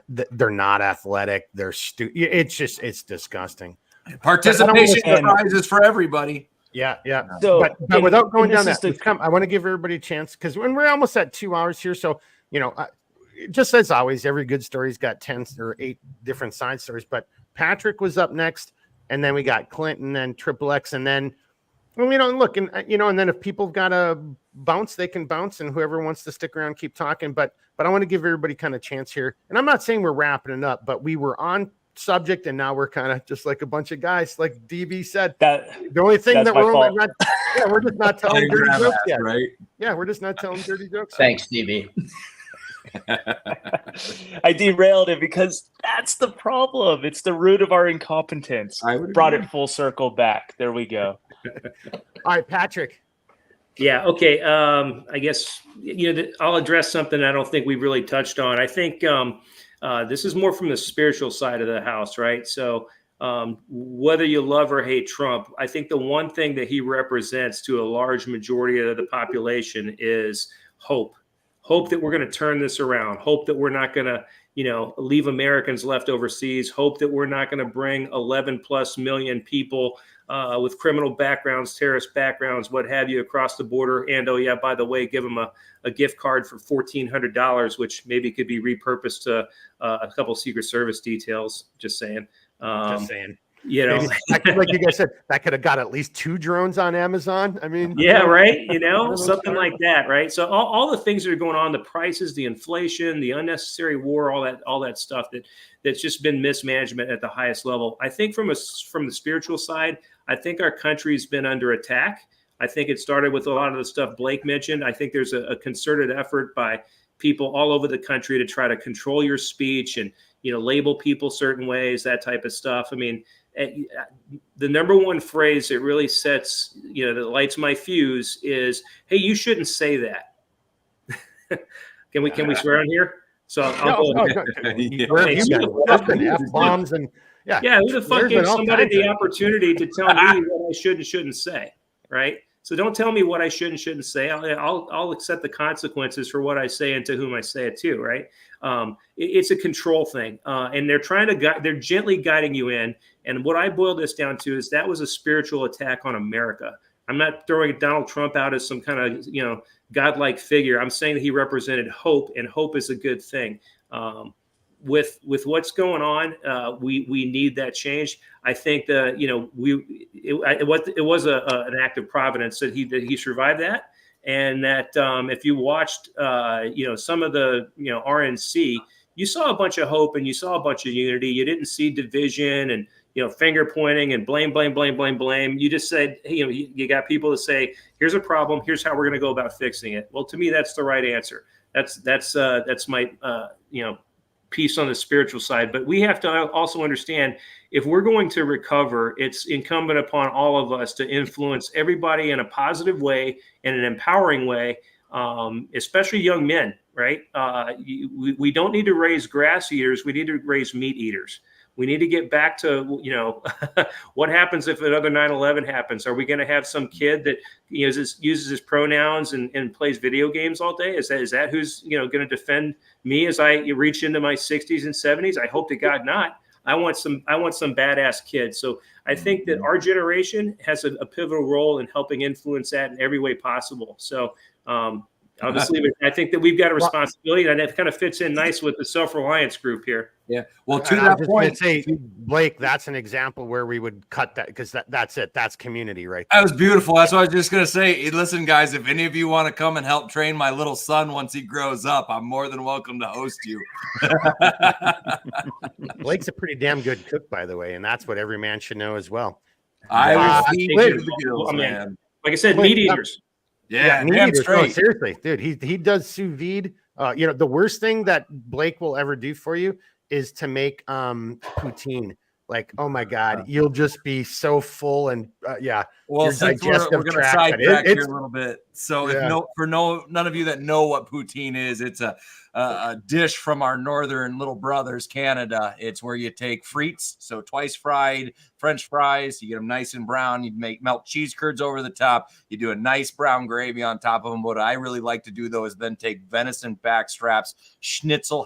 they're not athletic. They're it's disgusting. Participation prizes for everybody. Yeah. So, but without going down that, I want to give everybody a chance because when we're almost at 2 hours here, so just as always, every good story's got 10 or 8 different side stories. But Patrick was up next, and then we got Clinton and Triple X, and then look, and and then if people got to bounce, they can bounce, and whoever wants to stick around, keep talking. But I want to give everybody kind of a chance here, and I'm not saying we're wrapping it up, but we were on subject, and now we're kind of just like a bunch of guys, like DB said. That the only thing that we're just not telling dirty jokes yet, right? Yeah, we're just not telling dirty jokes. Thanks, DB. I derailed it because that's the problem. It's the root of our incompetence. I brought it full circle back. There we go. All right, Patrick. Yeah. Okay. I guess I'll address something I don't think we've really touched on. I think this is more from the spiritual side of the house, right? So whether you love or hate Trump, I think the one thing that he represents to a large majority of the population is hope. Hope that we're going to turn this around. Hope that we're not going to, leave Americans left overseas. Hope that we're not going to bring 11+ million people with criminal backgrounds, terrorist backgrounds, what have you, across the border. And, oh, yeah, by the way, give them a gift card for $1,400, which maybe could be repurposed to a couple Secret Service details. Just saying. Just saying. Like you guys said, that could have got at least 2 drones on Amazon. I mean, yeah, right. Something like that, right? So all the things that are going on, the prices, the inflation, the unnecessary war, all that stuff that's just been mismanagement at the highest level. I think from the spiritual side, I think our country's been under attack. I think it started with a lot of the stuff Blake mentioned. I think there's a concerted effort by people all over the country to try to control your speech and label people certain ways, that type of stuff. I mean, the number one phrase that really sets, that lights my fuse is, "Hey, you shouldn't say that." Can we swear on here? So I'll go. F-bombs and yeah. Who the fuck gives somebody the opportunity to tell me what I should and shouldn't say, right? So don't tell me what I should and shouldn't say. I'll accept the consequences for what I say and to whom I say it to, right? It's a control thing, and they're trying to they're gently guiding you in. And what I boil this down to is that was a spiritual attack on America. I'm not throwing Donald Trump out as some kind of godlike figure. I'm saying that he represented hope, and hope is a good thing. With what's going on, we need that change. I think that it was an act of providence that he survived that, and that if you watched some of the RNC, you saw a bunch of hope and you saw a bunch of unity. You didn't see division and finger pointing and blame. You just said, you got people to say, here's a problem, here's how we're going to go about fixing it. Well, to me, that's the right answer. That's my piece on the spiritual side. But we have to also understand, if we're going to recover, it's incumbent upon all of us to influence everybody in a positive way, in an empowering way, especially young men, right? We don't need to raise grass eaters. We need to raise meat eaters. We need to get back to, what happens if another 9/11 happens? Are we going to have some kid that uses his pronouns and plays video games all day? Is that who's going to defend me as I reach into my 60s and 70s? I hope to God not. I want some badass kids. So I think that our generation has a pivotal role in helping influence that in every way possible. So I'll just leave it. I think that we've got a responsibility, and it kind of fits in nice with the self-reliance group here. Yeah. Well, to that point, say, Blake, that's an example where we would cut that, because that's it. That's community, right? That was beautiful. That's what I was just going to say. Listen, guys, if any of you want to come and help train my little son once he grows up, I'm more than welcome to host you. Blake's a pretty damn good cook, by the way, and that's what every man should know as well. I feed you the gills, man. Like I said, meat eaters. Yeah, no, seriously, dude. He does sous vide. The worst thing that Blake will ever do for you is to make poutine. Like, oh my God, you'll just be so full and Well, since we're going to sidetrack here a little bit. So none of you that know what poutine is, it's a a dish from our northern little brothers, Canada. It's where you take frites, so twice fried French fries. You get them nice and brown. You melt cheese curds over the top. You do a nice brown gravy on top of them. What I really like to do, though, is then take venison back straps,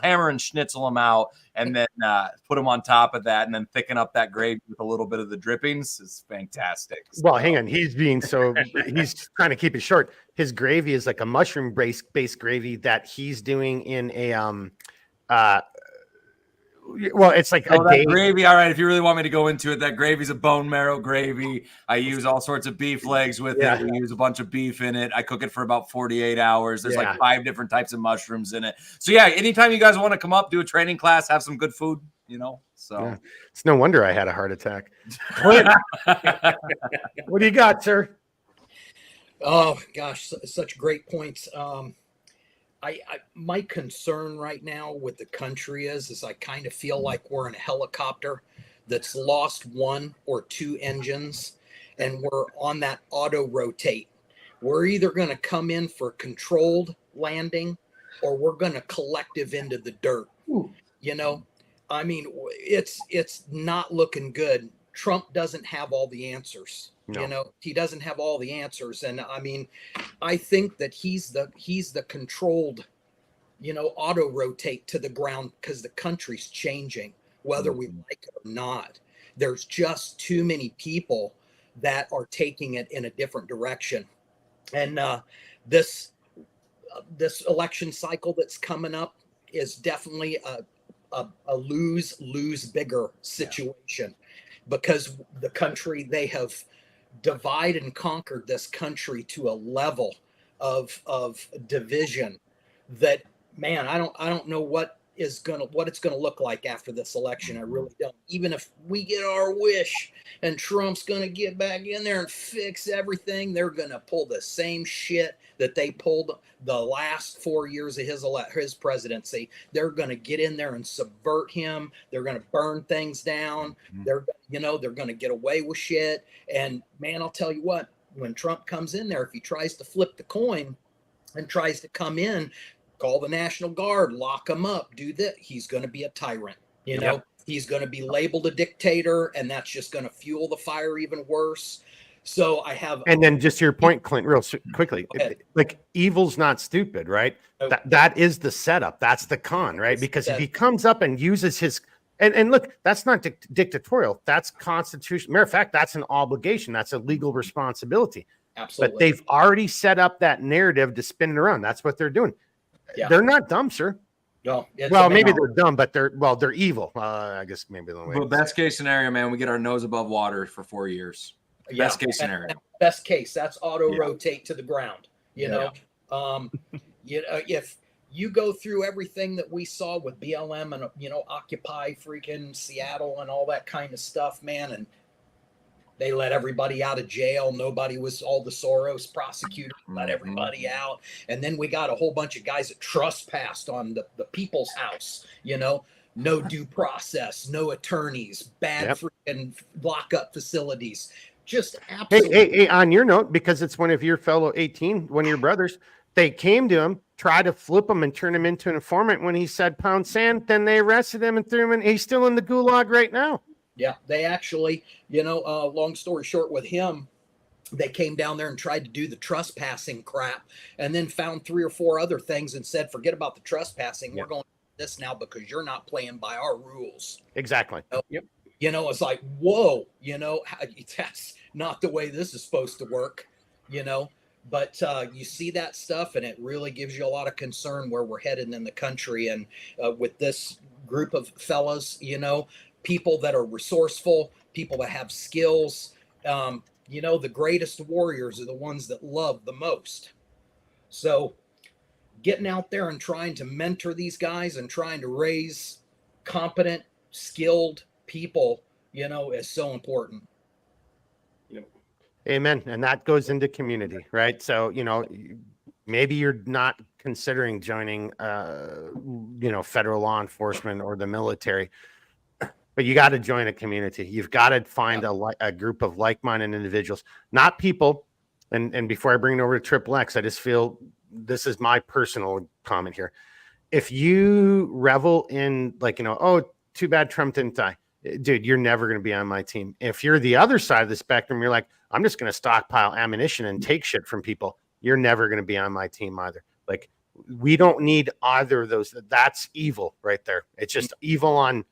hammer and schnitzel them out, and then put them on top of that, and then thicken up that gravy with a little bit of the drippings. It's fantastic. Well, hang on. He's trying to keep it short. His gravy is like a mushroom based gravy that he's doing in a well, it's like that gravy. All right, if you really want me to go into it, that gravy's a bone marrow gravy. I use all sorts of beef legs with it. We use a bunch of beef in it. I cook it for about 48 hours. There's like 5 different types of mushrooms in it. So yeah, anytime you guys want to come up, do a training class, have some good food, So it's no wonder I had a heart attack. What do you got, sir? Oh gosh, such great points. My concern right now with the country is I kind of feel like we're in a helicopter that's lost 1 or 2 engines, and we're on that auto rotate. We're either going to come in for controlled landing, or we're going to collective into the dirt. Ooh. I mean, it's not looking good. Trump doesn't have all the answers. No. He doesn't have all the answers. And I mean, I think that he's the controlled, auto rotate to the ground, because the country's changing, whether we like it or not. There's just too many people that are taking it in a different direction. And this election cycle that's coming up is definitely a lose bigger situation, because the country, they have divided and conquered this country to a level of division that, man, I don't know what it's gonna look like after this election. I really don't. Even if we get our wish and Trump's gonna get back in there and fix everything, they're gonna pull the same shit that they pulled the last 4 years of his presidency. They're gonna get in there and subvert him. They're gonna burn things down. They're gonna get away with shit. And man, I'll tell you what, when Trump comes in there, if he tries to flip the coin and tries to come in, call the National Guard, lock him up, do that, he's going to be a tyrant. He's going to be labeled a dictator, and that's just going to fuel the fire even worse. So I have, and then just to your point, Clint, real quickly, like evil's not stupid, right? That is the setup. That's the con, right? Because if he comes up and uses his, and look, that's not dictatorial. That's constitutional. Matter of fact, that's an obligation. That's a legal responsibility. Absolutely. But they've already set up that narrative to spin it around. That's what they're doing. Yeah. They're not dumb, sir. No. Well, maybe they're dumb, but they're evil. I guess maybe the way. But best case scenario, man, we get our nose above water for 4 years. Best case scenario. Best case, that's auto rotate to the ground. If you go through everything that we saw with BLM and Occupy freaking Seattle and all that kind of stuff, man, and they let everybody out of jail. Nobody was, all the Soros prosecutors let everybody out. And then we got a whole bunch of guys that trespassed on the people's house, no due process, no attorneys, bad freaking lockup facilities. Just absolutely. Hey, on your note, because it's one of your fellow 18, one of your brothers, they came to him, tried to flip him and turn him into an informant when he said pound sand. Then they arrested him and threw him in. He's still in the gulag right now. Yeah, they actually, long story short with him, they came down there and tried to do the trespassing crap, and then found 3 or 4 other things and said, forget about the trespassing. We're going to do this now because you're not playing by our rules. Exactly. It's like, whoa, that's not the way this is supposed to work, But you see that stuff, and it really gives you a lot of concern where we're headed in the country. And with this group of fellas, people that are resourceful, people that have skills, the greatest warriors are the ones that love the most. So getting out there and trying to mentor these guys and trying to raise competent, skilled people, is so important. Amen. And that goes into community, right? So, maybe you're not considering joining, federal law enforcement or the military, but you got to join a community. You've got to find a group of like-minded individuals, not people. And before I bring it over to Triple X, I just feel this is my personal comment here. if you revel in like, oh, too bad Trump didn't die, dude, you're never going to be on my team. If you're the other side of the spectrum, you're like, I'm just going to stockpile ammunition and take shit from people, you're never going to be on my team either. Like, we don't need either of those. That's evil right there. It's just evil on,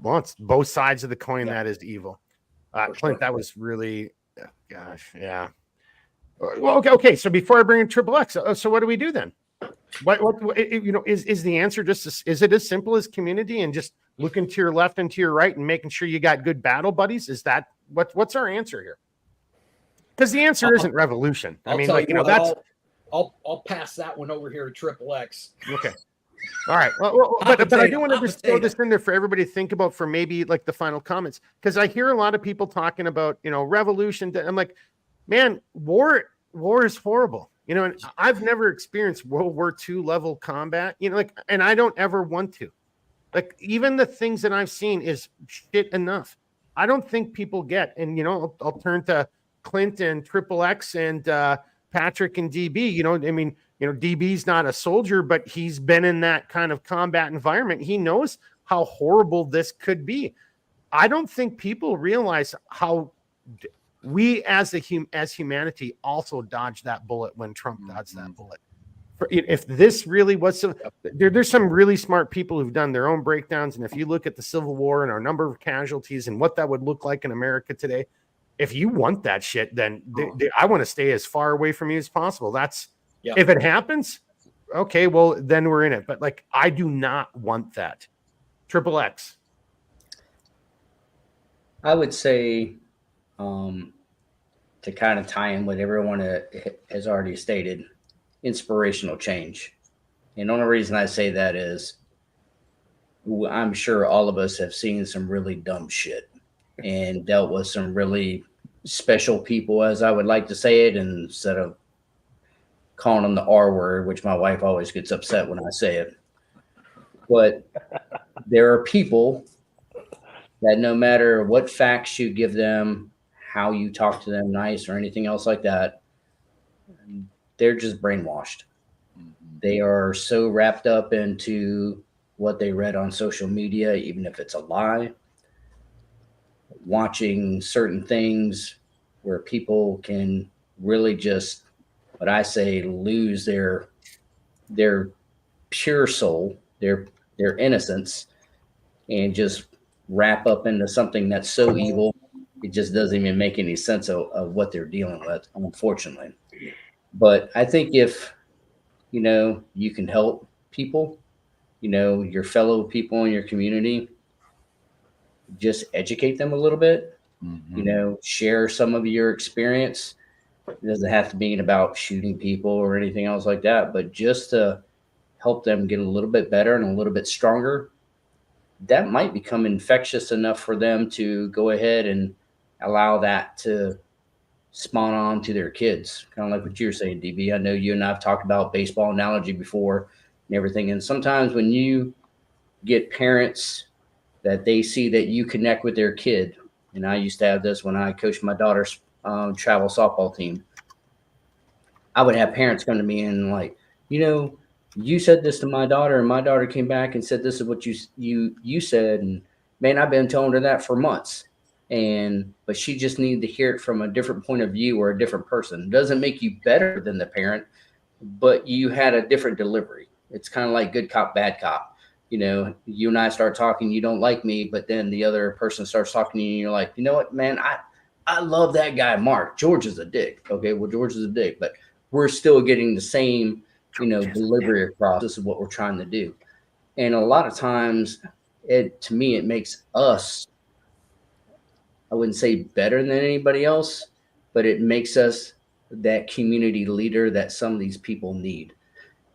well, it's both sides of the coin. That is evil. Clint, that was really, gosh, yeah. Well, okay. So before I bring in Triple X, so what do we do then? What is the answer is it as simple as community and just looking to your left and to your right and making sure you got good battle buddies? Is that what's our answer here? Because the answer isn't revolution. I mean, like, that's. I'll pass that one over here to Triple X. Okay. All right. Well, but I do want to just throw this in there for everybody to think about for maybe like the final comments, because I hear a lot of people talking about, revolution. I'm like, man, war is horrible. And I've never experienced World War II level combat, and I don't ever want to. Like, even the things that I've seen is shit enough. I don't think people get, and, I'll turn to Clint and Triple X and Patrick and DB, DB's not a soldier, but he's been in that kind of combat environment. He knows how horrible this could be. I don't think people realize how we as humanity also dodged that bullet when Trump dodged that bullet. If this really was there's some really smart people who've done their own breakdowns. And if you look at the Civil War and our number of casualties and what that would look like in America today, if you want that shit, then I want to stay as far away from you as possible. That's if it happens, okay, well, then we're in it. But like, I do not want that. Triple X. I would say, to kind of tie in what everyone has already stated, inspirational change. And the only reason I say that is I'm sure all of us have seen some really dumb shit and dealt with some really special people, as I would like to say it, instead of calling them the R word, which my wife always gets upset when I say it. But there are people that no matter what facts you give them, how you talk to them nice or anything else like that, they're just brainwashed. They are so wrapped up into what they read on social media, even if it's a lie, watching certain things where people can really just, what I say, lose their pure soul, their innocence, and just wrap up into something that's so evil, it just doesn't even make any sense of what they're dealing with, unfortunately. But I think if, you can help people, your fellow people in your community, just educate them a little bit, share some of your experience. It doesn't have to be about shooting people or anything else like that, but just to help them get a little bit better and a little bit stronger, that might become infectious enough for them to go ahead and allow that to spawn on to their kids. Kind of like what you're saying, DB. I know you and I have talked about baseball analogy before and everything. And sometimes when you get parents that they see that you connect with their kid, and I used to have this when I coached my daughter's travel softball team, I would have parents come to me and like, you said this to my daughter, and my daughter came back and said this is what you said, and man, I've been telling her that for months. But she just needed to hear it from a different point of view or a different person. It doesn't make you better than the parent, but you had a different delivery. It's kind of like good cop, bad cop. You and I start talking, you don't like me, but then the other person starts talking to you and you're like, you know what, man, I love that guy, Mark. George is a dick. Okay, well, George is a dick, but we're still getting the same, delivery across. This is what we're trying to do. And a lot of times, to me, it makes us, I wouldn't say better than anybody else, but it makes us that community leader that some of these people need.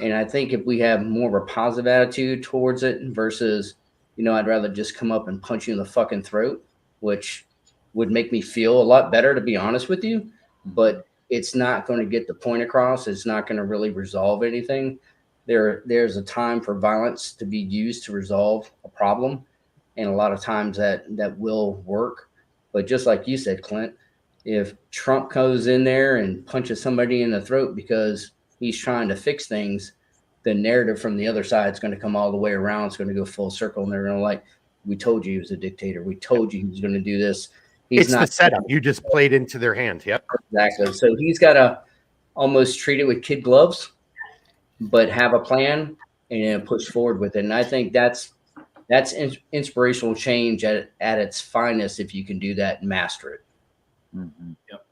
And I think if we have more of a positive attitude towards it versus, I'd rather just come up and punch you in the fucking throat, which would make me feel a lot better, to be honest with you. But it's not going to get the point across. It's not going to really resolve anything. There's a time for violence to be used to resolve a problem. And a lot of times that will work. But just like you said, Clint, if Trump goes in there and punches somebody in the throat because he's trying to fix things, the narrative from the other side is going to come all the way around. It's going to go full circle, and they're going to like, we told you he was a dictator. We told you he was going to do this. It's not the setup. You just played into their hand. Yep. Exactly. So he's got to almost treat it with kid gloves, but have a plan and push forward with it. And I think that's inspirational change at its finest if you can do that and master it. Mm-hmm. Yep.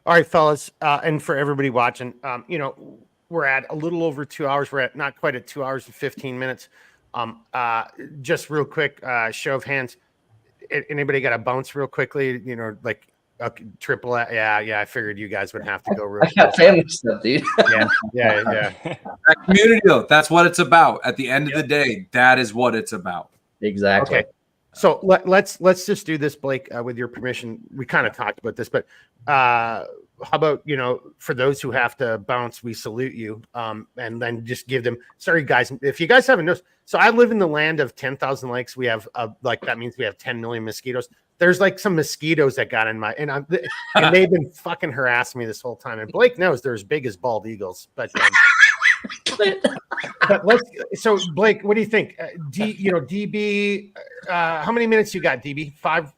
All right, fellas, and for everybody watching, we're at a little over 2 hours. We're at not quite at 2 hours and 15 minutes. Just real quick, show of hands. Anybody got to bounce real quickly? Like triple. Yeah. I figured you guys would have to go real. I got family stuff, dude. Yeah. That community, though, that's what it's about. At the end of the day, that is what it's about. Exactly. Okay. So let's just do this, Blake, with your permission. We kind of talked about this, but how about, for those who have to bounce, we salute you. And then just give them, sorry guys, if you guys haven't noticed, so I live in the land of 10,000 lakes. We have that means we have 10 million mosquitoes. There's like some mosquitoes that got in my, and they've been fucking harassing me this whole time. And Blake knows they're as big as bald eagles, but so Blake, what do you think? DB, how many minutes you got, DB? Five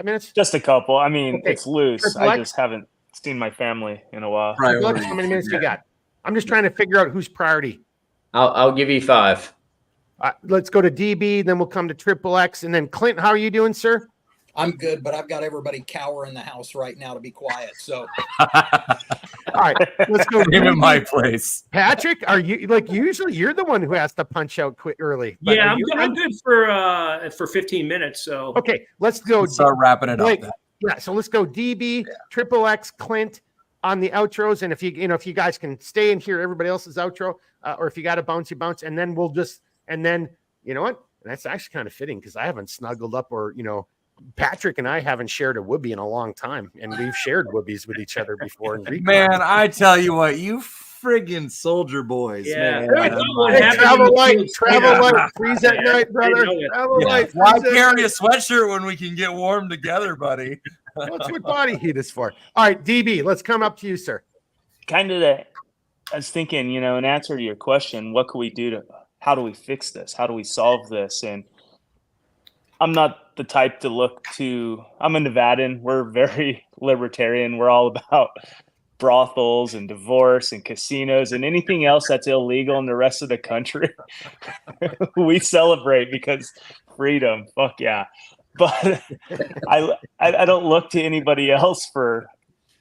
minutes? Just a couple. I mean, okay. It's loose. Triple X? I just haven't seen my family in a while. X, how many minutes you got? I'm just trying to figure out who's priority. I'll give you 5. Let's go to DB, then we'll come to Triple X, and then Clint. How are you doing, sir? I'm good, but I've got everybody cower in the house right now to be quiet. So, all right, let's go. Give him my place. Patrick, are you usually you're the one who has to punch out quick early? Yeah, I'm good for 15 minutes. So okay, let's go. Let's start wrapping it up. Then. Yeah, so let's go DB, Triple X, Clint on the outros, and if you guys can stay and hear everybody else's outro, or if you got to bounce, you bounce, and then and then you know what? That's actually kind of fitting because I haven't snuggled up or Patrick and I haven't shared a whoopee in a long time, and we've shared whoopies with each other before. Man, I tell you what, you friggin' soldier boys. Yeah. Man. Hey, travel light, freeze at night, brother. Travel light. Why carry a sweatshirt when we can get warm together, buddy? That's what body heat is for. All right, DB, let's come up to you, sir. Kind of I was thinking, in answer to your question, what can we do how do we fix this? How do we solve this? And I'm not the type to I'm a Nevadan. We're very libertarian. We're all about brothels and divorce and casinos and anything else that's illegal in the rest of the country. We celebrate because freedom. Fuck yeah. But I don't look to anybody else for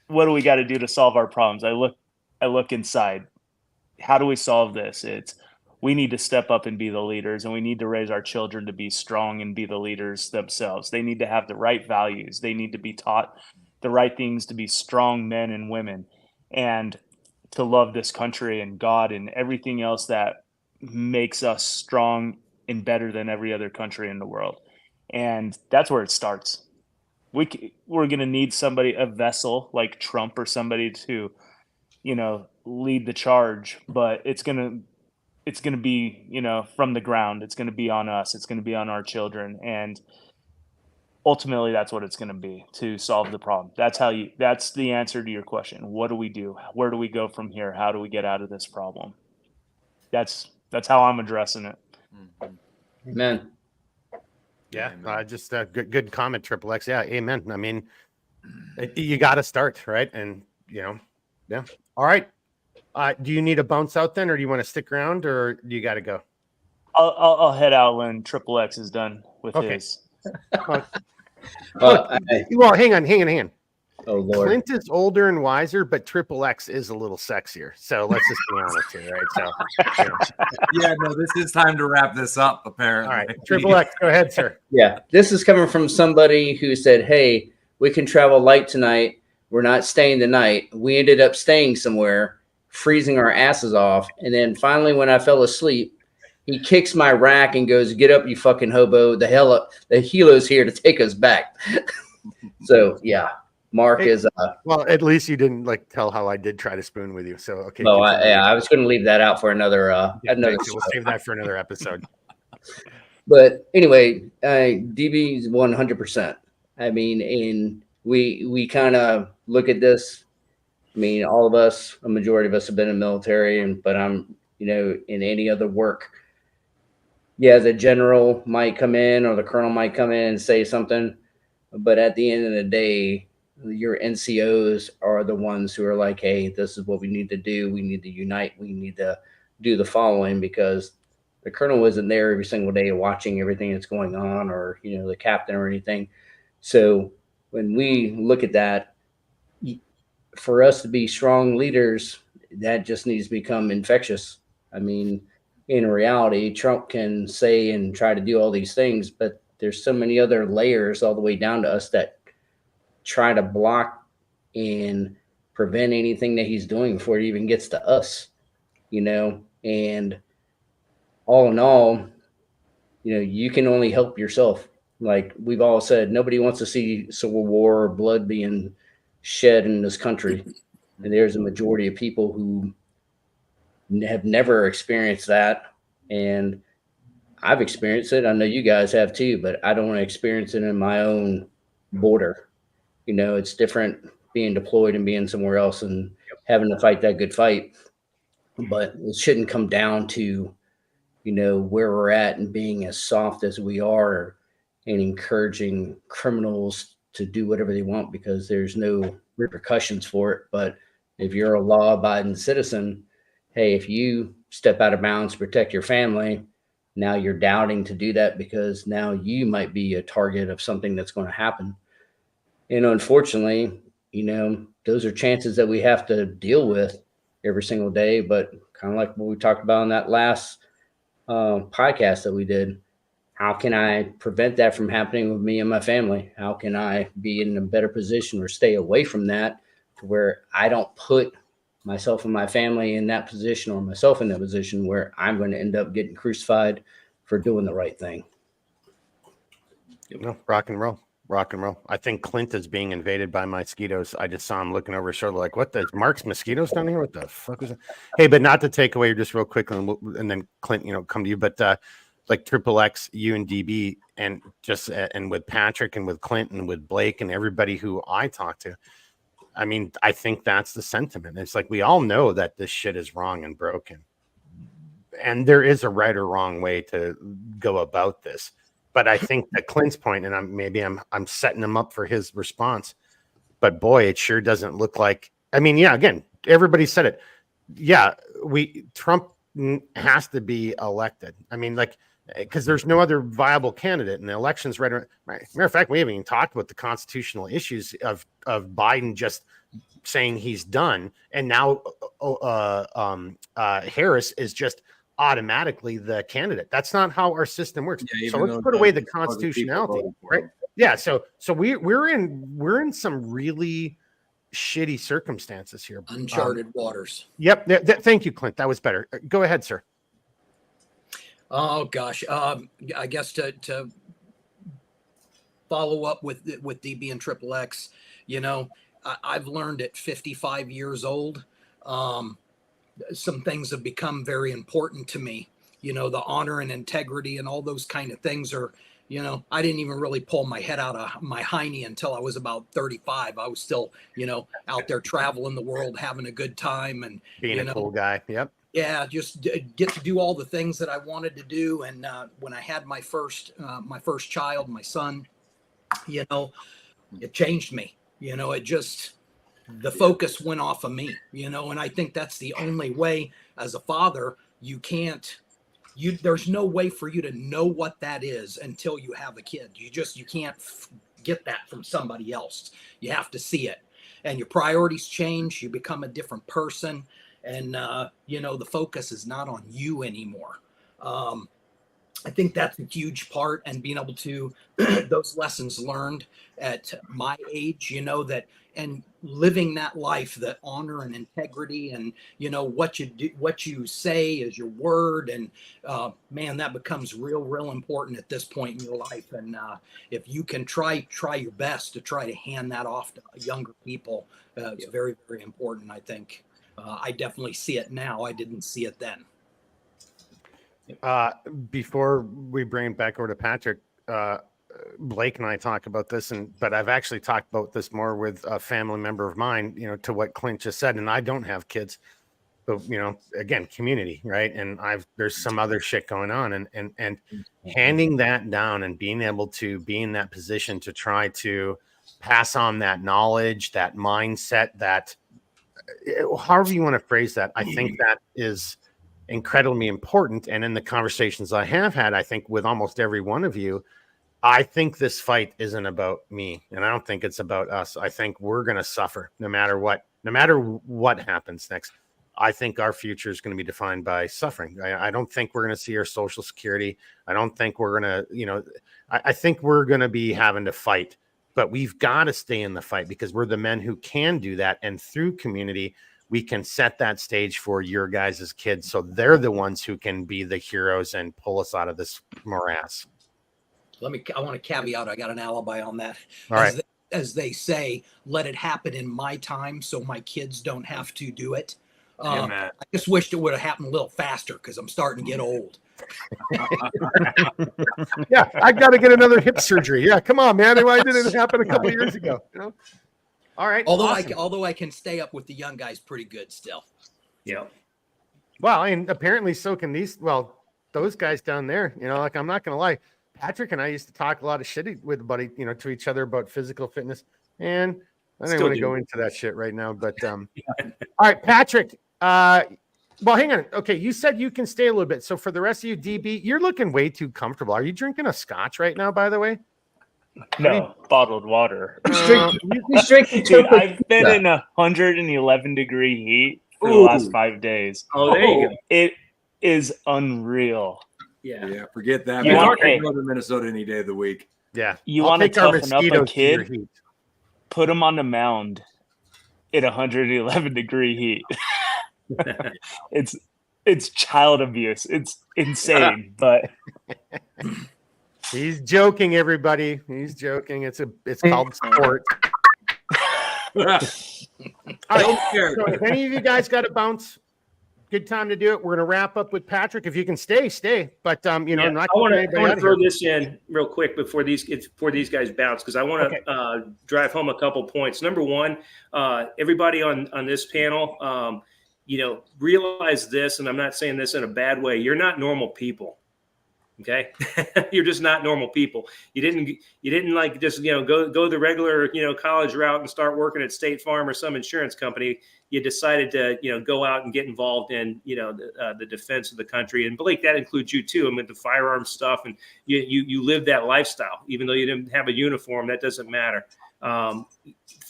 what do we got to do to solve our problems. I look inside. How do we solve this? We need to step up and be the leaders, and we need to raise our children to be strong and be the leaders themselves. They need to have the right values. They need to be taught the right things to be strong men and women and to love this country and God and everything else that makes us strong and better than every other country in the world. And that's where it starts. We're going to need a vessel like Trump or somebody to, lead the charge, but it's going to be, from the ground. It's going to be on us. It's going to be on our children. And ultimately that's what it's going to be to solve the problem. That's the answer to your question. What do we do? Where do we go from here? How do we get out of this problem? That's how I'm addressing it. Amen. Yeah. Just a good comment, Triple X. Yeah. Amen. I mean, you got to start, right. And yeah. All right. Do you need a bounce out then, or do you want to stick around, or do you got to go? I'll head out when Triple X is done with his. Well, hang on. Oh Lord. Clint is older and wiser, but Triple X is a little sexier. So let's just be honest here, right? So, yeah, no, this is time to wrap this up. Apparently. All right, Triple X, go ahead, sir. Yeah, this is coming from somebody who said, "Hey, we can travel light tonight. We're not staying the night. We ended up staying somewhere, freezing our asses off, and then finally, when I fell asleep, he kicks my rack and goes, 'Get up, you fucking hobo! The hell up! The helo's here to take us back.'" So yeah, Mark is. Well, at least you didn't tell how I did try to spoon with you. So okay. No, I was going to leave that out for another. We'll save that for another episode. But anyway, DB is 100%. I mean, and we kind of look at this. I mean, all of us, a majority of us have been in the military, but I'm in any other work. Yeah, the general might come in or the colonel might come in and say something, but at the end of the day, your NCOs are the ones who are like, hey, this is what we need to do. We need to unite. We need to do the following, because the colonel isn't there every single day watching everything that's going on, or, the captain or anything. So when we look at that, for us to be strong leaders, that just needs to become infectious. I mean, in reality, Trump can say and try to do all these things, but there's so many other layers all the way down to us that try to block and prevent anything that he's doing before it even gets to us, and all in all, you can only help yourself. Like we've all said, nobody wants to see civil war or blood being shed in this country. And there's a majority of people who have never experienced that. And I've experienced it. I know you guys have too, but I don't want to experience it in my own border. It's different being deployed and being somewhere else and having to fight that good fight. But it shouldn't come down to, where we're at and being as soft as we are and encouraging criminals to do whatever they want because there's no repercussions for it. But if you're a law-abiding citizen, hey, if you step out of bounds to protect your family, now you're doubting to do that because now you might be a target of something that's going to happen. And unfortunately, those are chances that we have to deal with every single day. But kind of like what we talked about in that last podcast that we did, how can I prevent that from happening with me and my family? How can I be in a better position or stay away from that to where I don't put myself and my family in that position or myself in that position where I'm going to end up getting crucified for doing the right thing. Rock and roll. I think Clint is being invaded by mosquitoes. I just saw him looking over his shoulder like, what the Mark's mosquitoes down here? What the fuck was that? Hey, but not to take away just real quick and then Clint, come to you, but like Triple X, you and DB and just and with Patrick and with Clint and with Blake and everybody who I talk to. I mean, I think that's the sentiment. It's like we all know that this shit is wrong and broken. And there is a right or wrong way to go about this. But I think that Clint's point, and I'm setting him up for his response. But boy, it sure doesn't look like. I mean, yeah, again, everybody said it. Yeah, Trump has to be elected. I mean, like, because there's no other viable candidate, and the election's right. Matter of fact, we haven't even talked about the constitutional issues of Biden just saying he's done, and now Harris is just automatically the candidate. That's not how our system works. Yeah, so let's put away the constitutionality, right? Yeah. So we're in some really shitty circumstances here. Uncharted waters. Yep. Thank you, Clint. That was better. Go ahead, sir. Oh gosh. I guess to follow up with DB and Triple X, I've learned at 55 years old, some things have become very important to me. The honor and integrity and all those kind of things are, I didn't even really pull my head out of my hiney until I was about 35. I was still, out there traveling the world, having a good time and being a cool guy. Yep. Yeah, just get to do all the things that I wanted to do. And when I had my first child, my son, it changed me. It just, the focus went off of me, and I think that's the only way as a father, there's no way for you to know what that is until you have a kid. You can't get that from somebody else. You have to see it, and your priorities change. You become a different person, and the focus is not on you anymore. I think that's a huge part, and being able to those lessons learned at my age, that, and living that life, that honor and integrity, and what you do, what you say is your word, and man, that becomes real important at this point in your life. And if you can try your best to try to hand that off to younger people, it's very, very important. I think I definitely see it now. I didn't see it then. Before we bring it back over to Patrick, Blake and I talk about this, but I've actually talked about this more with a family member of mine, to what Clint just said, and I don't have kids, but again, community, right? And there's some other shit going on, and handing that down and being able to be in that position to try to pass on that knowledge, that mindset, that however you want to phrase that, I think that is incredibly important. And in the conversations I have had, I think with almost every one of you, I think this fight isn't about me, and I don't think it's about us. I think we're going to suffer no matter what happens next. I think our future is going to be defined by suffering. I don't think we're going to see our Social Security. I don't think we're going to, I think we're going to be having to fight, but we've got to stay in the fight because we're the men who can do that. And through community, we can set that stage for your guys as kids. So they're the ones who can be the heroes and pull us out of this morass. I want to caveat. I got an alibi on that. All right. As they say, let it happen in my time so my kids don't have to do it. I just wished it would have happened a little faster because I'm starting to get old. Yeah, I got to get another hip surgery. Yeah, come on, man. Why didn't it happen a couple of years ago? All right. Although I can stay up with the young guys pretty good still. Yeah. Well, and apparently so can those guys down there. Like I'm not going to lie. Patrick and I used to talk a lot of shit with buddy, to each other about physical fitness. And I don't want to go into that shit right now. But all right, Patrick. Well, hang on. Okay, you said you can stay a little bit. So for the rest of you, DB, you're looking way too comfortable. Are you drinking a scotch right now, by the way? No, bottled water. Dude, I've been in 111 degree heat for the last 5 days. Oh, there you go. It is unreal. Yeah, forget that. You Man, want- I'll go to Minnesota any day of the week. Yeah. You want to toughen up a kid? Heat. Put him on the mound at 111 degree heat. It's child abuse. It's insane, but he's joking, everybody. He's joking. It's called sport. All right. So if any of you guys got to bounce, good time to do it. We're going to wrap up with Patrick. If you can stay. But not. I want to throw this in real quick before these guys bounce because I want to drive home a couple points. Number one, everybody on this panel, realize this, and I'm not saying this in a bad way. You're not normal people. Okay. You're just not normal people. You didn't like just, go the regular, college route and start working at State Farm or some insurance company. You decided to, go out and get involved in, the defense of the country. And Blake, that includes you too. I mean, the firearms stuff, and you live that lifestyle, even though you didn't have a uniform, that doesn't matter.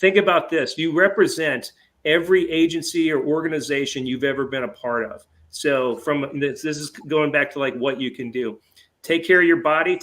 Think about this. You represent every agency or organization you've ever been a part of. So from this is going back to like what you can do. Take care of your body,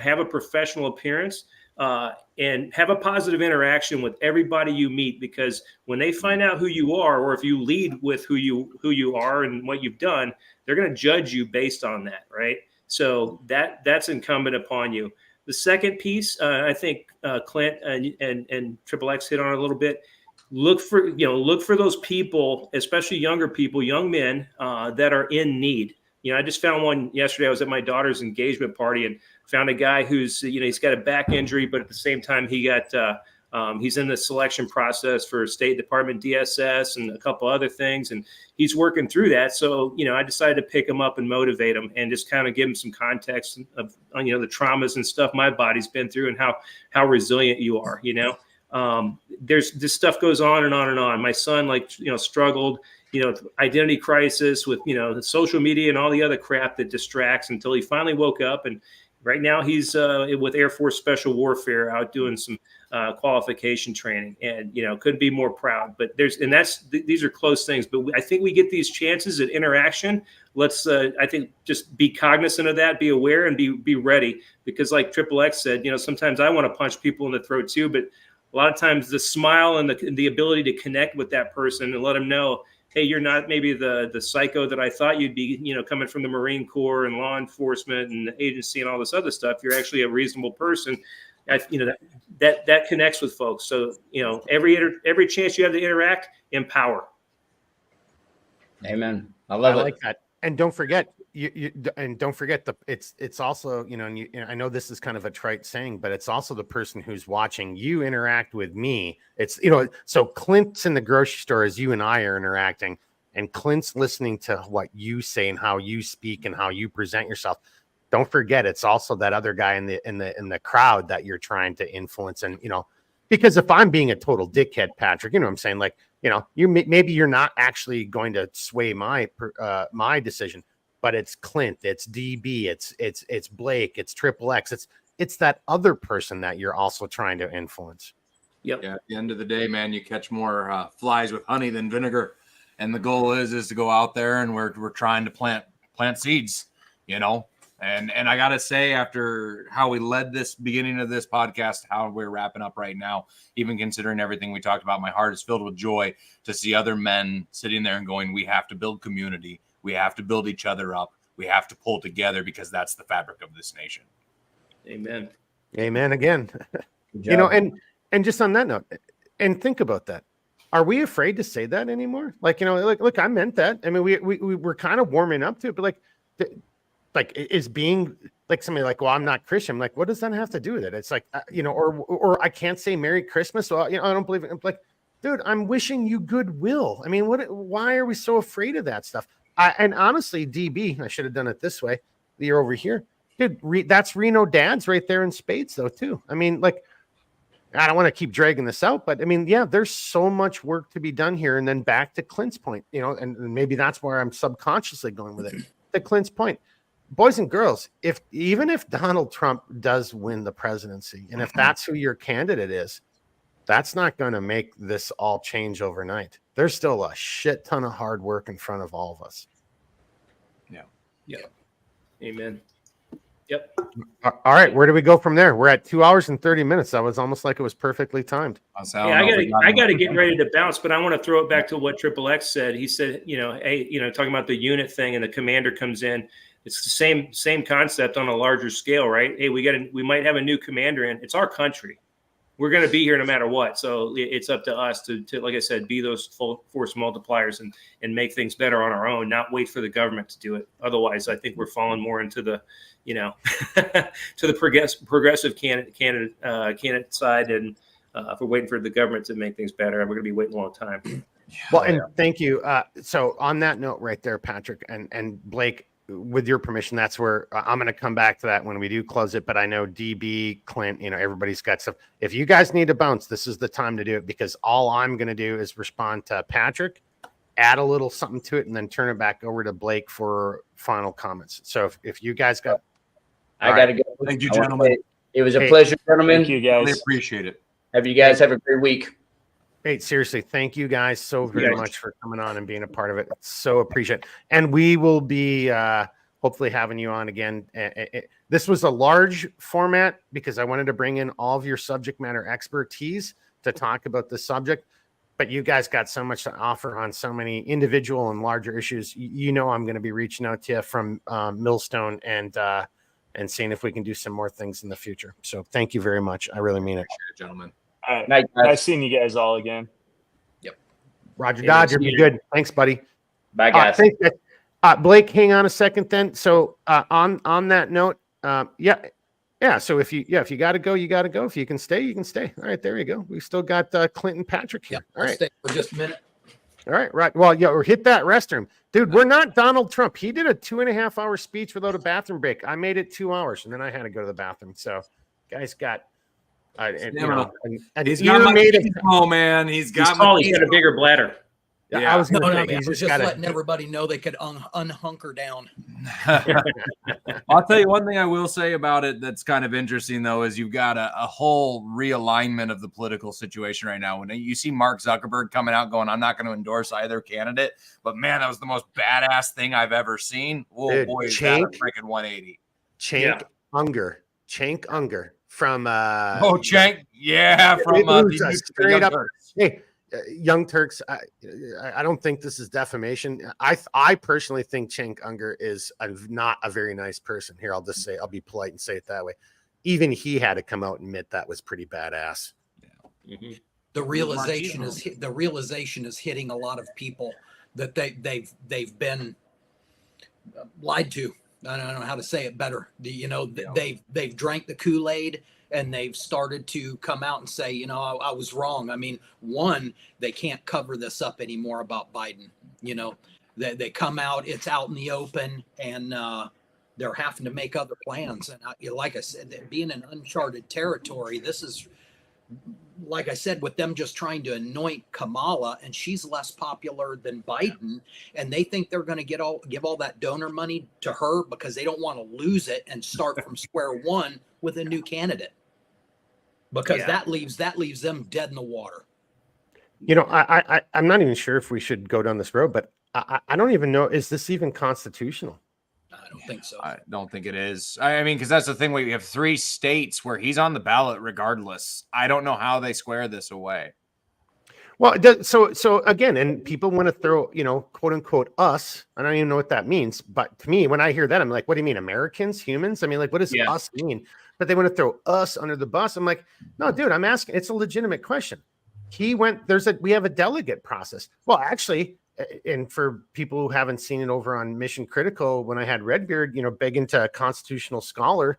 have a professional appearance, and have a positive interaction with everybody you meet, because when they find out who you are, or if you lead with who you are and what you've done, they're going to judge you based on that. Right. So that's incumbent upon you. The second piece, I think Clint and Triple X hit on it a little bit. Look for those people, especially younger people, young men that are in need. I just found one yesterday. I was at my daughter's engagement party and found a guy who's, he's got a back injury, but at the same time he's in the selection process for State Department DSS and a couple other things, and he's working through that. So, I decided to pick him up and motivate him and just kind of give him some context of, the traumas and stuff my body's been through and how resilient you are. There's this stuff goes on and on and on. My son struggled, identity crisis with, the social media and all the other crap that distracts until he finally woke up. And right now he's with Air Force Special Warfare out doing some qualification training, and, couldn't be more proud. But these are close things, but I think we get these chances at interaction. Let's, I think, just be cognizant of that, be aware, and be ready, because like Triple X said, sometimes I want to punch people in the throat too, but a lot of times the smile and the ability to connect with that person and let them know, hey, you're not maybe the psycho that I thought you'd be, coming from the Marine Corps and law enforcement and the agency and all this other stuff. You're actually a reasonable person. That connects with folks. So, every chance you have to interact, empower. Amen. I like that. And don't forget, it's also, and I know this is kind of a trite saying, but it's also the person who's watching you interact with me. It's, so Clint's in the grocery store as you and I are interacting, and Clint's listening to what you say and how you speak and how you present yourself, don't forget it's also that other guy in the crowd that you're trying to influence. And because if I'm being a total dickhead, Patrick, you know what I'm saying, like, maybe you're not actually going to sway my decision, but it's Clint, it's DB, it's Blake, it's Triple X, it's that other person that you're also trying to influence. Yep. Yeah. At the end of the day, man, you catch more flies with honey than vinegar, and the goal is to go out there and we're trying to plant seeds, And I got to say, after how we led this beginning of this podcast, how we're wrapping up right now, even considering everything we talked about, my heart is filled with joy to see other men sitting there and going, we have to build community. We have to build each other up. We have to pull together because that's the fabric of this nation. Amen. Amen again. And just on that note, and think about that. Are we afraid to say that anymore? Like, look, I meant that. I mean, we were kind of warming up to it, but like is being like somebody like, well, I'm not Christian. I'm like, what does that have to do with it? It's like, or I can't say Merry Christmas. Well, I don't believe it. I'm like, dude, I'm wishing you goodwill. I mean, why are we so afraid of that stuff? And honestly, DB, I should have done it this way. You're over here. Dude, that's Reno dads right there in spades though, too. I mean, like, I don't want to keep dragging this out, but I mean, yeah, there's so much work to be done here. And then back to Clint's point, and maybe that's where I'm subconsciously going with it. To Clint's point, boys and girls, even if Donald Trump does win the presidency, and if that's who your candidate is, that's not going to make this all change overnight. There's still a shit ton of hard work in front of all of us. Yeah. Yeah. Amen. Yep. All right. Where do we go from there? We're at 2 hours and 30 minutes. That was almost like it was perfectly timed. I got to get ready to bounce, but I want to throw it back to what Triple X said. He said, hey, talking about the unit thing and the commander comes in. It's the same concept on a larger scale, right? Hey, we might have a new commander in. It's our country. We're going to be here no matter what. So it's up to us to like I said, be those full force multipliers and make things better on our own, not wait for the government to do it. Otherwise, I think we're falling more into the, to the progressive candidate side. And if we're waiting for the government to make things better, we're going to be waiting a long time. Well, and thank you. So on that note right there, Patrick and Blake, with your permission, that's where I'm going to come back to that when we do close it. But I know DB, Clint, everybody's got stuff. If you guys need to bounce, this is the time to do it, because all I'm going to do is respond to Patrick, add a little something to it, and then turn it back over to Blake for final comments. So if you guys got, I got to go. Thank you, gentlemen. It was a pleasure, gentlemen. Thank you, guys. Really appreciate it. Have you guys have a great week. Hey, seriously, thank you guys so very much for coming on and being a part of it. So appreciate it. And we will be hopefully having you on again. This was a large format because I wanted to bring in all of your subject matter expertise to talk about the subject. But you guys got so much to offer on so many individual and larger issues. I'm going to be reaching out to you from Millstone and seeing if we can do some more things in the future. So thank you very much. I really mean it. Appreciate it, gentlemen. All right. Night, guys. Nice seeing you guys all again. Yep. Roger Dodger, be good. Thanks, buddy. Bye, guys. Thanks, Blake, hang on a second then. So on that note, so if you got to go, you got to go. If you can stay, you can stay. All right, there you go. We still got Clint and Patrick here. Yep, All right. stay for just a minute. All right, right. Well, or hit that restroom. Dude, we're not Donald Trump. He did a 2.5 hour speech without a bathroom break. I made it 2 hours, and then I had to go to the bathroom. So guys got he's got made of man. He's got a bigger bladder. Yeah, I was No, gonna I say, was just letting everybody know they could unhunker down. I'll tell you one thing I will say about it that's kind of interesting, though, is you've got a whole realignment of the political situation right now. When you see Mark Zuckerberg coming out going, I'm not going to endorse either candidate, but man, that was the most badass thing I've ever seen. Oh, dude, boy, is that a freaking 180. Cenk Unger from Cenk, from straight up. Hey, Young Turks, I don't think this is defamation. I personally think Cenk Unger is not a very nice person. Here, I'll just say, I'll be polite and say it that way. Even he had to come out and admit that was pretty badass. Yeah. Mm-hmm. The realization is hitting a lot of people that they've been lied to. I don't know how to say it better. Yeah. They've drank the Kool-Aid and they've started to come out and say, I was wrong. I mean, one, they can't cover this up anymore about Biden. They come out, it's out in the open, and they're having to make other plans. And like I said, being in uncharted territory, this is, like I said, with them just trying to anoint Kamala, and she's less popular than Biden, and they think they're going to give all that donor money to her because they don't want to lose it and start from square one with a new candidate, because that leaves them dead in the water. I'm not even sure if we should go down this road, but I don't even know, is this even constitutional? I don't think so. I don't think it is. I mean, because that's the thing. We have 3 states where he's on the ballot regardless. I don't know how they square this away. Well, so again, and people want to throw, quote unquote, us. I don't even know what that means. But to me, when I hear that, I'm like, what do you mean, Americans, humans? I mean, like, what does us mean? But they want to throw us under the bus. I'm like, no, dude, I'm asking. It's a legitimate question. We have a delegate process. Well, actually, and for people who haven't seen it over on Mission Critical, when I had Redbeard, begging to a constitutional scholar,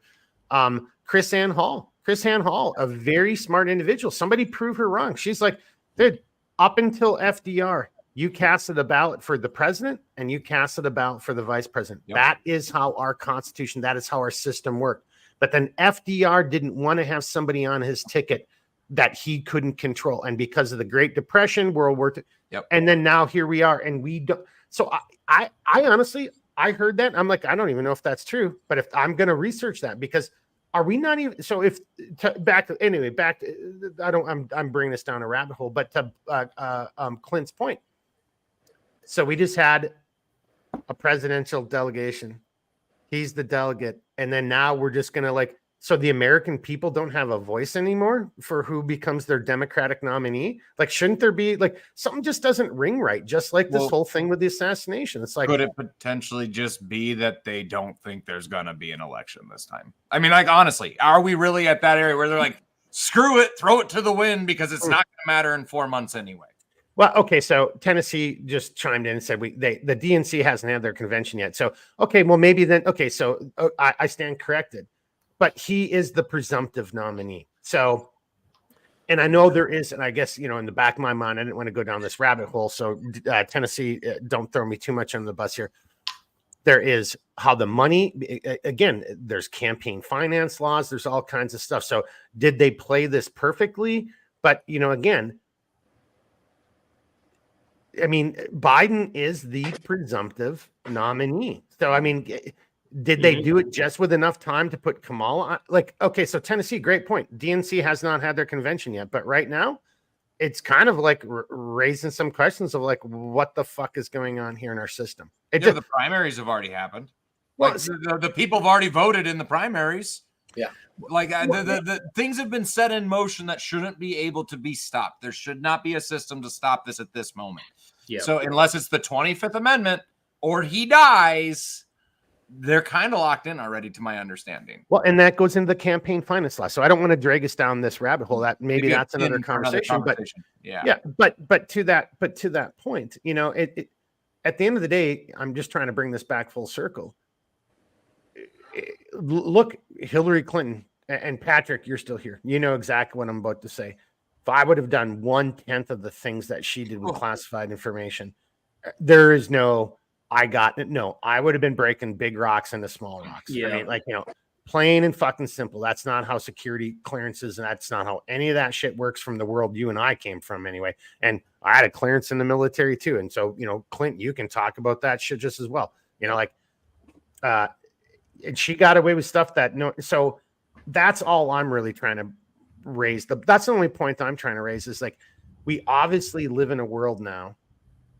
Chris Ann Hall, a very smart individual. Somebody prove her wrong. She's like, dude, up until FDR, you casted a ballot for the president and you casted a ballot for the vice president. Yep. That is how our Constitution, that is how our system worked. But then FDR didn't want to have somebody on his ticket that he couldn't control. And because of the Great Depression, World War II, and then now here we are, and we don't. So I honestly, I heard that. I'm like, I don't even know if that's true, but if I'm going to research that, because are we not even, so if I'm bringing this down a rabbit hole, but to Clint's point. So we just had a presidential delegation. He's the delegate. And then now we're just going to so the American people don't have a voice anymore for who becomes their Democratic nominee. Shouldn't there be something just doesn't ring right? Just like this whole thing with the assassination. It's could it potentially just be that they don't think there's going to be an election this time? I mean, honestly, are we really at that area where they're like, screw it, throw it to the wind because it's not going to matter in 4 months anyway? Well, okay, so Tennessee just chimed in and said the DNC hasn't had their convention yet. So, okay, well, maybe then, okay, so I stand corrected. But he is the presumptive nominee. So, and I know there is, and I guess, in the back of my mind, I didn't want to go down this rabbit hole. So Tennessee, don't throw me too much under the bus here. There is how the money, again, there's campaign finance laws. There's all kinds of stuff. So did they play this perfectly? But, again, I mean, Biden is the presumptive nominee. So, I mean, did they do it just with enough time to put Kamala on? Okay, so Tennessee, great point. DNC has not had their convention yet, but right now it's kind of raising some questions of what the fuck is going on here in our system. The primaries have already happened. Well, the people have already voted in the primaries. Yeah. The things have been set in motion that shouldn't be able to be stopped. There should not be a system to stop this at this moment. Yeah. So unless it's the 25th Amendment or he dies, they're kind of locked in already, to my understanding. Well, and that goes into the campaign finance law. So I don't want to drag us down this rabbit hole. That maybe that's another conversation. But but to that point, it at the end of the day, I'm just trying to bring this back full circle. Look, Hillary Clinton and Patrick, you're still here. You know exactly what I'm about to say. If I would have done 1/10 of the things that she did with classified information, there is no. I would have been breaking big rocks into small rocks. Yeah. I mean, plain and fucking simple. That's not how security clearances, and that's not how any of that shit works from the world you and I came from anyway. And I had a clearance in the military too. And so, Clint, you can talk about that shit just as well. And she got away with stuff so that's all I'm really trying to raise. That's the only point I'm trying to raise is we obviously live in a world now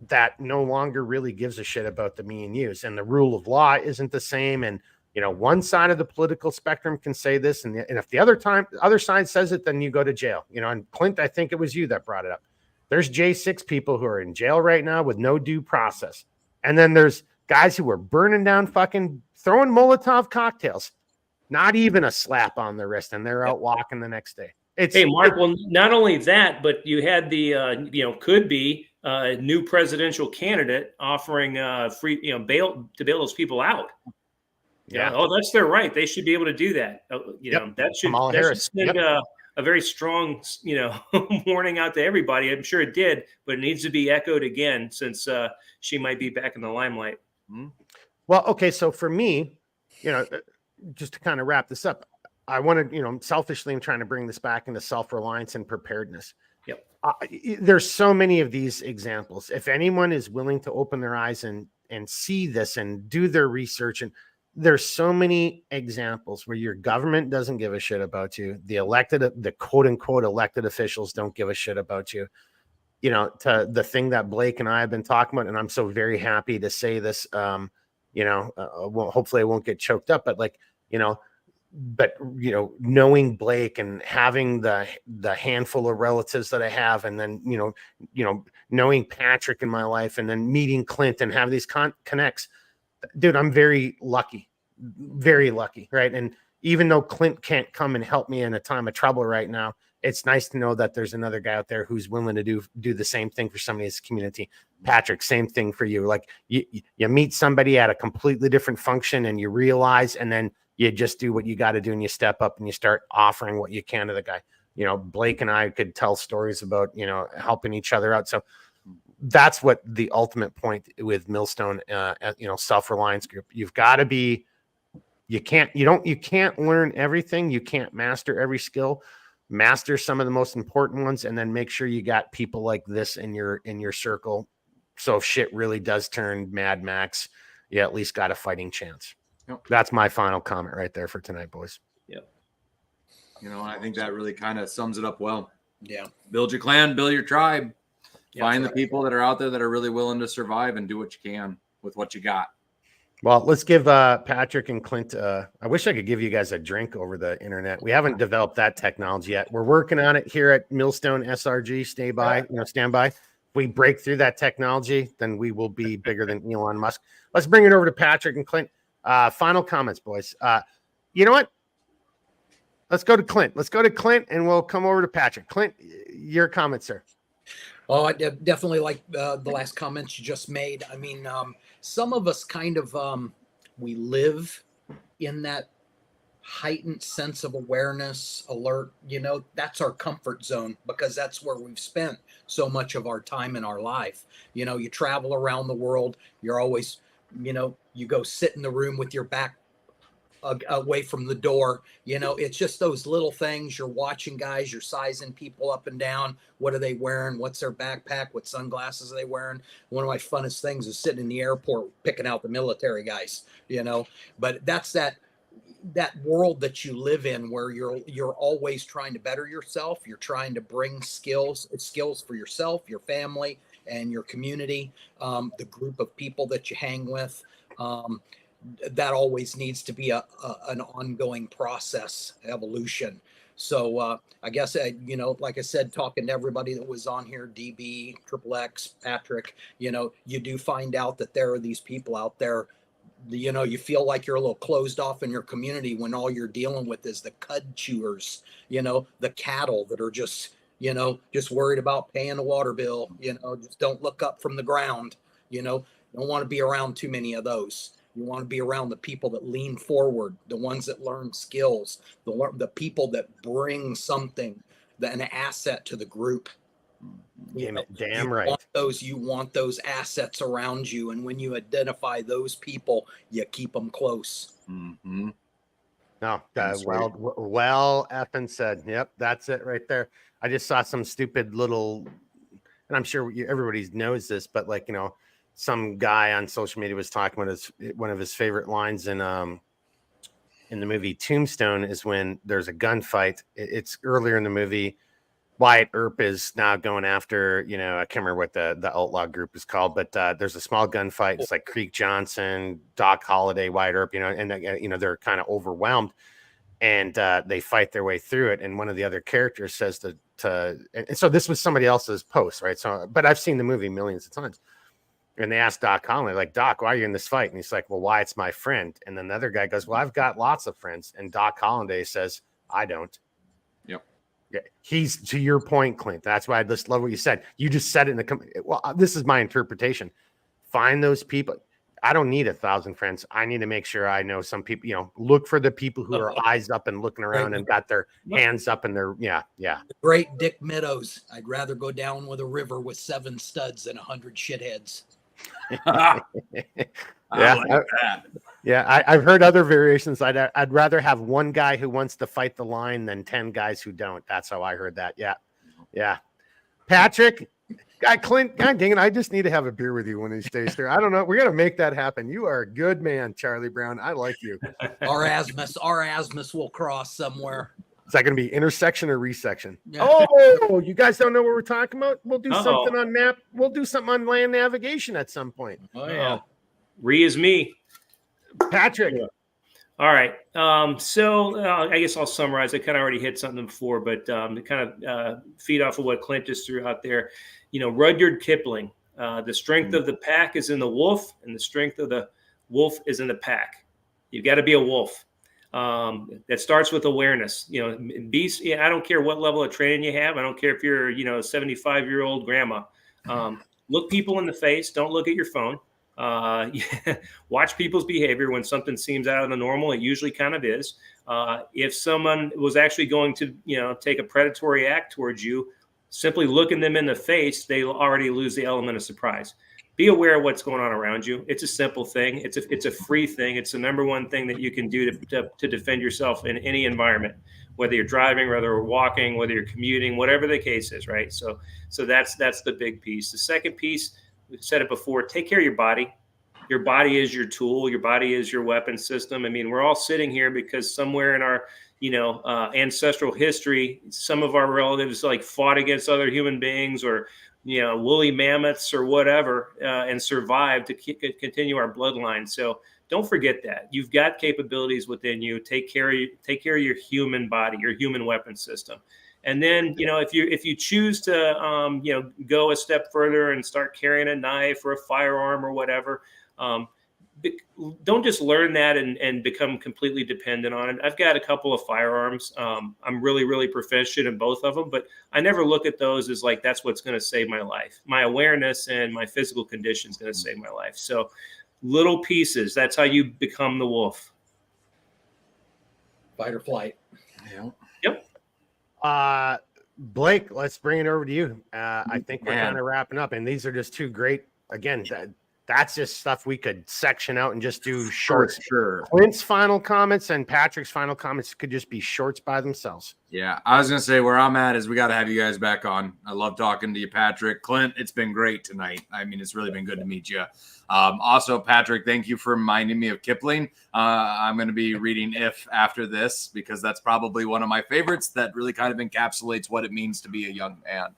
that no longer really gives a shit about the me and yous, and the rule of law isn't the same. And, one side of the political spectrum can say this. And if the other side says it, then you go to jail, and Clint, I think it was you that brought it up. There's J6 people who are in jail right now with no due process. And then there's guys who are burning down fucking throwing Molotov cocktails, not even a slap on the wrist. And they're out walking the next day. Hey, Mark, well, not only that, but you had the, could be new presidential candidate offering free, bail to bail those people out. Yeah. Oh, that's their right. They should be able to do that. You Yep. know, that should Kamala Harris. send Yep. a very strong, warning out to everybody. I'm sure it did, but it needs to be echoed again since she might be back in the limelight. Well, okay. So for me, just to kind of wrap this up, I wanted, selfishly, I'm trying to bring this back into self-reliance and preparedness. Yep. There's so many of these examples. If anyone is willing to open their eyes and see this and do their research, and there's so many examples where your government doesn't give a shit about you. The quote unquote elected officials don't give a shit about you. To the thing that Blake and I have been talking about, and I'm so very happy to say this, well, hopefully I won't get choked up, but knowing Blake and having the handful of relatives that I have, and then, knowing Patrick in my life, and then meeting Clint and have these connects, dude, I'm very lucky, right? And even though Clint can't come and help me in a time of trouble right now, it's nice to know that there's another guy out there who's willing to do the same thing for somebody in his community. Patrick, same thing for you. Like you meet somebody at a completely different function and you realize, and then you just do what you got to do and you step up and you start offering what you can to the guy. Blake and I could tell stories about, helping each other out. So that's what the ultimate point with Millstone, self-reliance group. You've got to be, you can't learn everything. You can't master every skill. Master some of the most important ones, and then make sure you got people like this in your circle. So if shit really does turn Mad Max, you at least got a fighting chance. Yep. That's my final comment right there for tonight, boys. Yep. I think that really kind of sums it up well. Yeah. Build your clan, build your tribe. Yeah, find the people that are out there that are really willing to survive and do what you can with what you got. Well, let's give Patrick and Clint. I wish I could give you guys a drink over the internet. We haven't developed that technology yet. We're working on it here at Millstone-SRG. Stand by. If we break through that technology, then we will be bigger than Elon Musk. Let's bring it over to Patrick and Clint. Final comments, boys. You know what? Let's go to Clint, and we'll come over to Patrick. Clint, your comments, sir. Oh, I definitely like the last comments you just made. I mean, some of us kind of, we live in that heightened sense of awareness, alert, that's our comfort zone because that's where we've spent so much of our time in our life. You travel around the world, you're always, you go sit in the room with your back away from the door. It's just those little things. You're watching guys, you're sizing people up and down. What are they wearing? What's their backpack? What sunglasses are they wearing? One of my funnest things is sitting in the airport picking out the military guys, but that's that world that you live in where you're always trying to better yourself. You're trying to bring skills for yourself, your family, and your community, the group of people that you hang with. That always needs to be an ongoing process, evolution. So I guess, like I said, talking to everybody that was on here, DB, Triple X, Patrick, you do find out that there are these people out there, you feel like you're a little closed off in your community when all you're dealing with is the cud chewers, the cattle that are just worried about paying the water bill, just don't look up from the ground, don't want to be around too many of those. You want to be around the people that lean forward, the ones that learn skills, the people that bring something, an asset to the group. Damn right. You want those assets around you, and when you identify those people, you keep them close. Mm-hmm. No, well effing said. Yep, that's it right there. I just saw some stupid little, and I'm sure everybody knows this, but some guy on social media was talking about one of his favorite lines in the movie Tombstone is when there's a gunfight. It's earlier in the movie. Wyatt Earp is now going after, I can't remember what the outlaw group is called, but there's a small gunfight. It's like Creek Johnson, Doc Holliday, Wyatt Earp, and they're kind of overwhelmed, and they fight their way through it. And one of the other characters says and so this was somebody else's post, right? So, but I've seen the movie millions of times. And they asked Doc Holliday, like, Doc, why are you in this fight? And he's like, well, Wyatt's my friend. And then the other guy goes, well, I've got lots of friends. And Doc Holliday says, I don't. Yep. Yeah, he's to your point, Clint. That's why I just love what you said. You just said it well, this is my interpretation. Find those people. I don't need 1,000 friends. I need to make sure I know some people, you know, look for the people who are eyes up and looking around and got their hands up and their, yeah. The great Dick Meadows. I'd rather go down with a river with 7 studs than 100 shitheads. I like that. Yeah, I've heard other variations. I'd rather have one guy who wants to fight the line than 10 guys who don't. That's how I heard that. Yeah. Patrick, Clint, God dang it, I just need to have a beer with you one of these days there. I don't know. We got to make that happen. You are a good man, Charlie Brown. I like you. Our asmus will cross somewhere. Is that going to be intersection or resection? Yeah. Oh, you guys don't know what we're talking about? We'll do something on map. We'll do something on land navigation at some point. Oh yeah. Re is me. Patrick. All right. So I guess I'll summarize. I kind of already hit something before, but to kind of feed off of what Clint just threw out there, you know, Rudyard Kipling, the strength of the pack is in the wolf and the strength of the wolf is in the pack. You've got to be a wolf. That starts with awareness. You know, I don't care what level of training you have. I don't care if you're, you know, a 75-year-old grandma. Look people in the face. Don't look at your phone. Watch people's behavior. When something seems out of the normal, it usually kind of is. If someone was actually going to, you know, take a predatory act towards you, simply looking them in the face, they already lose the element of surprise. Be aware of what's going on around you. It's a simple thing. It's a free thing. It's the number one thing that you can do to defend yourself in any environment, whether you're driving, whether you're walking, whether you're commuting, whatever the case is, right? So that's the big piece. The second piece, we've said it before, take care of your body. Your body is your tool. Your body is your weapon system. I mean, we're all sitting here because somewhere in our, you know, ancestral history, some of our relatives like fought against other human beings or, you know, woolly mammoths or whatever, and survived to continue our bloodline. So don't forget that you've got capabilities within you. Take care of your human body, your human weapon system. And then, you know, if you choose to, you know, go a step further and start carrying a knife or a firearm or whatever, don't just learn that and become completely dependent on it. I've got a couple of firearms. I'm really, really proficient in both of them, but I never look at those as like, that's what's going to save my life. My awareness and my physical condition is going to save my life. So little pieces, that's how you become the wolf. Fight or flight. Yep. Blake, let's bring it over to you. I think we're kind of wrapping up, and these are just two great, again, that's just stuff we could section out and just do shorts. Sure. Clint's final comments and Patrick's final comments could just be shorts by themselves. Yeah, I was going to say where I'm at is we got to have you guys back on. I love talking to you, Patrick. Clint, it's been great tonight. I mean, it's really been good to meet you. Also, Patrick, thank you for reminding me of Kipling. I'm going to be reading If after this because that's probably one of my favorites that really kind of encapsulates what it means to be a young man.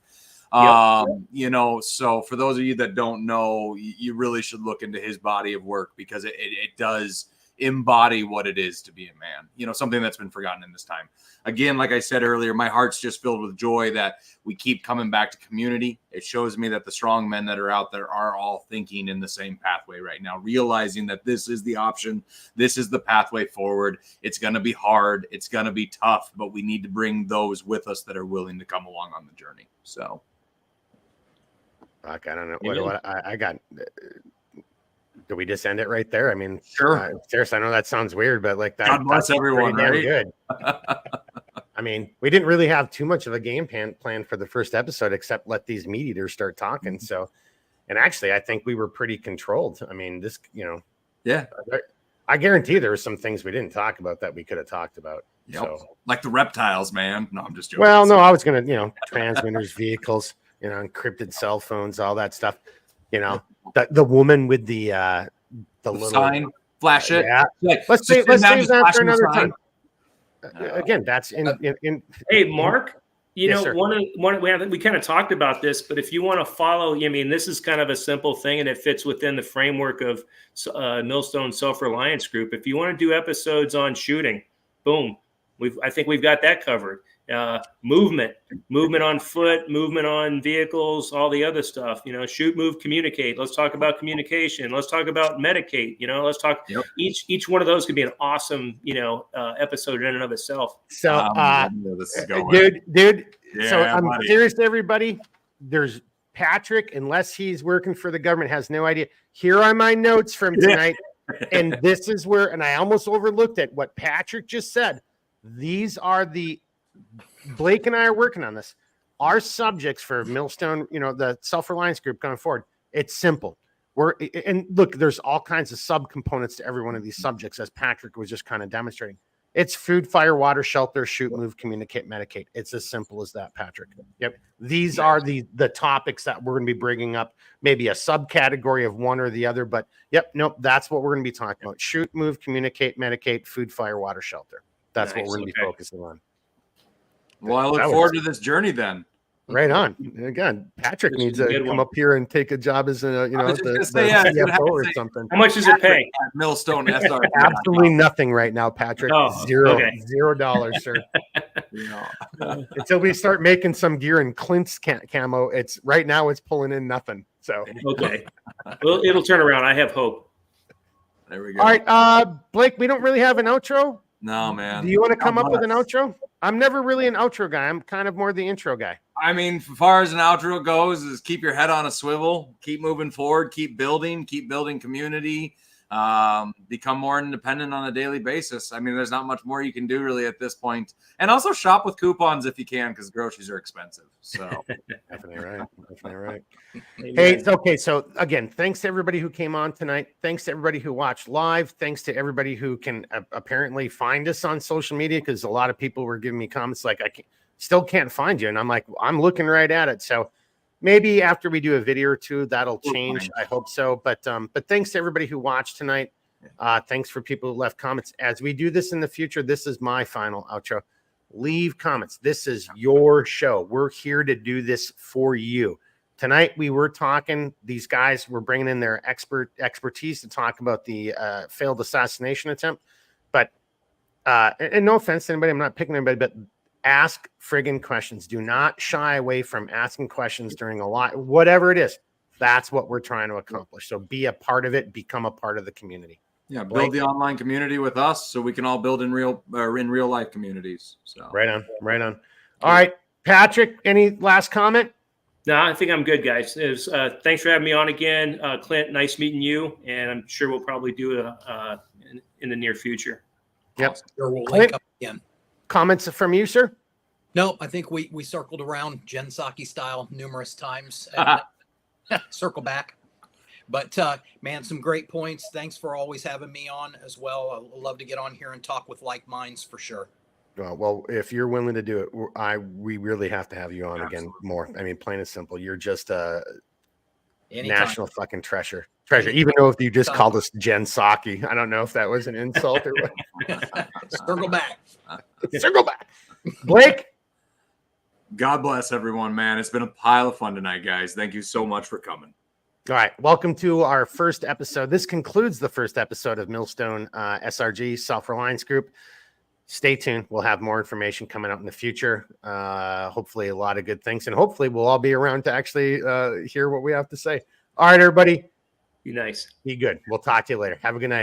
You know, so for those of you that don't know, you really should look into his body of work because it does embody what it is to be a man, you know, something that's been forgotten in this time. Again, like I said earlier, my heart's just filled with joy that we keep coming back to community. It shows me that the strong men that are out there are all thinking in the same pathway right now, realizing that this is the option. This is the pathway forward. It's going to be hard. It's going to be tough, but we need to bring those with us that are willing to come along on the journey. So. Fuck, I don't know what I got. Do we just end it right there? I mean, sure. Seriously, I know that sounds weird, but like that. God bless everyone, right? Good. I mean, we didn't really have too much of a game plan for the first episode, except let these meat eaters start talking. So, and actually, I think we were pretty controlled. I mean, this, you know, yeah. I guarantee there were some things we didn't talk about that we could have talked about. Yep. So, like the reptiles, man. No, I'm just joking. Well, no, I was gonna, you know, transmitters, vehicles, you know, encrypted cell phones, all that stuff. You know, the woman with the little sign, flash it. Yeah. Like, let's save that for another time. Again, that's in. Hey, Mark. You Yes, know, sir. we kind of talked about this, but if you want to follow, I mean, this is kind of a simple thing, and it fits within the framework of Millstone Self-Reliance Group. If you want to do episodes on shooting, boom, I think we've got that covered. Movement on foot, movement on vehicles, all the other stuff, you know, shoot, move, communicate. Let's talk about communication. Let's talk about medicate, you know, let's talk. Yep. Each one of those could be an awesome, you know, episode in and of itself. So, this is going. dude. Yeah, So I'm buddy. serious to everybody. There's Patrick, unless he's working for the government, has no idea. Here are my notes from tonight. And this is where, and I almost overlooked it, what Patrick just said. These are Blake and I are working on this. Our subjects for Millstone, the self-reliance group going forward. It's simple. And look, there's all kinds of subcomponents to every one of these subjects, as Patrick was just kind of demonstrating. It's food, fire, water, shelter, shoot, move, communicate, medicate. It's as simple as that, Patrick. Yep. These are the topics that we're going to be bringing up, maybe a subcategory of one or the other, but nope, that's what we're going to be talking about. Shoot, move, communicate, medicate, food, fire, water, shelter. That's what we're going to be focusing on. Well, I look forward to this journey then. Right on. Again, Patrick needs to come up here and take a job as the CFO or something. How much does it pay? Millstone-SRG. Absolutely nothing right now, Patrick. $0, sir. Until we start making some gear in Clint's camo, it's right now it's pulling in nothing. So okay, well, it'll turn around. I have hope. There we go. All right, Blake, we don't really have an outro. No, man. Do you want to come up with an outro? I'm never really an outro guy. I'm kind of more the intro guy. I mean, as far as an outro goes, is keep your head on a swivel, keep moving forward, keep building community, become more independent on a daily basis. I mean, there's not much more you can do really at this point. And also shop with coupons if you can, because groceries are expensive. So Definitely right. Hey, it's okay. So again, thanks to everybody who came on tonight. Thanks to everybody who watched live. Thanks to everybody who can apparently find us on social media, because a lot of people were giving me comments like, still can't find you. And I'm like, I'm looking right at it. So maybe after we do a video or two, that'll change. I hope so. But thanks to everybody who watched tonight. Thanks for people who left comments. As we do this in the future, this is my final outro. Leave comments. This is your show. We're here to do this for you. Tonight, we were talking, these guys were bringing in their expertise to talk about the failed assassination attempt. But, and no offense to anybody, I'm not picking anybody, but ask friggin' questions. Do not shy away from asking questions during a lot, whatever it is. That's what we're trying to accomplish. So be a part of it, become a part of the community. Yeah, build the online community with us so we can all build in real life communities. So right on. All right, Patrick, any last comment? No, I think I'm good, guys. Thanks for having me on again. Clint, nice meeting you, and I'm sure we'll probably do in the near future. Yep. Sure, we'll link up again. Comments from you, sir? No, I think we circled around Jen Psaki style numerous times. And, circle back. But, man, some great points. Thanks for always having me on as well. I love to get on here and talk with like minds for sure. Well, if you're willing to do it, we really have to have you on again more. I mean, plain and simple. You're just a national fucking treasure. Even though if you just called us Jen Psaki, I don't know if that was an insult or what. Circle back. Circle back. Blake. God bless everyone, man. It's been a pile of fun tonight, guys. Thank you so much for coming. All right. Welcome to our first episode. This concludes the first episode of Millstone-SRG Self-Reliance Group. Stay tuned. We'll have more information coming out in the future. Hopefully a lot of good things. And hopefully we'll all be around to actually hear what we have to say. All right, everybody. Be nice. Be good. We'll talk to you later. Have a good night.